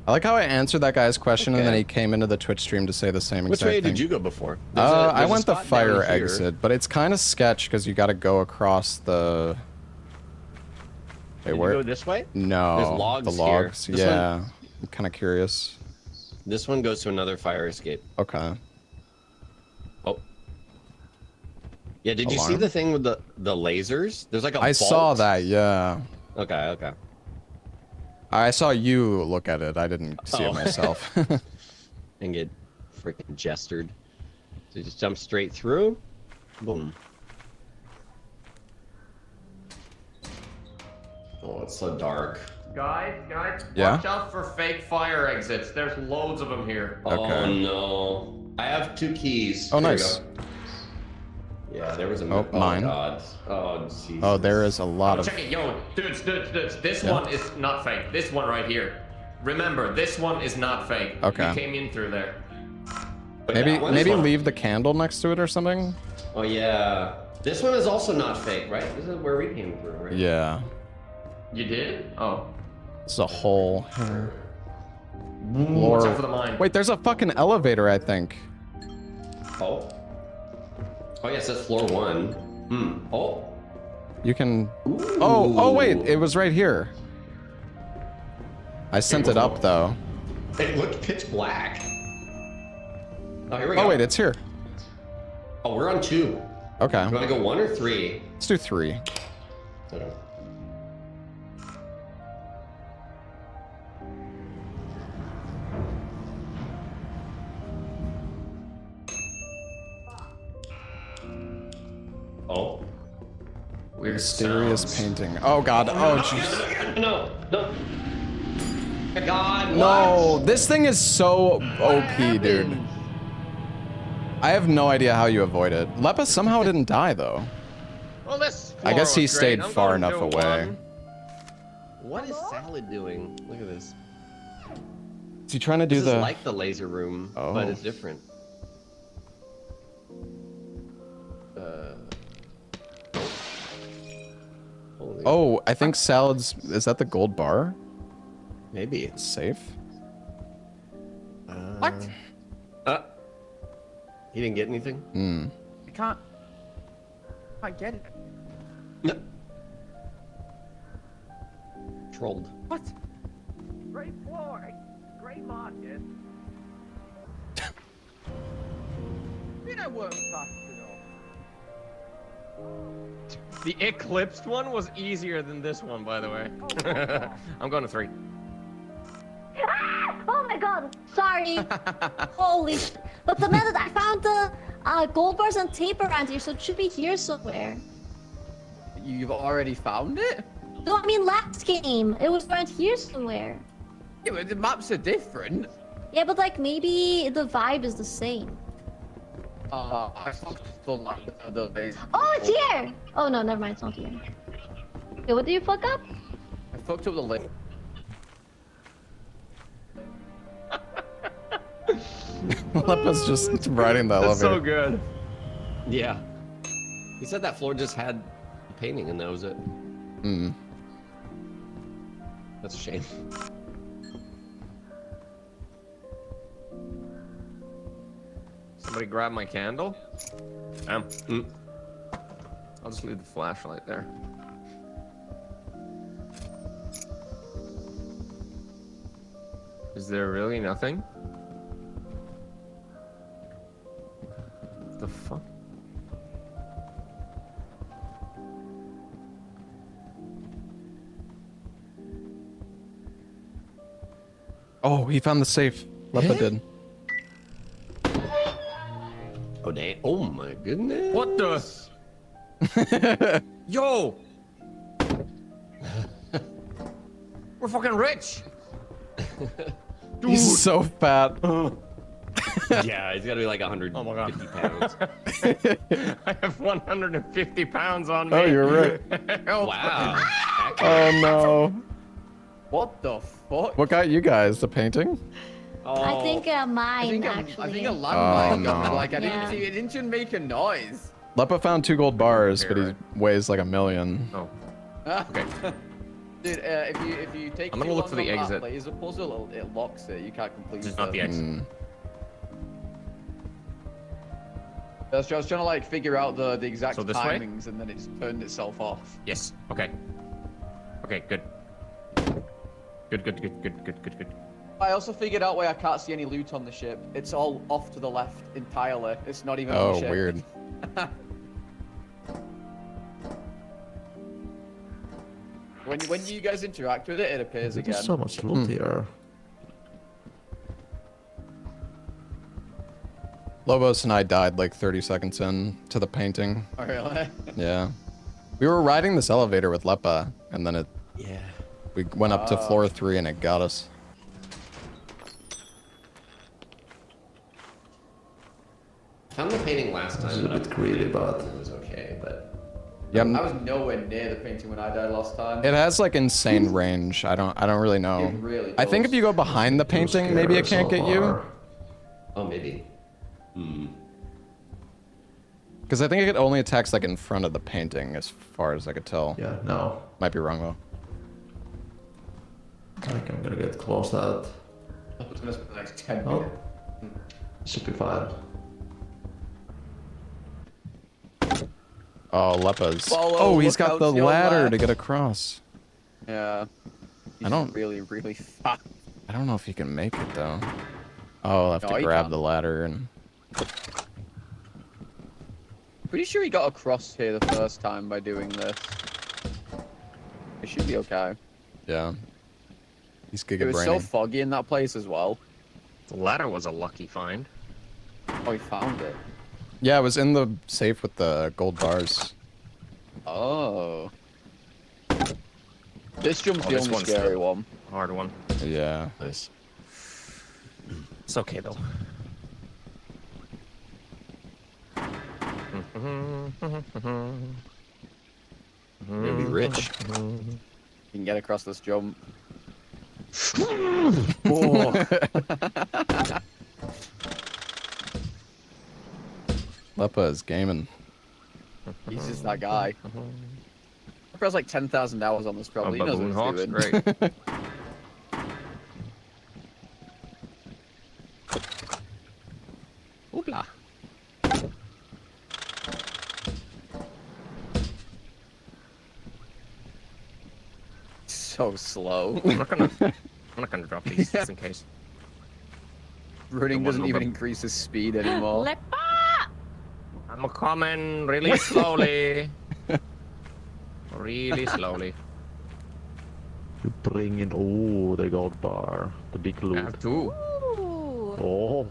I like how I answered that guy's question and then he came into the Twitch stream to say the same exact thing. Which way did you go before? I went the fire exit, but it's kind of sketch because you got to go across the... Did you go this way? No. There's logs the logs. here. Yeah. I'm kind of curious. This one goes to another fire escape. Okay. Oh. Yeah, did you see the thing with the lasers? There's like a I saw that, yeah. Okay, okay. I saw you look at it. I didn't see it myself. And get freaking gestured. So you just jump straight through. Boom. Oh, it's so dark. Guys, Yeah? watch out for fake fire exits. There's loads of them here. Okay. Oh no. I have 2 keys. Oh, Here you nice. go. Yeah, there was a... Oh, mine. God. Oh, Jesus. Oh, there is a lot of... Check it, yo, dudes. This one is not fake. This one right here. Remember, this one is not fake. Okay. We came in through there. But Maybe that one is maybe fine. leave the candle next to it or something? Oh, yeah. This one is also not fake, right? This is where we came through, right? Yeah. You did? Oh. There's a hole here. Watch out for the mine. Wait, there's a fucking elevator, I think. Oh. Oh, yeah, it says floor 1. Oh. You can... Oh, wait, it was right here. I sent it up, though. It looked pitch black. Oh, here we go. Oh, wait, it's here. Oh, we're on 2. Okay. You want to go 1 or 3? Let's do 3. Oh. Weird Mysterious sounds. painting. Oh, God. Oh, jeez. No. God, No, this thing is so OP, dude. I have no idea how you avoid it. Leppa somehow didn't die, though. Well, this I guess he was great. stayed I'm far going enough to away. 1. What is Salad doing? Look at this. Is he trying to do This the... is like the laser room, but it's different. Oh, I think Salad's... Is that the gold bar? Maybe. It's safe? What? He didn't get anything? I can't get it. No. Trolled. What? Great floor, great market. You know what I'm The eclipsed one was easier than this one, by the way. I'm going to 3. Ah! Oh my god! Sorry. Holy sh! But the minute I found the gold bars and tape around here, so it should be here somewhere. You've already found it? No, I mean last game. It was around here somewhere. Yeah, but the maps are different. Yeah, but like maybe the vibe is the same. I fucked the base. Oh, it's here! Oh no, never mind, it's not here. Okay, what do you fuck up? I fucked up the link. Leppa's just riding the elevator. That's so good. Yeah. He said that floor just had a painting and that was it. That's a shame. Somebody grab my candle. I'll just leave the flashlight there. Is there really nothing? the fuck? Oh, he found the safe. Lepa did. Oh, dang. Oh, my goodness. What the? Yo! We're fucking rich! He's so fat. Yeah, he's got to be like 150 Oh my God. pounds. I have 150 pounds on me. Oh, you're right. Help. Wow. Oh no. What the fuck? What got you guys? The painting? I think mine, I actually. think a landmine got me. no. Like, I Yeah. didn't see it didn't make a noise. Lepa found 2 gold bars, but he weighs like 1,000,000. Oh, okay. Dude, if you take I'm gonna too look for long the on that exit. laser puzzle, it locks it. You can't complete This it. is not the exit. I was trying to like figure out the exact So this way? timings, and then it just turned itself off. Yes. Okay. Okay. Good. Good. I also figured out why I can't see any loot on the ship. It's all off to the left entirely. It's not even on the Oh, ship. weird. When you guys interact with it, it appears again. There's so much loot here. Lobos and I died like 30 seconds in to the painting. Oh, really? Yeah. We were riding this elevator with Lepa, and then we went up to floor 3 and it got us. Found the painting last time. It's a bit greedy, but It was okay, but Yeah, I was nowhere near the painting when I died last time. it has like insane range. I don't really know. It really I think does. if you go behind the painting, maybe it can't get you. oh, maybe. Because I think it only attacks like in front of the painting, as far as I could tell. yeah, no. Might be wrong though. I think I'm gonna get close to that. It's gonna spend like 10 Oh, minutes. should be fine. Oh, Lepa's. Follow, Oh, he's look got out the to your ladder to left. get across. Yeah. He's don't- really fast. I don't know if he can make it though. Oh, I'll have No, to he grab can't. the ladder and. Pretty sure he got across here the first time by doing this. It should be okay. Yeah. He's It was so giga-brainy. foggy in that place as well. The ladder was a lucky find. Oh, he found it. Yeah, it was in the safe with the gold bars. Oh. This jump's Oh, the this only one's scary the- one. Hard one. Yeah. Nice. It's okay though. You're gonna be rich. You can get across this jump. Lepa is gaming. He's just that guy. He has like 10,000 hours on this probably. He knows baboon what he's hawks, doing. great. Oopla. So slow. I'm not gonna drop these just in case. Running The one doesn't even little- increase his speed anymore. Lepa! I'm coming really slowly. Really slowly. You bring in, oh, the gold bar, the big I loot. have 2. Ooh. Oh,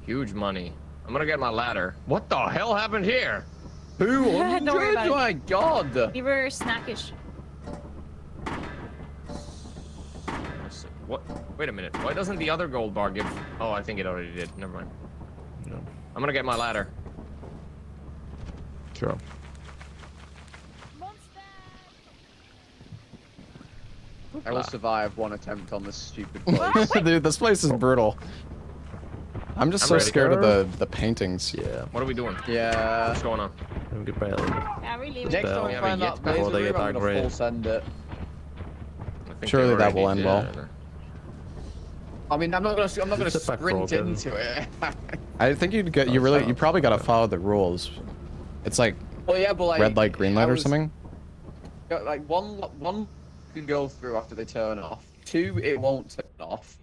Huge money. I'm gonna get my ladder. What the hell happened here? 200? Don't worry about it. My god! We were snackish. What? Wait a minute. Why doesn't the other gold bar give? Oh, I think it already did. Never mind. yeah, I'm gonna get my ladder. sure. I will survive one attempt on this stupid place. Dude, this place is brutal. I'm just I'm so ready. scared of the paintings. Yeah, What are we doing? Yeah. What's going on? I'm good barely. Yeah, we leave Next it. Spell. time we Yeah, find but that yet laser before they room, get I'm gonna aggravated. full send it. I think Surely they that will already end well. did. I mean, I'm not gonna It's a back sprint broken. into it. I think you probably gotta follow the rules. It's like Well, yeah, but like red light, green light I or was- something. Like one can go through after they turn off. 2, it won't turn off.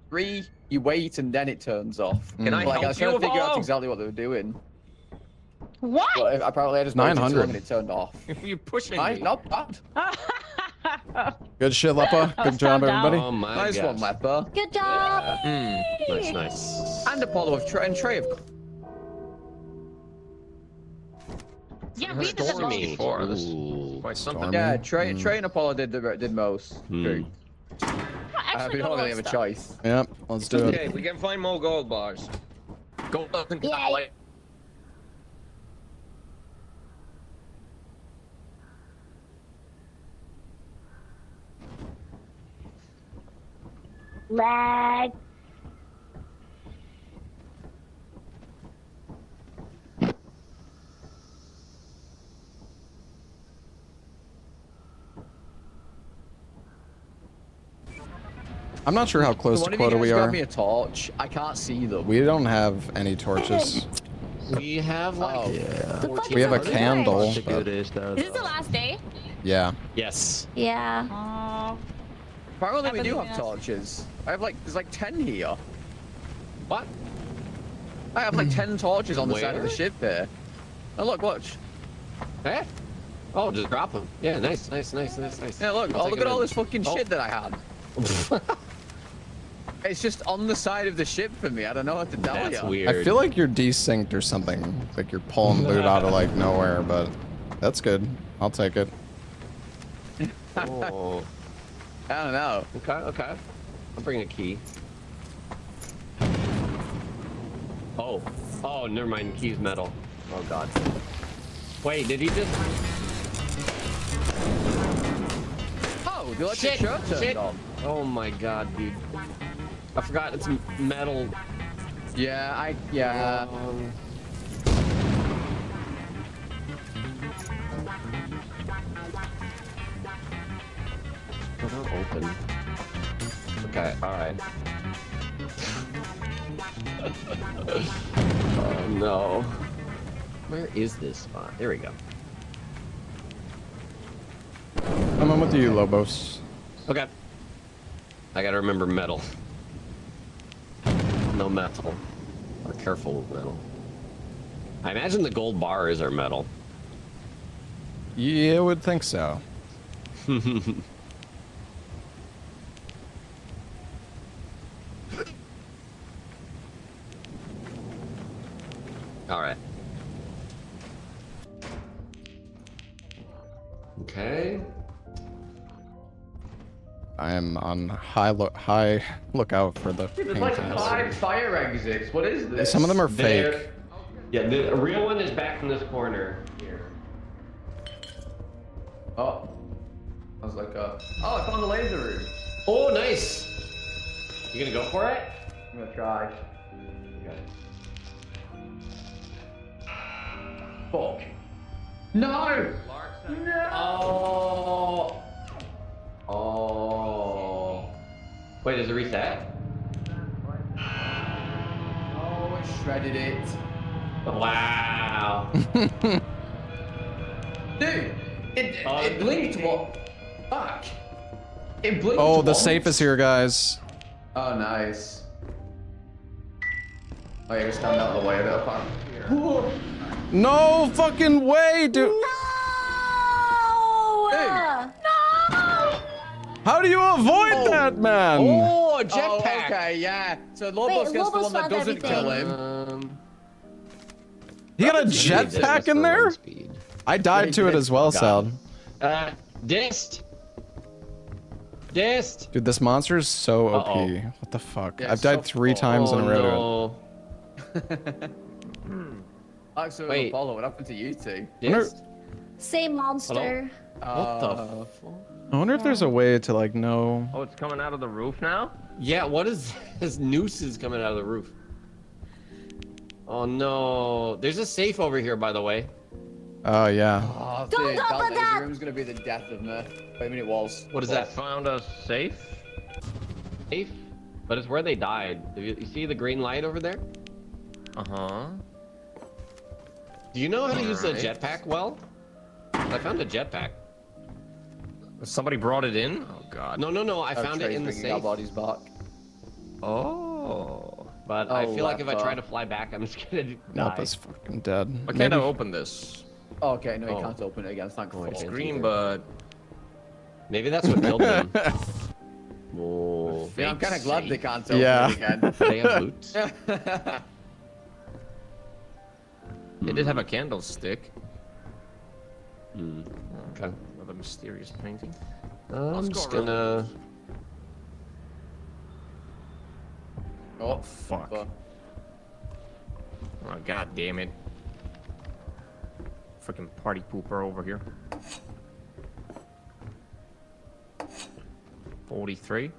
3, you wait and then it turns off. Can I Like, I help was trying you, to figure out Apollo? exactly what they were doing. What? But apparently I just waited too 900. long and it turned off. You're pushing Nice, me. not bad. Good shit, Lepa. I Good was job, found out. everybody. Oh my Nice one, gosh. Leper. Good job. Nice, nice. And Apollo of and Trey of Yeah, we did the Stormy. most. Before, this Ooh. quite something. Stormy. Yeah, Trey and Apollo did most. True. Well, I actually, don't got a really lot have a of choice. Yep, let's do Okay, it. we can find more gold bars. Gold doesn't Yay. calculate. Lag. I'm not sure how close One to of you quota guys we grab are. me a torch. I can't see them. We don't have any torches. We have like Oh. Yeah. We have a 1400. candle. Bunch of But goodies there. Is this the though. last day? yeah. Yes. Yeah. Oh. Apparently we do Happened, have yeah. torches. I have there's like 10 here. What? I have like 10 torches on the side of the Where? ship here. Oh look, watch. Eh? Oh, just drop them. Yeah, nice, nice, nice, nice, nice. Yeah, look. I'll Oh, take look it at all in. this fucking Oh. shit that I had. It's just on the side of the ship for me. I don't know what to tell That's you. weird. I feel like you're desynced or something. Like you're pulling loot out of like nowhere, but that's good. I'll take it. Oh. I don't know. Okay, okay. I'll bring a key. Oh. Oh, never mind. Key's metal. Oh, God. Wait, did he just... Oh, the electric Shit! shirt turned Shit! on. Oh, my God, dude. I forgot it's metal. Yeah, yeah. Not open. Okay, alright. Oh no. Where is this spot? There we go. I'm on with you, Lobos. Okay. I gotta remember metal. No metal. Or careful with metal. I imagine the gold bars are metal. Yeah, I would think so. All right. Okay. I am on high lookout for the There's like paintings. 5 fire exits. What is this? Some of them are There- fake. Yeah, the real one is back in this corner here. Oh. I was like, oh, I found the laser room. Oh, nice. You gonna go for it? I'm gonna try. Okay. Fuck. No! No! Oh. Oh. Wait, does it reset? Oh, it shredded it. Wow. Dude, it blinked what? Fuck. It blinked Oh, the once. safe is here, guys. Oh, nice. Oh, yeah, stand out of the way a bit apart. No fucking way, dude. No! Hey. No! How do you avoid that, man? Oh, jetpack. Okay, yeah. So Lobos gets the Lobos one that found doesn't kill him. He got a jetpack in there? I died to it as well, Sal. Dist. Dist. Dude, this monster is so OP. Uh-oh. What the fuck? Yeah, I've died so- 3 times in a row to it. No. Actually, Wait. Apollo, what happened to you two? Dist? Same monster. What the f- I wonder if there's a way to like know. Oh, it's coming out of the roof now? Yeah, what is this? Nooses coming out of the roof. Oh no. There's a safe over here, by the way. Oh yeah. Oh, Don't dude, go that for laser that. room's gonna be the death of me. Wait a minute, it was. What is Well, that? found a safe? Safe? But it's where they died. You see the green light over there? Uh-huh. Do you know how to use the Alright. jetpack well? I found a jetpack. Somebody brought it in? Oh god. No, no, no. I Oh, found it Trey's in the bringing our safe. bodies back. Oh. But I feel like if I try to fly back, I'm just gonna die. Nappa's fucking dead. Why can't I open this? Okay, no, you Oh. can't open it again. It's not going to Screen, but Maybe that's what killed them. Oh. Yeah, I'm kind of glad they can't open Yeah. it again. They have boots. They did have a candlestick. Okay. Another mysterious painting. I'm just gonna. Oh, Fuck. Oh, god damn it. Freaking party pooper over here. 43.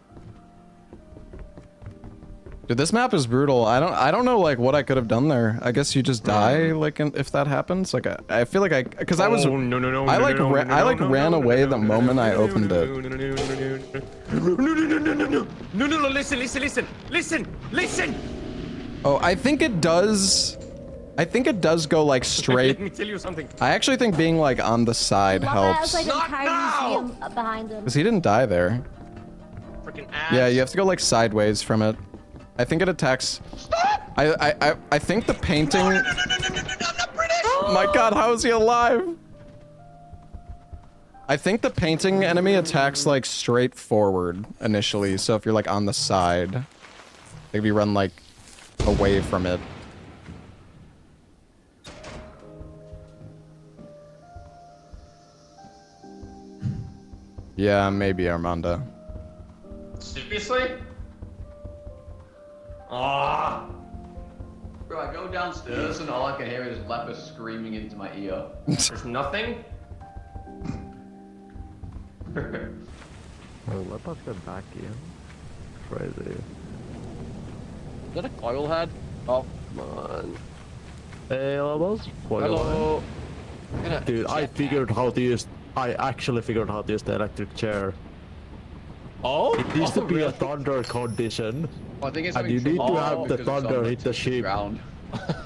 Dude, this map is brutal. I don't know like what I could have done there. I guess you just die like if that happens. Like I feel like because I was Oh, no, I ran away the moment I opened it. No, listen. Oh, I think it does. I think it does go like straight. Let me tell you something. I actually think being like on the side Lava helps. has like an entire museum behind him. Because he didn't die there. Freaking ass. Yeah, you have to go like sideways from it. I think it attacks. I think the painting. I'm not British. Oh my god, how is he alive? I think the painting enemy attacks like straight forward initially. So if you're like on the side, maybe run like away from it. Yeah, maybe Armanda. Seriously? Ah. Bro, I go downstairs and all I can hear is leper screaming into my ear. There's nothing? Oh, Lepa's got back in. Crazy. Is that a coil head? Oh, come on. Hey, Lobos. Hello. Dude, I figured how to use. I actually figured how to use the electric chair. Oh? It needs to be a thunder condition, I think it's and you need to have the because it's thunder on hit the ship. ground.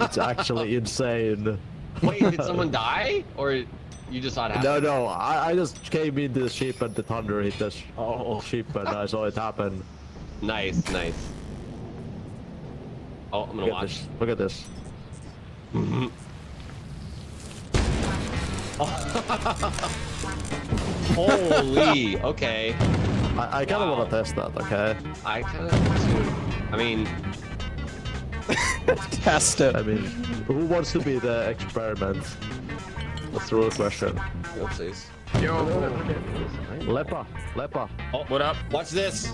It's actually insane. Wait, did someone die? Or you just saw it happen? No, I just came into the ship and the thunder hit the ship and I saw it happen. Nice. Oh, I'm gonna Look at watch. this. Look at this. Holy, okay. I kind of want to test that, okay? I kind of too. I mean, Test it. I mean, who wants to be the experiment? That's the real question. oopsies. Lepa. Oh, what up? Watch this.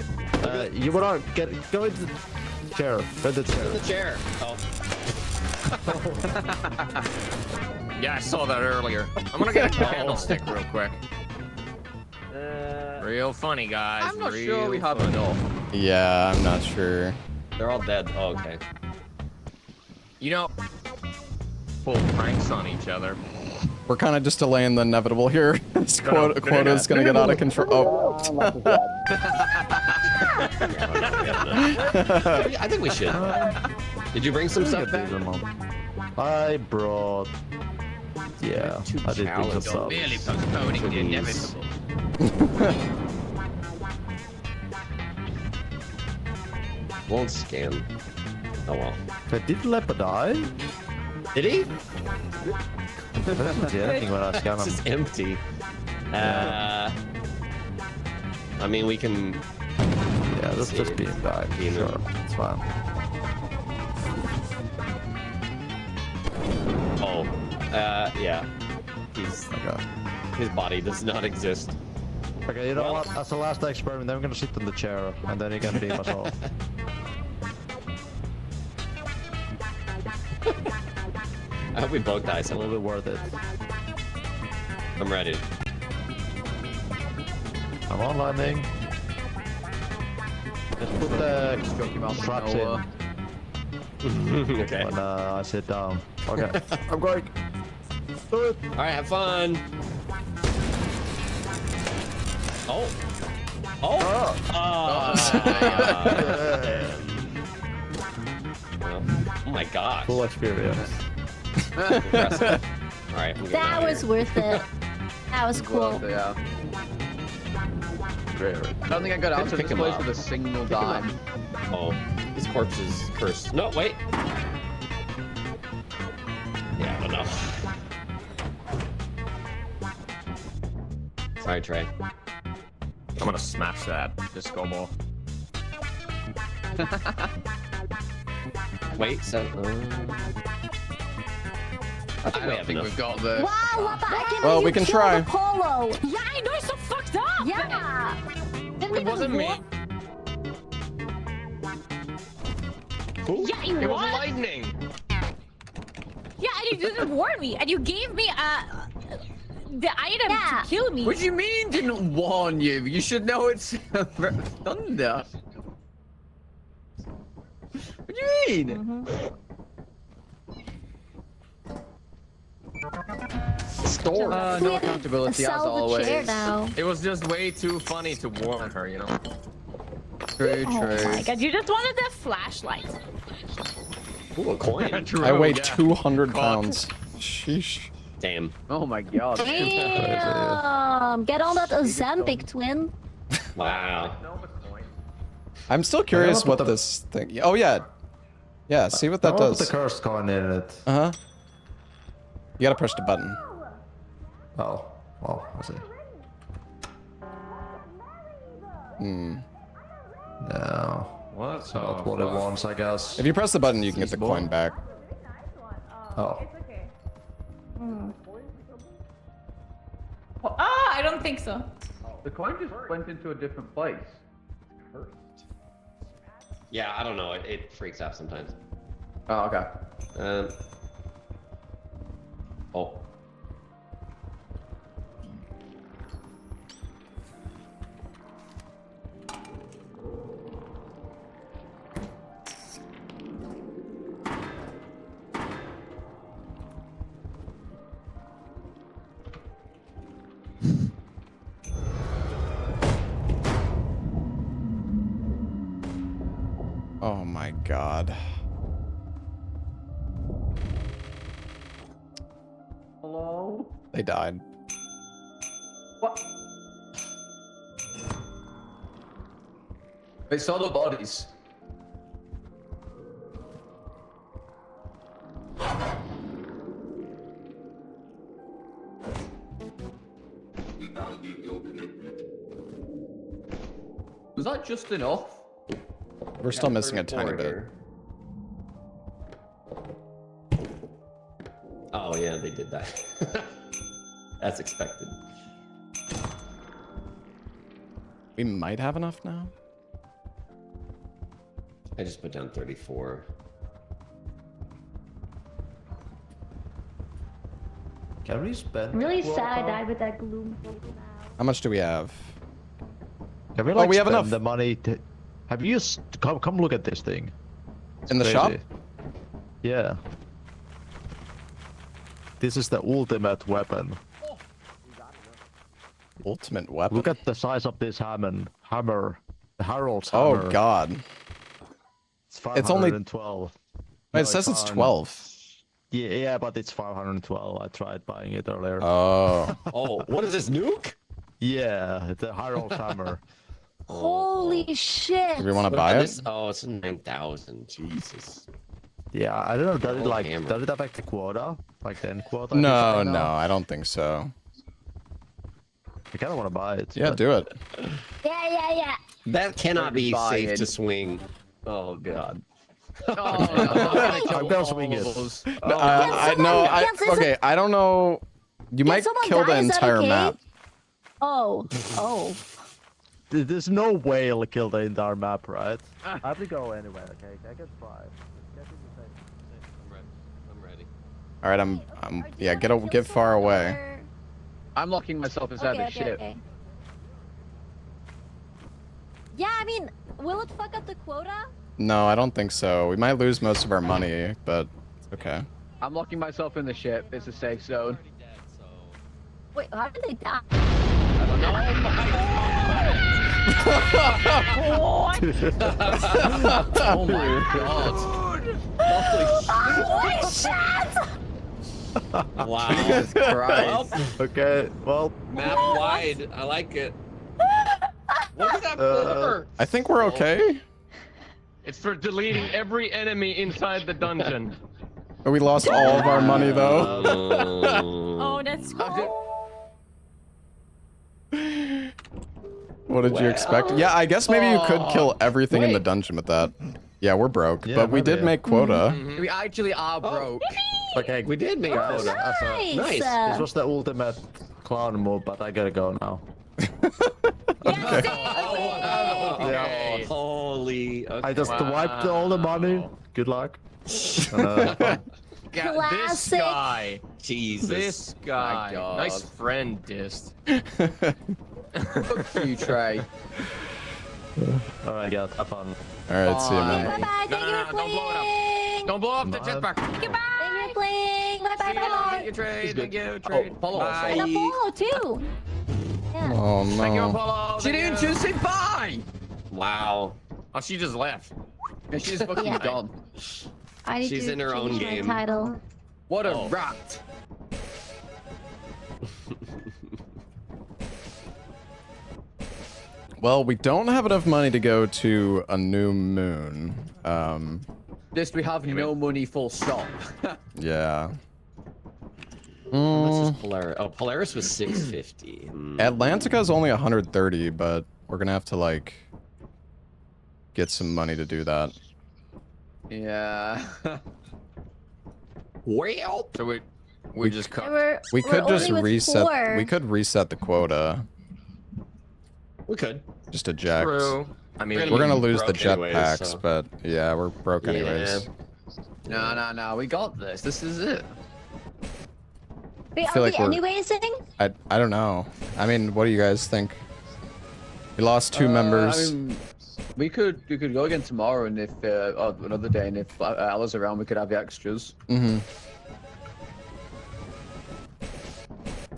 You wanna go into the chair. Go into the chair. In the chair. Oh. Yeah, I saw that earlier. I'm gonna get a candlestick real quick. Real funny, guys. I'm not real sure we have funny. enough. Yeah, I'm not sure. They're all dead. Oh, okay. You know, pull pranks on each other. We're kind of just delaying the inevitable here. This quota's gonna get out of control. Oh. I think we should. Did you bring some stuff back? I brought. Yeah, I did bring some stuff. Merely postponing the inevitable. Won't scan. Oh well. But did Lepa die? Did he? I didn't see anything when I scanned This is him. empty. I mean, we can. Yeah, that's just being died. Sure, it's fine. Oh, yeah. Okay. His body does not exist. Okay, you know what? As the last experiment, then I'm gonna sit in the chair, and then you can beam us off. I hope we both die It's a little someone. bit worth it. I'm ready. I'm on landing. Just put the straps in Okay. when I sit down. Okay, I'm going. Do it. All right, have fun. Oh. Oh. Well, oh my gosh. Full experience. Impressive. All right. I'm getting out That of was here. worth it. That was cool. Yeah. Very. I don't think I got out of Pick this him place up. with a single dime. Oh, this corpse is cursed. No, wait. Yeah, I don't know. Sorry, Trey. I'm gonna smash that disco ball. Wait, so. I don't think we've got this. Wow, what the heck? Well, we can try. Polo. Yeah, I know, it's so fucked up. Yeah. It wasn't me. Yeah, It was lightning. Yeah, and you didn't warn me, and you gave me the item to kill me. What do you mean didn't warn you? You should know it's thunder. What do you mean? Store. No accountability as Sell the always. chair now. It was just way too funny to warn her, you know. True, Oh my true. god, you just wanted the flashlight. Ooh, a coin. I weigh yeah. 200 pounds. Sheesh. Damn. Oh my god. Damn. Get on that Ozempic, twin. Wow. I'm still curious put what the- this thing. Oh yeah. Yeah. See what that I want to does. put the cursed coin in it. Uh huh. You gotta push the button. Oh, well, I see. Hmm. No, What's not what it wants, I guess. If you press the button, you can get the coin back. Oh. I don't think so. The coin just went into a different place. Yeah, I don't know. It freaks out sometimes. Oh, okay. Oh. Oh my god. Hello? They died. What? They saw the bodies. Was that just enough? We're still missing a tiny bit. Oh yeah, they did that. That's expected. We might have enough now. I just put down 34. Can we spend? I'm really sad I Quota? died with that gloom. How much do we have? Can we like we have spend enough. the money to... Have you come look at this thing? It's In the shop? crazy. Yeah. This is the ultimate weapon. Ultimate weapon. Look at the size of this hammer. The Harold's Oh hammer. god. It's only- 512. It says it's 12. Yeah, but it's 512. I tried buying it earlier. Oh. Oh, what is this, nuke? Yeah, it's a Harold's hammer. Holy shit. Do we want to What buy about it? this? Oh, it's 9,000. Jesus. Yeah, I don't know. Does it Oh, like hammer. does it affect the quota? Like 10 quota? No, no, I don't think so. I kind of want to buy it. Yeah, but- do it. Yeah. That cannot be Buy safe it. to swing. Oh god. I'm gonna swing it. Okay, I don't know. You might someone kill the die? Is that entire okay? map. Oh. There's no way he'll kill the entire map, right? I have to go anyway. Okay, I can try. I'm ready. All right, yeah, get far away. I'm locking myself inside the ship. Okay. Yeah, I mean, will it fuck up the quota? No, I don't think so. We might lose most of our money, but it's okay. I'm locking myself in the ship. It's a safe zone. Wait, how did they die? I don't know. Oh my god. Holy shit! Wow. Jesus Christ. Okay, well, Map wide. I like it. What is that blur? I think we're okay. It's for deleting every enemy inside the dungeon. We lost all of our money though. Oh, that's cool. What did you expect? Yeah, I guess maybe you could kill everything in the dungeon with that. Yeah, we're broke, Yeah, but we did maybe. make quota. We actually are broke. Okay, We did make guys, quota. Nice. this was the ultimate clown move, but I gotta go now. Yeah, same. Yeah. Holy. Okay. I just wiped all the money. Good luck. Yeah, this Classic. guy. Jesus. This guy. God. Nice friend, Dist. Fuck you, Trey. Alright, guys, have fun. Alright, see you, man. Bye bye. No, Thank no, you no, for don't blow it up. playing. Don't blow up the Bye. jetpack. Thank you for playing. Bye bye See you, bye. thank you, Trade. Thank you, Trade. follow us. Bye. And Apollo too. Yeah. Oh Thank you, no. Apollo. She Thank didn't you. just say bye. Wow. Oh, she just left. And she's fucking Yeah. gone. I need She's to in her own change my game. title. What a Oh. rat. Well, we don't have enough money to go to a new moon. This we have no money, full stop. Yeah. This Mm, is Polaris. Oh, Polaris was 650. Atlantica is only 130, but we're gonna have to like get some money to do that. Yeah. Well, So we just cut. We could we're just only with reset. 4. We could reset the quota. we could. Just eject. True. I mean, We're gonna lose the broke anyways, jetpacks, so. but yeah, we're broke Yeah. anyways. No, we got this. This is it. Wait, I feel are like we we're- anyways thing? I don't know. I mean, what do you guys think? We lost 2 members. I mean, we could go again tomorrow, and if or another day, and if Alice around, we could have the extras. Mm-hmm.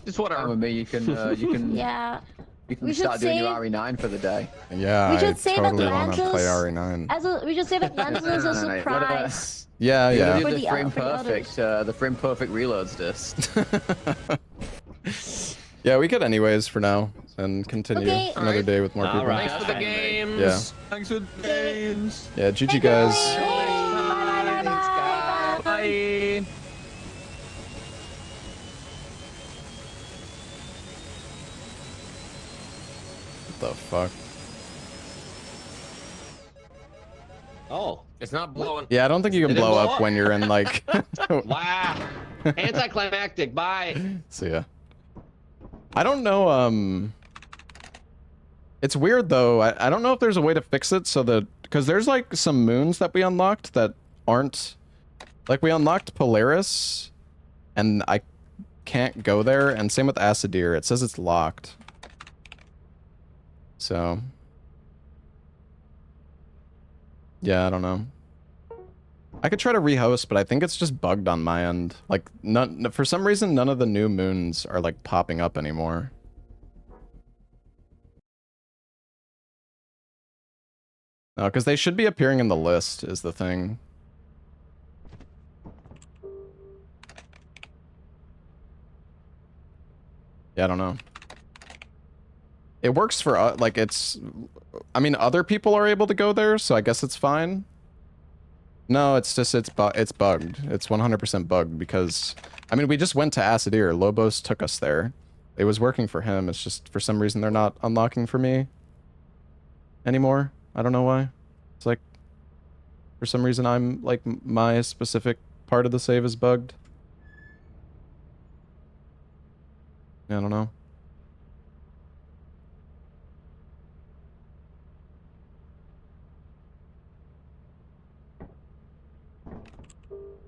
Just Fine whatever. with me, you can Yeah. you can We should start doing your save- RE9 for the day. Yeah, We I should save totally want to Atlantis play RE9. we should save Atlantis as a No, what about- surprise. Yeah, You're yeah. gonna For do the the frame for the perfect, the frame perfect reloads disc. Yeah, we could anyways for now, and continue Okay. another Alright. day with more people. Alright. Thanks for the games. Yeah. Thanks for the games. Yeah, GG guys. Bye bye bye. Bye. What the fuck? Oh. It's not blowing. Yeah, I don't think you can Did it blow blow up up? when you're in like. Wow. Anticlimactic. Bye. See ya. I don't know. It's weird though. I don't know if there's a way to fix it so that because there's like some moons that we unlocked that aren't like we unlocked Polaris, and I can't go there. And same with Acidir. It says it's locked. So. Yeah, I don't know. I could try to rehost, but I think it's just bugged on my end. Like, none for some reason, none of the new moons are like popping up anymore. No, because they should be appearing in the list, is the thing. Yeah, I don't know. It works for like it's. I mean, other people are able to go there, so I guess it's fine. No, it's just it's bugged. It's 100% bugged because I mean we just went to Acidir. Lobos took us there. It was working for him. It's just for some reason they're not unlocking for me anymore. I don't know why. It's like for some reason I'm like my specific part of the save is bugged. Yeah, I don't know.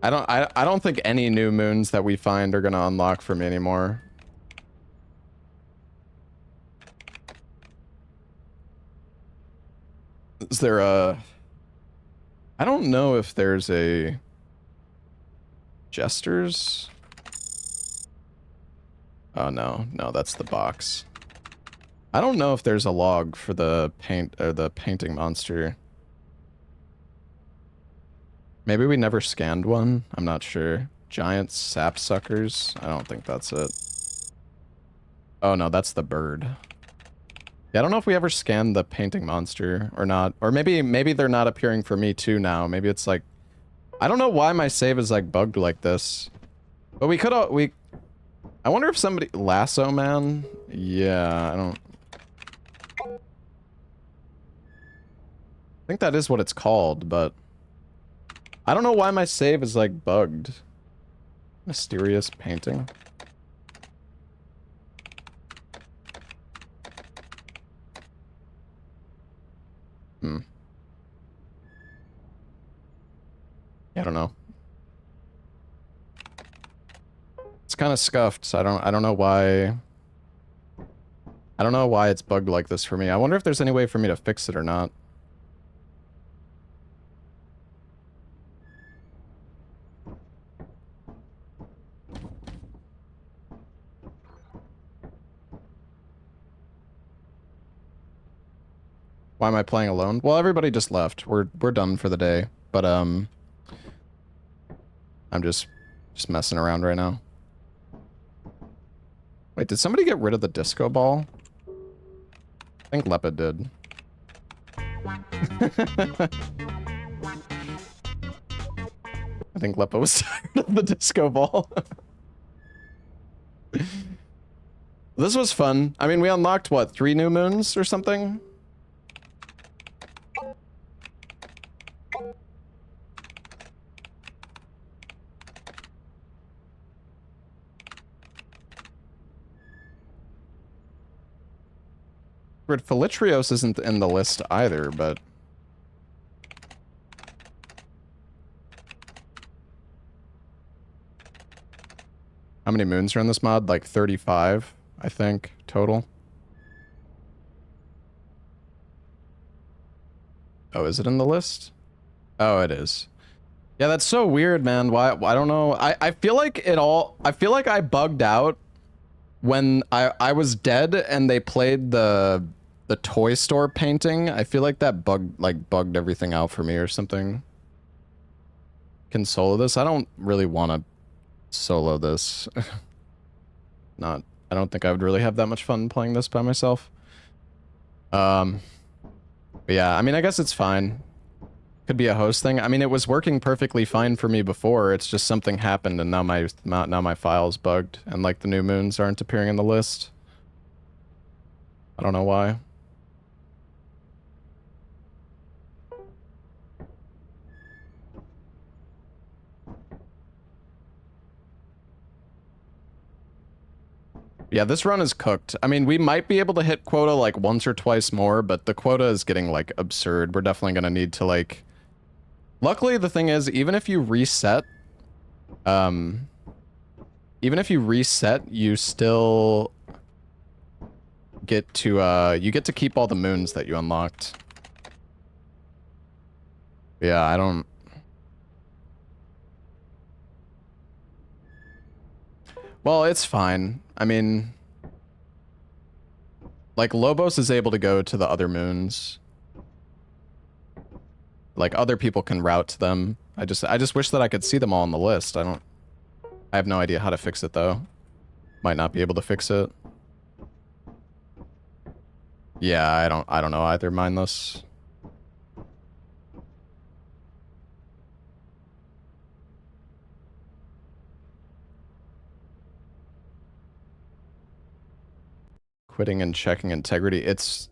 I don't think any new moons that we find are gonna unlock for me anymore. Is there a... I don't know if there's a... Jesters? Oh no, no, that's the box. I don't know if there's a log for the paint or the painting monster. Maybe we never scanned one. I'm not sure. Giant sapsuckers. I don't think that's it. Oh no, that's the bird. Yeah, I don't know if we ever scanned the painting monster or not. Or maybe they're not appearing for me too now. Maybe it's like... I don't know why my save is like bugged like this. But we could... I wonder if somebody... Lasso Man? Yeah, I don't... I think that is what it's called, but... I don't know why my save is like bugged. Mysterious painting. Hmm. I don't know. It's kind of scuffed, so I don't know why. I don't know why it's bugged like this for me. I wonder if there's any way for me to fix it or not. Why am I playing alone? Well, everybody just left. We're done for the day. But I'm just messing around right now. Wait, did somebody get rid of the disco ball? I think Lepa did. I think Lepa was tired of the disco ball. This was fun. I mean, we unlocked, what, 3 new moons or something? Filitrios isn't in the list either, but... How many moons are in this mod? Like 35, I think, total. Oh, is it in the list? Oh, it is. Yeah, that's so weird, man. Why? I don't know. I feel like I feel like I bugged out when I was dead and they played the toy store painting. I feel like that bugged everything out for me or something. Can solo this? I don't really want to solo this. I don't think I would really have that much fun playing this by myself. But yeah, I mean, I guess it's fine. Could be a host thing. I mean, it was working perfectly fine for me before. It's just something happened and now my file's bugged and like the new moons aren't appearing in the list. I don't know why. Yeah, this run is cooked. I mean, we might be able to hit quota like once or twice more, but the quota is getting like absurd. We're definitely gonna need to like... Luckily, the thing is, even if you reset, you still get to, you get to keep all the moons that you unlocked. Yeah, I don't... Well, it's fine. I mean... Like, Lobos is able to go to the other moons. Like, other people can route to them. I just wish that I could see them all on the list. I have no idea how to fix it, though. Might not be able to fix it. Yeah, I don't know either, mindless. Quitting and checking integrity. It's...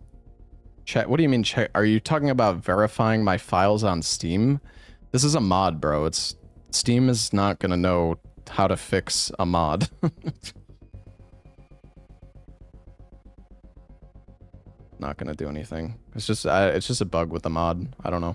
What do you mean check? Are you talking about verifying my files on Steam? This is a mod, bro. Steam is not gonna know how to fix a mod. Not gonna do anything. It's just a bug with the mod. I don't know.